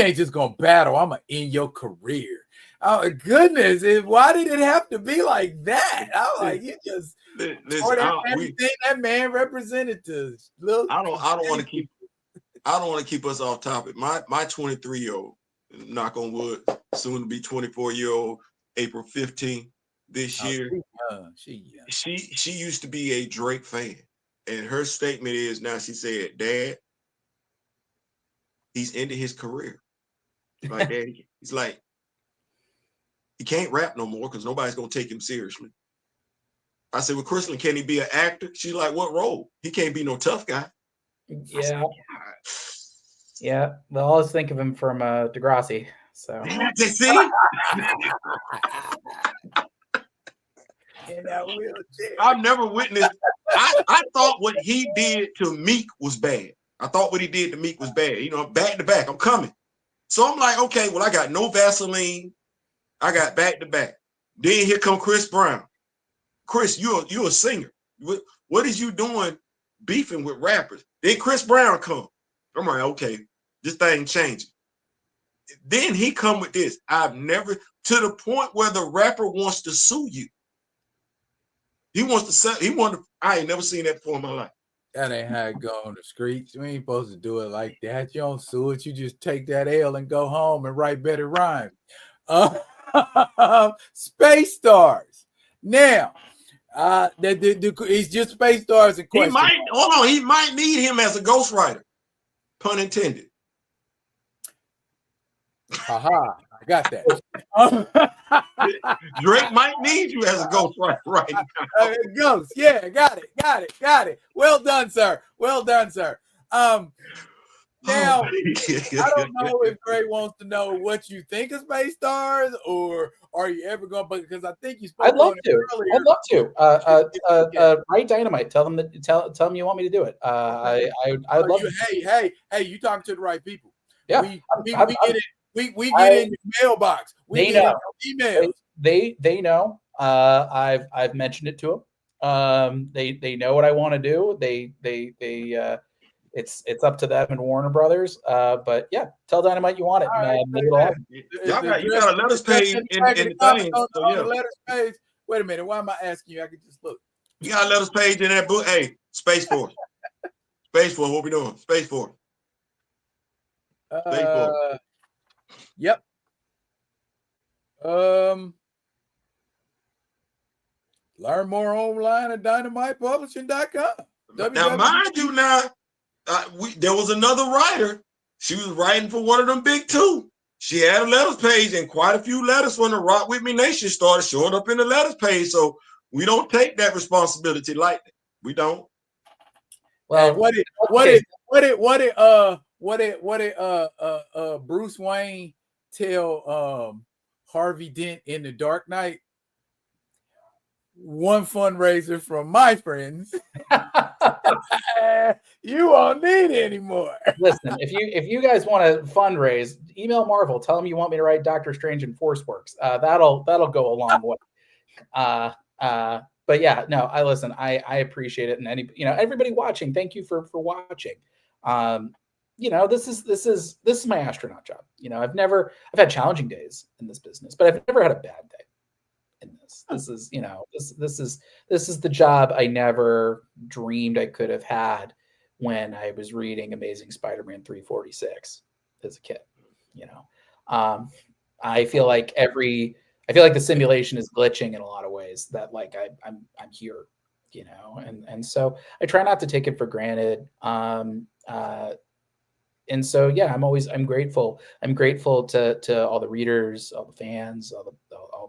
ain't just gonna battle. I'm gonna end your career. Oh goodness! Why did it have to be like that? I'm like, you just everything that man represented to. I don't want to keep us off topic. My 23-year-old, knock on wood, soon to be 24-year-old, April 15th this year. She used to be a Drake fan. And her statement is now, she said, "Dad, he's ended his career." Like, Dad, he's like, he can't rap no more because nobody's going to take him seriously. I said, "Well, Crystal, can he be an actor?" She's like, "What role? He can't be no tough guy." Yeah. Said, yeah. They'll always think of him from Degrassi. So. They see? In that wheelchair. I've never witnessed. I thought what he did to Meek was bad. I thought what he did to Meek was bad. Back to back, I'm coming. So I'm like, okay, well, I got no Vaseline. I got back to back. Then here come Chris Brown. Chris, you're a singer. What is you doing beefing with rappers? Then Chris Brown come. I'm like, okay, this thing changing. Then he come with this. I've never, to the point where the rapper wants to sue you. He wants to sell. I ain't never seen that before in my life. That ain't how it go on the streets. You ain't supposed to do it like that. You don't sue it. You just take that L and go home and write better rhymes. Space Stars. Now, he's just Space Stars in question. He might need him as a ghostwriter. Pun intended. Haha. I got that. Drake might need you as a ghostwriter right now. Ghost, yeah, got it. Well done, sir. Now, I don't know if Drake wants to know what you think of Space Stars, or are you ever going? Because I think you spoke on it earlier. I'd love to. Write Dynamite. Tell them you want me to do it. I would love. Hey! You talking to the right people? Yeah, we get it. We get in the mailbox. They know. Emails. They know. I've mentioned it to them. They know what I want to do. It's up to them and Warner Brothers. But yeah, tell Dynamite you want it. You got a letters page in the thing. On the letters page. Wait a minute. Why am I asking you? I can just look. You got a letters page in that book. Hey, Space Force. Space Force. What we doing? Space Force. Space Force. Yep. Learn more online at dynamitepublishing.com. Now, mind you, there was another writer. She was writing for one of them big two. She had a letters page, and quite a few letters from the Rock With Me Nation started showing up in the letters page. So we don't take that responsibility lightly. We don't. Well, what did Bruce Wayne tell Harvey Dent in The Dark Knight? One fundraiser from my friends. You won't need anymore. Listen, if you guys want to fundraise, email Marvel. Tell them you want me to write Doctor Strange and Force Works. That'll go a long way. But yeah, no, I appreciate it, and everybody watching, thank you for watching. This is my astronaut job. I've had challenging days in this business, but I've never had a bad day in this. This is, you know, this is the job I never dreamed I could have had when I was reading Amazing Spider-Man 346 as a kid. You know, I feel like the simulation is glitching in a lot of ways. That like I'm here, you know, and so I try not to take it for granted. And so yeah, I'm grateful. I'm grateful to all the readers, all the fans, all the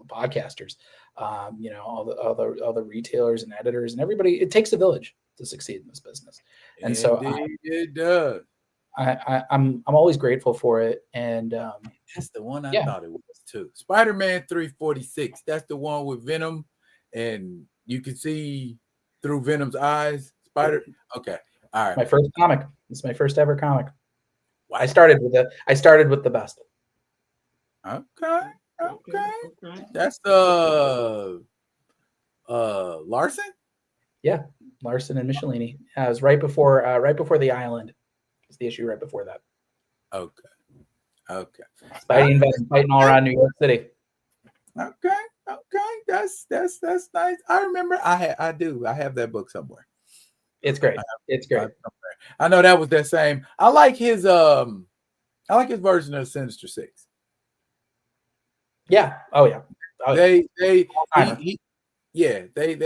podcasters, you know, all the retailers and editors and everybody. It takes a village to succeed in this business, and so Indeed, it does. I'm always grateful for it. And that's the one I yeah. thought it was too. Spider-Man 346. That's the one with Venom, and you can see through Venom's eyes. Okay, all right. My first comic. It's my first ever comic. I started with the best. Okay. That's Larson? Yeah, Larson and Michelini. It was right before The Island. It's the issue right before that. Okay. Spidey and Venom fighting all around New York City. Okay. That's nice. I remember I have that book somewhere. It's great. It's great. I know that was that same. I like his version of Sinister Six. Yeah. Oh yeah. They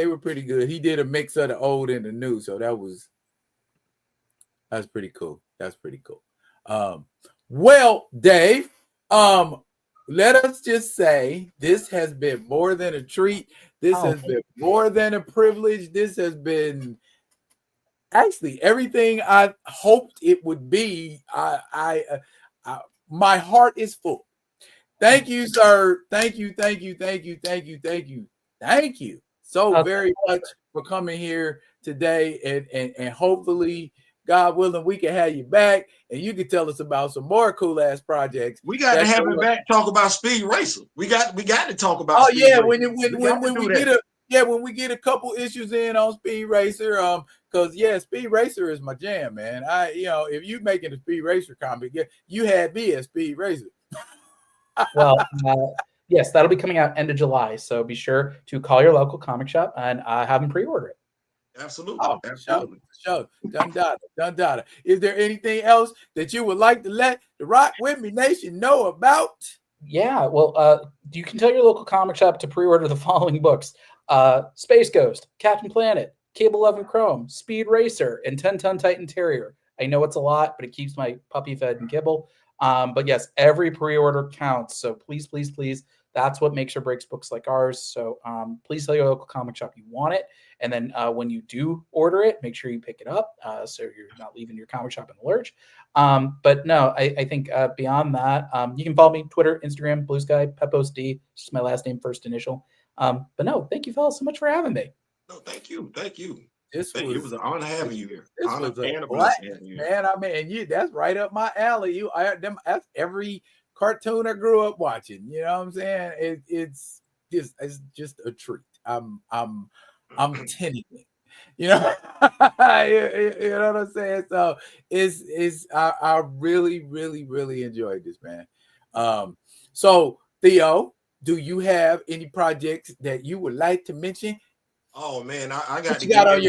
were pretty good. He did a mix of the old and the new, so that's pretty cool. That's pretty cool. Well, Dave, let us just say this has been more than a treat. This has been more than a privilege. This has been actually everything I hoped it would be. My heart is full. Thank you, sir. Thank you so very much for coming here today, and hopefully, God willing, we can have you back and you can tell us about some more cool ass projects. We got to have him back. Talk about Speed Racer. We got to talk about. Oh yeah, when we get a couple issues in on Speed Racer, because Speed Racer is my jam, man. If you making a Speed Racer comic, you had me at Speed Racer. Well, yes, that'll be coming out end of July. So be sure to call your local comic shop and have them pre-order it. Absolutely. Sure. Done data. Is there anything else that you would like to let the Rock With Me Nation know about? Yeah, well, you can tell your local comic shop to pre-order the following books: Space Ghost, Captain Planet, Cable 11 Chrome, Speed Racer, and 10-Ton Titan Terrier. I know it's a lot, but it keeps my puppy fed and kibble. But yes, every pre-order counts. So please, that's what makes or breaks books like ours. So please tell your local comic shop you want it. And then when you do order it, make sure you pick it up so you're not leaving your comic shop in the lurch. But no, I think beyond that, you can follow me Twitter, Instagram, Blue Sky, Pepose D. It's just my last name, first initial. But no, thank you fellas so much for having me. No, thank you. It was an honor having you here. This was a blast, man. I mean, that's right up my alley. That's every cartoon I grew up watching. You know what I'm saying? It's just a treat. I'm tinning it. You know, you know what I'm saying? So I really, really, really enjoyed this, man. So Theo, do you have any projects that you would like to mention? Oh man, I got what you got on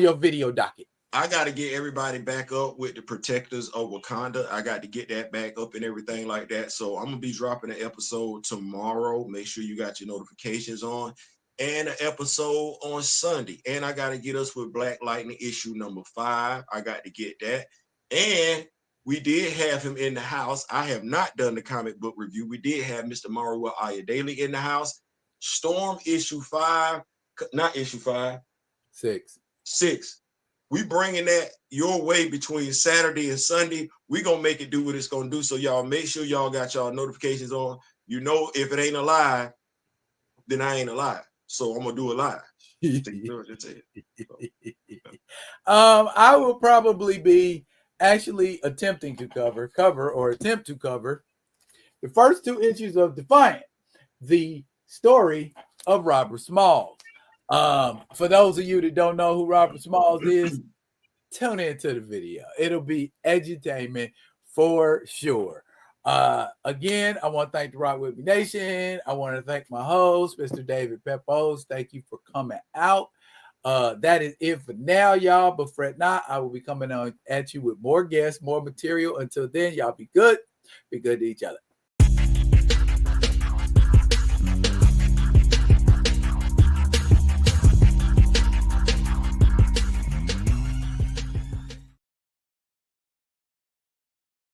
your video docket. I got to get everybody back up with the Protectors of Wakanda. I got to get that back up and everything like that. So I'm gonna be dropping an episode tomorrow. Make sure you got your notifications on, and an episode on Sunday. And I got to get us with Black Lightning issue number 5. I got to get that. And we did have him in the house. I have not done the comic book review. We did have Mr. Mario Ayodele in the house. Storm issue 5. Not issue 5. 6. We bringing that your way between Saturday and Sunday. We gonna make it do what it's gonna do. So y'all make sure y'all got y'all notifications on. You know, if it ain't a lie, then I ain't a lie. So I'm gonna do a lie. I will probably be actually attempting to cover the first 2 issues of Defiant, the story of Robert Smalls. For those of you that don't know who Robert Smalls is, tune into the video. It'll be edutainment for sure. Again, I want to thank the Rock With Me Nation. I want to thank my host, Mr. David Pepose. Thank you for coming out. That is it for now, y'all. But fret not, I will be coming on at you with more guests, more material. Until then, y'all be good. Be good to each other.